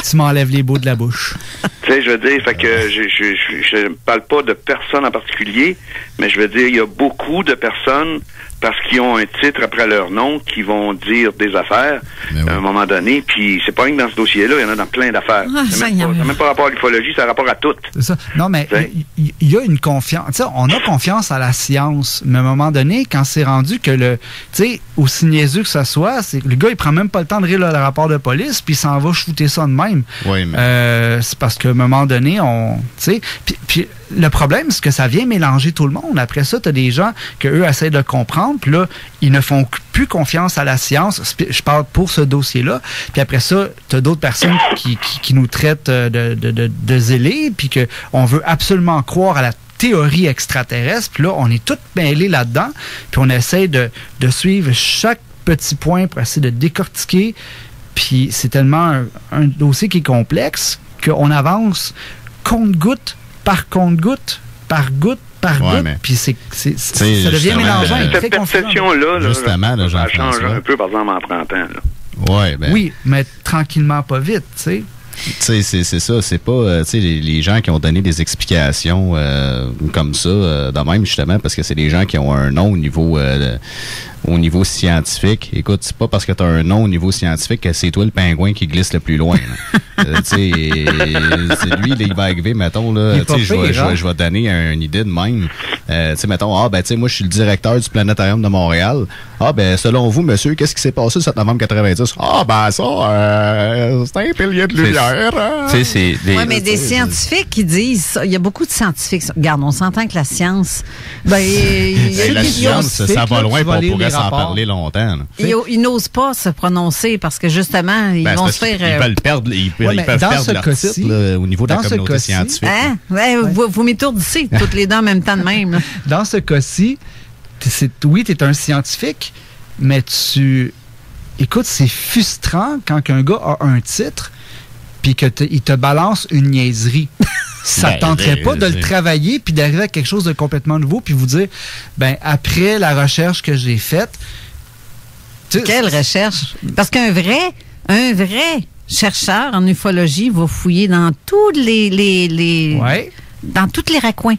Tu m'enlèves les bouts de la bouche. Tu sais, je veux dire, fait que je parle pas de personne en particulier, mais je veux dire, il y a beaucoup de personnes parce qu'ils ont un titre après leur nom qui vont dire des affaires à un moment donné, puis c'est pas rien que dans ce dossier-là, il y en a dans plein d'affaires. Ça n'a même pas rapport à l'ufologie, ça a rapport à tout. C'est ça. Non, mais il y a une confiance. Tu sais, on a confiance à la science, mais à un moment donné, quand c'est rendu que tu sais, aussi niaiseux que ça soit, c'est le gars, il prend même pas le temps de lire le rapport de police, puis il s'en va shooter ça de même. Oui, mais... c'est parce que moment donné, puis le problème, c'est que ça vient mélanger tout le monde. Après ça, tu as des gens qu'eux essaient de comprendre, puis là, ils ne font plus confiance à la science. Je parle pour ce dossier-là. Puis après ça, tu as d'autres personnes qui nous traitent de zélés, puis qu'on veut absolument croire à la théorie extraterrestre. Puis là, on est tous mêlés là-dedans, puis on essaie de suivre chaque petit point pour essayer de décortiquer. Puis c'est tellement un dossier qui est complexe qu'on avance compte-goutte, par compte-goutte, par goutte, par goutte. Puis ça devient mélangeant. Cette perception-là, justement, ça change un peu, par exemple, en 30 ans. Là. Oui, mais tranquillement, pas vite, tu sais. Tu sais, c'est ça, c'est pas les gens qui ont donné des explications comme ça, de même justement, parce que c'est des gens qui ont un nom au niveau scientifique. Écoute, c'est pas parce que tu as un nom au niveau scientifique que c'est toi le pingouin qui glisse le plus loin. Tu sais, c'est lui, il va arriver, mettons, là, je vais donner une idée de même. Tu sais, mettons, moi, je suis le directeur du Planétarium de Montréal. Selon vous, monsieur, qu'est-ce qui s'est passé le 7 novembre 90? C'est un pilier de lumière. Oui, mais des scientifiques qui disent, il y a beaucoup de scientifiques. Regarde, on s'entend que la science, la science, ça va loin, on pourrait s'en parler longtemps. Ils n'osent pas se prononcer parce que justement, ils vont se faire... Ils veulent perdre, ils peuvent perdre leur titre au niveau de la communauté scientifique. Hein? Vous m'étourdissez toutes les deux en même temps de même. Là. Dans ce cas-ci, oui, tu es un scientifique, mais écoute, c'est frustrant quand un gars a un titre puis qu'il te balance une niaiserie. Ça ne tenterait pas de le travailler puis d'arriver à quelque chose de complètement nouveau puis vous dire, après la recherche que j'ai faite... Quelle recherche? Parce qu'un vrai chercheur en ufologie va fouiller dans tous dans tous les raccoins.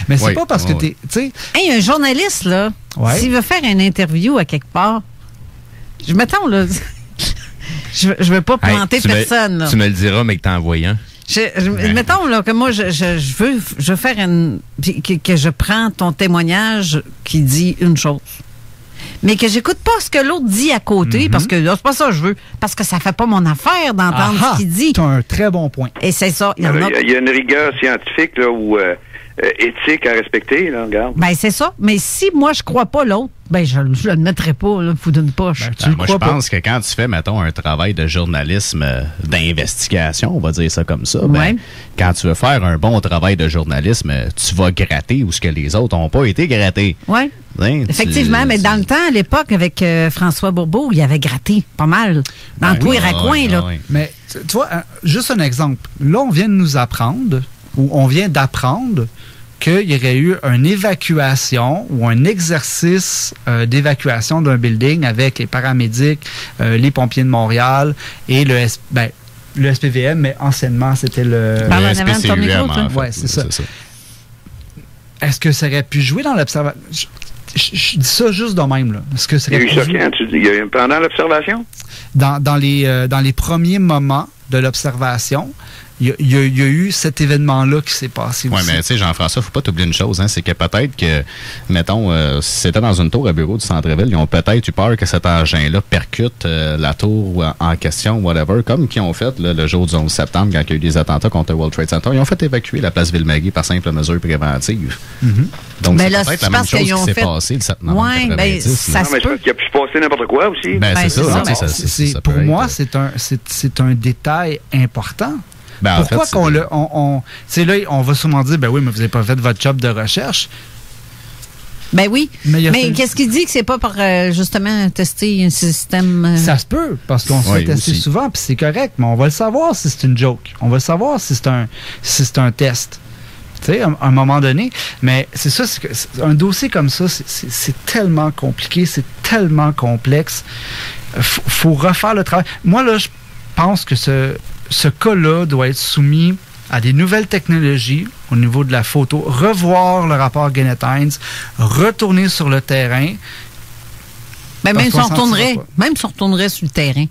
Mais c'est pas parce que tu sais... un journaliste, là, s'il veut faire une interview à quelque part, mettons, là... je veux pas planter personne. Là. Tu me le diras, mais que t'en envoies un. Mettons là, que moi, je veux faire que je prends ton témoignage qui dit une chose. Mais que j'écoute pas ce que l'autre dit à côté, parce que là, c'est pas ça que je veux. Parce que ça fait pas mon affaire d'entendre ce qu'il dit. C'est un très bon point. Et c'est ça. Il y a une rigueur scientifique là, ou éthique à respecter, là, regarde. C'est ça. Mais si moi, je crois pas l'autre, je ne le mettrai pas, là, fou d'une poche. Moi, je pense que quand tu fais, mettons, un travail de journalisme d'investigation, on va dire ça comme ça, quand tu veux faire un bon travail de journalisme, tu vas gratter où ce que les autres n'ont pas été grattés. Oui. Effectivement, mais dans le temps, à l'époque, avec François Bourbeau, il avait gratté pas mal dans tous les raccoins. Là. Mais tu vois, juste un exemple. Là, on vient de nous apprendre, ou on vient d'apprendre qu'il y aurait eu une évacuation ou un exercice d'évacuation d'un building avec les paramédics, les pompiers de Montréal et le SPVM, mais anciennement, c'était le SPCUM. Oui, c'est ça. Est-ce que ça aurait pu jouer dans l'observation? Je dis ça juste de même. Là. Est-ce que ça aurait pu jouer? Tu dis, pendant l'observation? Dans les premiers moments de l'observation, il y a eu cet événement-là qui s'est passé aussi. Oui, mais tu sais, Jean-François, il ne faut pas t'oublier une chose, c'est que peut-être que, mettons, si c'était dans une tour à bureau du centre-ville, ils ont peut-être eu peur que cet engin-là percute la tour en question, whatever, comme qu'ils ont fait le jour du 11 septembre, quand il y a eu des attentats contre le World Trade Center. Ils ont fait évacuer la place Ville-Marie par simple mesure préventive. Donc, c'est peut-être la même chose qui s'est passée le 7 novembre 90. Ça se peut. Il a pu se passer n'importe quoi aussi. C'est ça. Pour moi, c'est un détail important. Pourquoi on va sûrement dire, oui, mais vous n'avez pas fait votre job de recherche. Oui. Mais qu'est-ce qu'il dit que c'est pas pour justement tester un système? Ça se peut, parce qu'on se fait tester souvent, puis c'est correct, mais on va le savoir si c'est une joke. On va le savoir si c'est un test. Tu sais, à un moment donné. Mais c'est ça, un dossier comme ça, c'est tellement compliqué, c'est tellement complexe. Faut refaire le travail. Moi, là, je pense que ce cas-là doit être soumis à des nouvelles technologies au niveau de la photo, revoir le rapport Gunnett-Hines, retourner sur le terrain. Même si on retournerait sur le terrain.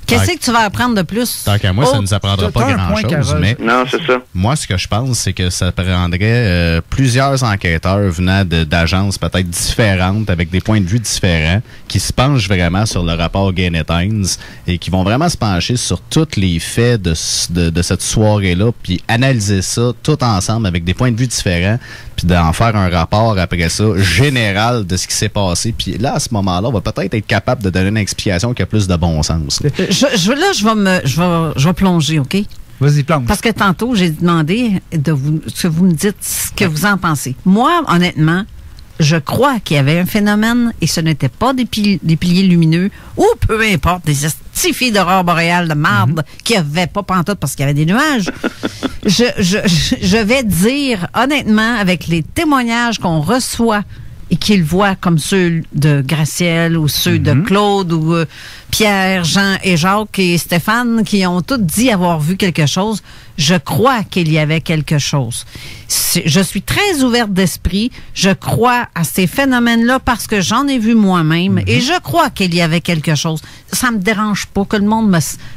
Qu'est-ce que tu vas apprendre de plus? Tant qu'à moi, ça ne nous apprendra pas grand-chose. Mais non, c'est ça. Moi, ce que je pense, c'est que ça prendrait plusieurs enquêteurs venant d'agences peut-être différentes, avec des points de vue différents, qui se penchent vraiment sur le rapport Gaines-Hines et qui vont vraiment se pencher sur tous les faits de cette soirée-là, puis analyser ça tout ensemble avec des points de vue différents, puis d'en faire un rapport après ça, général de ce qui s'est passé. Puis là, à ce moment-là, on va peut-être être capable de donner une explication qui a plus de bon sens. Je vais plonger, OK? Vas-y, plonge. Parce que tantôt, j'ai demandé que vous me dites ce que vous en pensez. Moi, honnêtement, je crois qu'il y avait un phénomène et ce n'était pas des piliers lumineux ou peu importe, des estifis d'aurore boréale de marde qui n'avaient pas pantoute parce qu'il y avait des nuages. Je vais dire, honnêtement, avec les témoignages qu'on reçoit et qu'ils voient comme ceux de Gracielle ou ceux de Claude ou Pierre, Jean et Jacques et Stéphane qui ont tous dit avoir vu quelque chose, je crois qu'il y avait quelque chose. Je suis très ouverte d'esprit. Je crois à ces phénomènes-là parce que j'en ai vu moi-même et je crois qu'il y avait quelque chose. Ça me dérange pas que le monde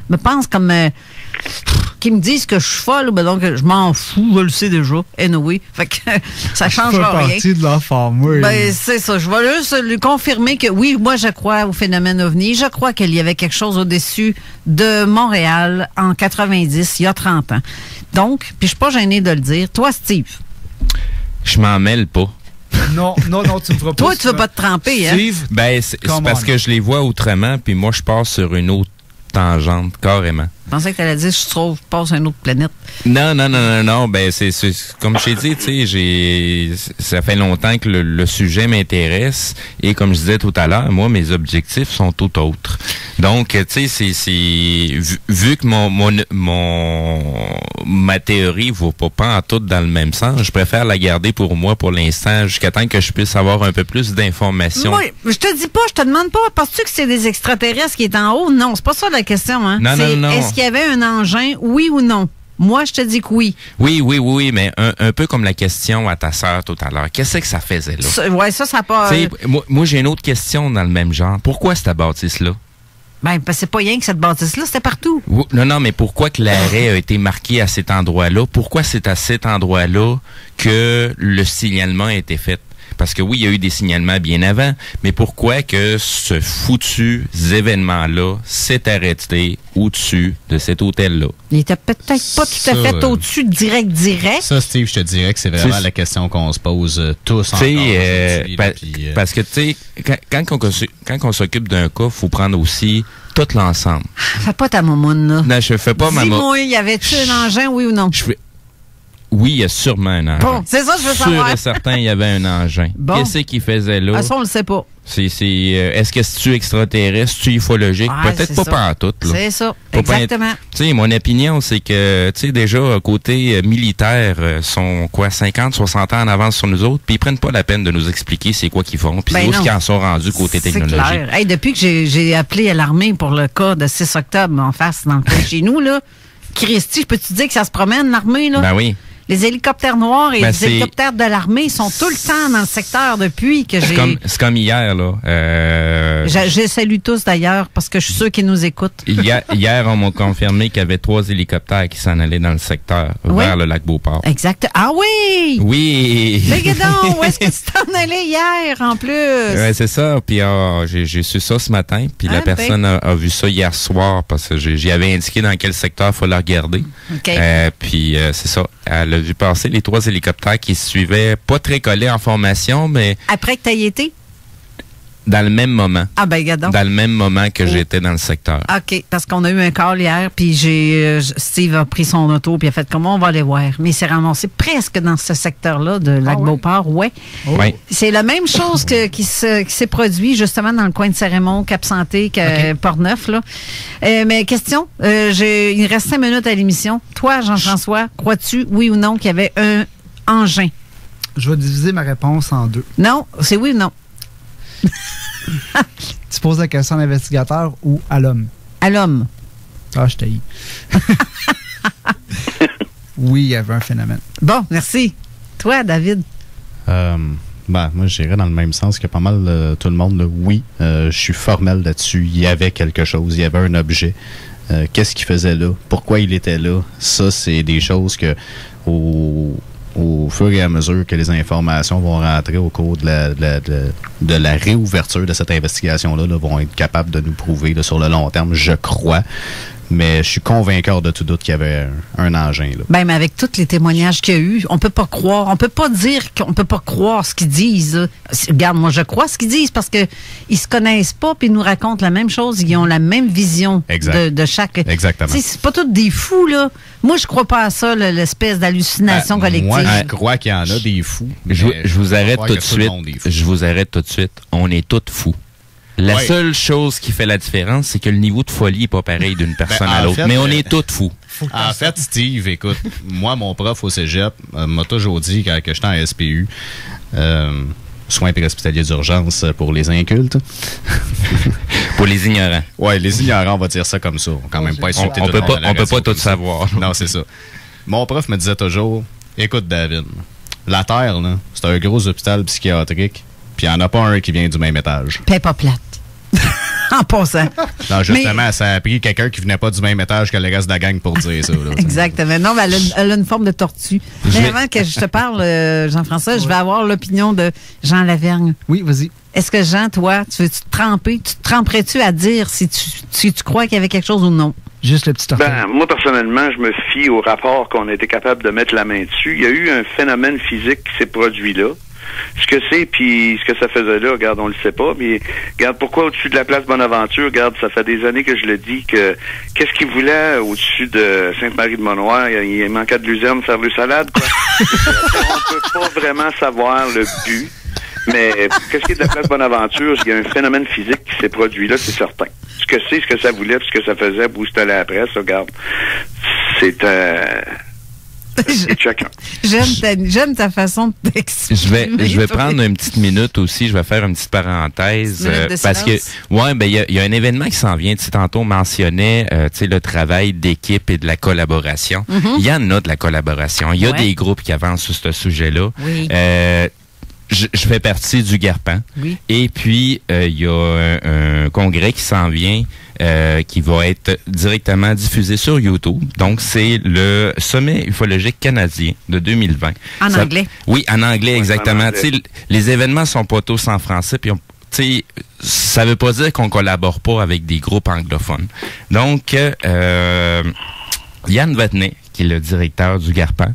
me pense comme... qu'ils me disent que je suis folle, ben donc je m'en fous, je le sais déjà. Anyway, fait que ça changera rien. Partie de l'enfant, moi. Ben, c'est ça. Je vais juste lui confirmer que oui, moi, je crois au phénomène OVNI. Je crois qu'il y avait quelque chose au-dessus de Montréal en 90, il y a 30 ans. Donc, puis je suis pas gêné de le dire. Toi, Steve? Je m'en mêle pas. Non, tu me feras pas. Toi, tu veux pas te tremper, hein? Steve, ben, c'est parce que je les vois autrement, puis moi, je pars sur une autre tangente, carrément. Je pensais que tu allais dire je passe à une autre planète. Non. Ben, c'est comme je t'ai dit, tu sais, ça fait longtemps que le sujet m'intéresse et comme je disais tout à l'heure, moi, mes objectifs sont tout autres. Donc, tu sais, vu que ma théorie vaut pas en tout dans le même sens, je préfère la garder pour moi pour l'instant jusqu'à temps que je puisse avoir un peu plus d'informations. Oui, je te dis pas, je te demande pas, penses-tu que c'est des extraterrestres qui est en haut? Non, c'est pas ça la question, hein? Non. Est-ce qu'il y avait un engin, oui ou non? Moi, je te dis que oui. Oui, mais un peu comme la question à ta sœur tout à l'heure. Qu'est-ce que ça faisait là? Ça pas... Moi, j'ai une autre question dans le même genre. Pourquoi cette bâtisse-là? Ben, c'est pas rien que cette bâtisse-là, c'était partout. Non, mais pourquoi que l'arrêt a été marqué à cet endroit-là? Pourquoi c'est à cet endroit-là que le signalement a été fait? Parce que oui, il y a eu des signalements bien avant, mais pourquoi que ce foutu événement-là s'est arrêté au-dessus de cet hôtel-là? Il était peut-être pas tout à fait au-dessus direct. Ça, Steve, je te dirais que c'est vraiment la question qu'on se pose tous encore. Parce que, tu sais, quand on s'occupe d'un cas, il faut prendre aussi tout l'ensemble. Fais pas ta moumoune, là. Non, je fais pas ma moumoune. Dis-moi, y avait-tu un engin, oui ou non? Oui, il y a sûrement un engin. Bon, c'est ça que je veux savoir. Sûr et certain, il y avait un engin. Bon. Qu'est-ce qu'il faisait là? Ça, on le sait pas. Est-ce que c'est-tu extraterrestre, c'est-tu ufologique? Peut-être pas pantoute, là. C'est ça, exactement. Tu sais, mon opinion, c'est que, tu sais, déjà, côté militaire, sont, 50, 60 ans en avance sur nous autres, puis ils prennent pas la peine de nous expliquer c'est quoi qu'ils font, puis où est-ce qu'ils en sont rendus côté technologie. C'est clair. Hey, depuis que j'ai appelé à l'armée pour le cas de 6 octobre en face, dans le coin chez nous, là, Christy, peux-tu te dire que ça se promène, l'armée, là? Ben oui. Les hélicoptères noirs et les hélicoptères de l'armée sont tout le temps dans le secteur depuis que j'ai... C'est comme hier, là. Je salue tous, d'ailleurs, parce que je suis sûr qu'ils nous écoutent. Hier, on m'a confirmé qu'il y avait 3 hélicoptères qui s'en allaient dans le secteur, vers le lac Beauport. Exact. Ah oui! Oui! Mais donc, où est-ce que tu t'en allais hier, en plus? Ouais, c'est ça. Puis j'ai su ça ce matin, puis la personne a vu ça hier soir, parce que j'y avais indiqué dans quel secteur il faut la regarder. Okay. Puis c'est ça. Elle a vu passer les 3 hélicoptères qui se suivaient, pas très collés en formation, mais... Après que tu aies été? Dans le même moment. Ah ben, gadon. Dans le même moment que j'étais dans le secteur. OK, parce qu'on a eu un call hier, puis Steve a pris son auto, puis il a fait comment on va aller voir. Mais il s'est ramassé presque dans ce secteur-là de Lac-Beauport, ouais. Oui. C'est la même chose qui s'est produit justement dans le coin de Saint-Raymond, Cap-Santé, Port-Neuf, là. Mais question, il reste 5 minutes à l'émission. Toi, Jean-François, crois-tu, oui ou non, qu'il y avait un engin? Je vais diviser ma réponse en 2. Non, c'est oui ou non? Tu poses la question à l'investigateur ou à l'homme? À l'homme. Ah, je t'ai. Oui, il y avait un phénomène. Bon, merci. Toi, David? Ben, moi, j'irais dans le même sens que pas mal tout le monde. Là. Oui, je suis formel là-dessus. Il y avait quelque chose, il y avait un objet. Qu'est-ce qu'il faisait là? Pourquoi il était là? Ça, c'est des choses que, au fur et à mesure que les informations vont rentrer au cours de la réouverture de cette investigation-là, vont être capables de nous prouver là, sur le long terme, je crois. Mais je suis convaincu de tout doute qu'il y avait un engin. Là. Ben, mais avec tous les témoignages qu'il y a eu, on peut pas croire, on peut pas dire qu'on peut pas croire ce qu'ils disent. Là. Regarde, moi, je crois ce qu'ils disent parce que ils se connaissent pas puis ils nous racontent la même chose. Ils ont la même vision de chaque. Exactement. T'sais, c'est pas tous des fous, là. Moi, je crois pas à ça, l'espèce d'hallucination collective. Moi, je crois qu'il y en a des fous. Je vous arrête tout de suite. Je vous arrête tout de suite. On est tous fous. La seule chose qui fait la différence, c'est que le niveau de folie n'est pas pareil d'une personne à l'autre. Mais on est tous fous. En fait, Steve, écoute, moi, mon prof au cégep m'a toujours dit, quand j'étais en SPU, soins préhospitaliers d'urgence pour les incultes. Pour les ignorants. Oui, les ignorants, on va dire ça comme ça. On quand même pas insulter on peut pas tout savoir. Non, c'est ça. Mon prof me disait toujours, écoute, David, la Terre, là, c'est un gros hôpital psychiatrique, puis il n'y en a pas un qui vient du même étage. Paix pas plate. En passant. Non, justement, ça a pris quelqu'un qui venait pas du même étage que le reste de la gang pour dire ça. Là, exactement. Non, mais elle a une forme de tortue. Mais avant que je te parle, Jean-François, je vais avoir l'opinion de Jean Lavergne. Oui, vas-y. Est-ce que, Jean, toi, tu veux-tu te tremper? Tu te tremperais-tu à dire si tu crois qu'il y avait quelque chose ou non? Juste le petit orteil. Moi, personnellement, je me fie au rapport qu'on a été capable de mettre la main dessus. Il y a eu un phénomène physique qui s'est produit là. Ce que c'est, puis ce que ça faisait là, regarde, on le sait pas, mais regarde, pourquoi au-dessus de la place Bonaventure, regarde, ça fait des années que je le dis, que qu'est-ce qu'il voulait au-dessus de Sainte-Marie-de-Monoir? Il manquait de luzerne, faire le salade, quoi. On peut pas vraiment savoir le but, mais qu'est-ce qui est de la place Bonaventure? Il y a un phénomène physique qui s'est produit là, c'est certain. Ce que c'est, ce que ça voulait, ce que ça faisait, où c'était allé après, ça, regarde, c'est J'aime ta façon d'exprimer. Je vais prendre une petite minute aussi. Je vais faire une petite parenthèse parce que il y a un événement qui s'en vient. Tu sais, tantôt on mentionnait le travail d'équipe et de la collaboration. Il y en a de la collaboration. Il y a des groupes qui avancent sur ce sujet-là. Oui. Je fais partie du GARPAN. Oui. Et puis, il y a un congrès qui s'en vient qui va être directement diffusé sur YouTube. Donc, c'est le Sommet ufologique canadien de 2020. En anglais? Oui, en anglais, exactement. En anglais. Les événements sont pas tous en français, puis ça veut pas dire qu'on collabore pas avec des groupes anglophones. Donc, Yann Vatnet, qui est le directeur du GARPAN,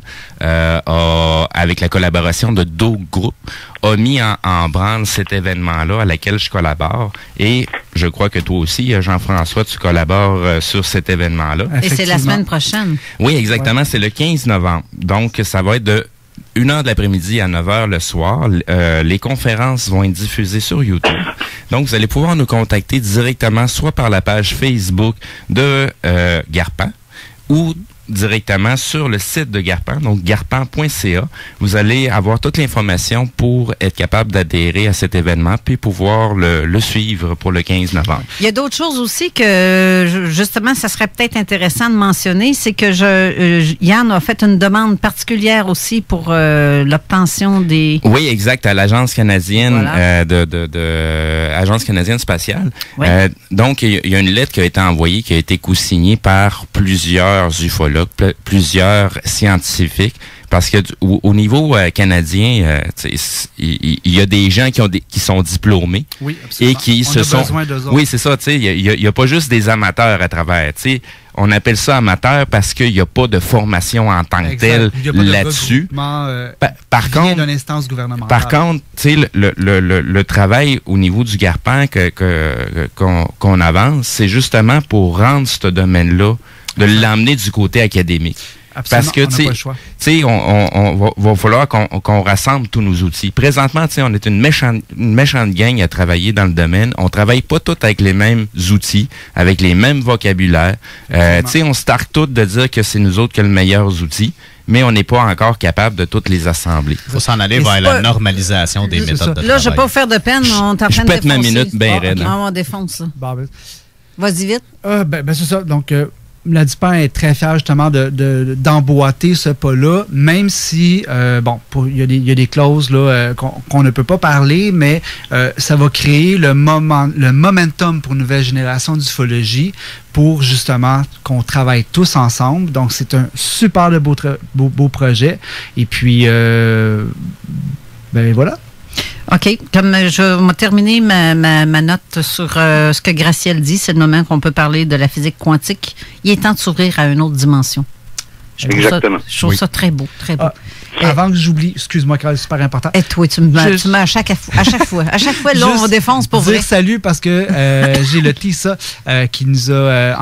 avec la collaboration de d'autres groupes, a mis en branle cet événement-là à laquelle je collabore. Et je crois que toi aussi, Jean-François, tu collabores sur cet événement-là. Et c'est la semaine prochaine. Oui, exactement. Ouais. C'est le 15 novembre. Donc, ça va être de 1h de l'après-midi à 9h le soir. Les conférences vont être diffusées sur YouTube. Donc, vous allez pouvoir nous contacter directement, soit par la page Facebook de GARPAN ou directement sur le site de GARPAN, donc garpan.ca. Vous allez avoir toute l'information pour être capable d'adhérer à cet événement puis pouvoir le suivre pour le 15 novembre. Il y a d'autres choses aussi que, justement, ça serait peut-être intéressant de mentionner, c'est que Yann a fait une demande particulière aussi pour l'obtention des... Oui, exact, à l'Agence canadienne Agence canadienne spatiale. Oui. Donc, il y a une lettre qui a été envoyée, qui a été co-signée par plusieurs ufologues, plusieurs scientifiques, parce que au niveau canadien, il y a des gens qui sont diplômés et qui se sont... Oui, c'est ça, tu sais, il y a pas juste des amateurs à travers, tu sais. On appelle ça amateur parce qu'il n'y a pas de formation en tant que telle là-dessus. Par contre, d'une instance gouvernementale. Par contre, tu sais, le travail au niveau du GARPAN qu'on avance, c'est justement pour rendre ce domaine-là, de l'emmener du côté académique. Absolument, parce que, tu sais, on va falloir qu'on rassemble tous nos outils. Présentement, tu sais, on est une méchante gang à travailler dans le domaine. On travaille pas tous avec les mêmes outils, avec les mêmes vocabulaires. Tu sais, on se targue tous de dire que c'est nous autres qui avons les meilleurs outils, mais on n'est pas encore capable de toutes les assembler. Il faut s'en aller vers la normalisation des méthodes de travail. Là, je ne vais pas vous faire de peine, on est en train de défoncer. Je pète ma minute bien raide. On défonce ça. Vas-y vite. C'est ça. Donc, Ladipan est très fier justement d'emboîter ce pas-là, même si, il y a des clauses là, qu'on ne peut pas parler, mais ça va créer le momentum pour une nouvelle génération d'ufologie pour justement qu'on travaille tous ensemble. Donc, c'est un super beau projet. Et puis, voilà. OK. Comme je vais terminer ma note sur ce que Gracielle dit, c'est le moment qu'on peut parler de la physique quantique. Il est temps de s'ouvrir à une autre dimension. Exactement. Je trouve ça très beau, très beau. Avant que j'oublie, excuse-moi, Carole, c'est super important. Et toi, tu me mets à chaque fois. À chaque fois, là, on défonce pour vrai. Salut parce que j'ai le TISA qui nous a,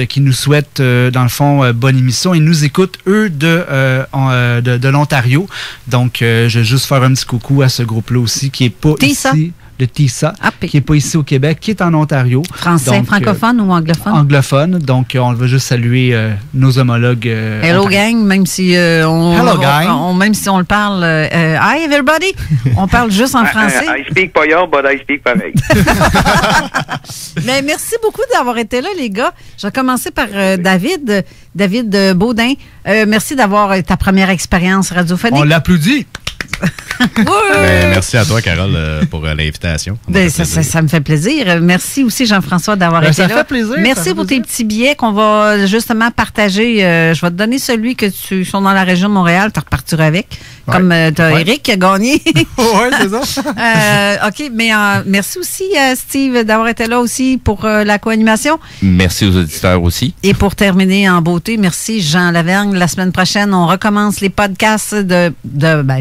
qui nous souhaite, dans le fond, bonne émission. Ils nous écoutent, eux, de l'Ontario. Donc, je vais juste faire un petit coucou à ce groupe-là aussi qui n'est pas TISA. ici. Le TISA, qui n'est pas ici au Québec, qui est en Ontario. Français, donc, francophone ou anglophone? Anglophone. Donc, on veut juste saluer nos homologues. Hello, gang, même si même si on le parle. Hi, everybody! On parle juste en français. I speak payard, but I speak pareil. Mais merci beaucoup d'avoir été là, les gars. Je vais commencer par David Baudin. Merci d'avoir ta première expérience radiophonique. On l'applaudit! Merci à toi, Carole, pour l'invitation. Ça me fait plaisir. Merci aussi, Jean-François, d'avoir été là. Ça fait plaisir. Merci pour tes petits billets qu'on va justement partager. Je vais te donner celui que tu sont dans la région de Montréal. Tu repartiras avec. Ouais. Comme tu as Eric qui a gagné. Oui, c'est ça. OK, mais merci aussi, Steve, d'avoir été là aussi pour la co-animation. Merci aux auditeurs aussi. Et pour terminer en beauté, merci, Jean Lavergne. La semaine prochaine, on recommence les podcasts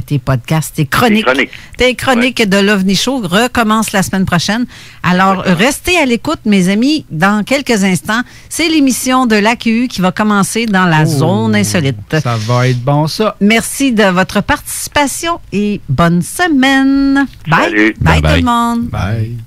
tes podcasts, tes chroniques. Tes chroniques de l'OVNI Show recommencent la semaine prochaine. Alors, restez à l'écoute, mes amis. Dans quelques instants, c'est l'émission de l'AQU qui va commencer dans la zone insolite. Ça va être bon, ça. Merci de votre participation et bonne semaine. Bye. Salut. Bye tout le monde. Bye.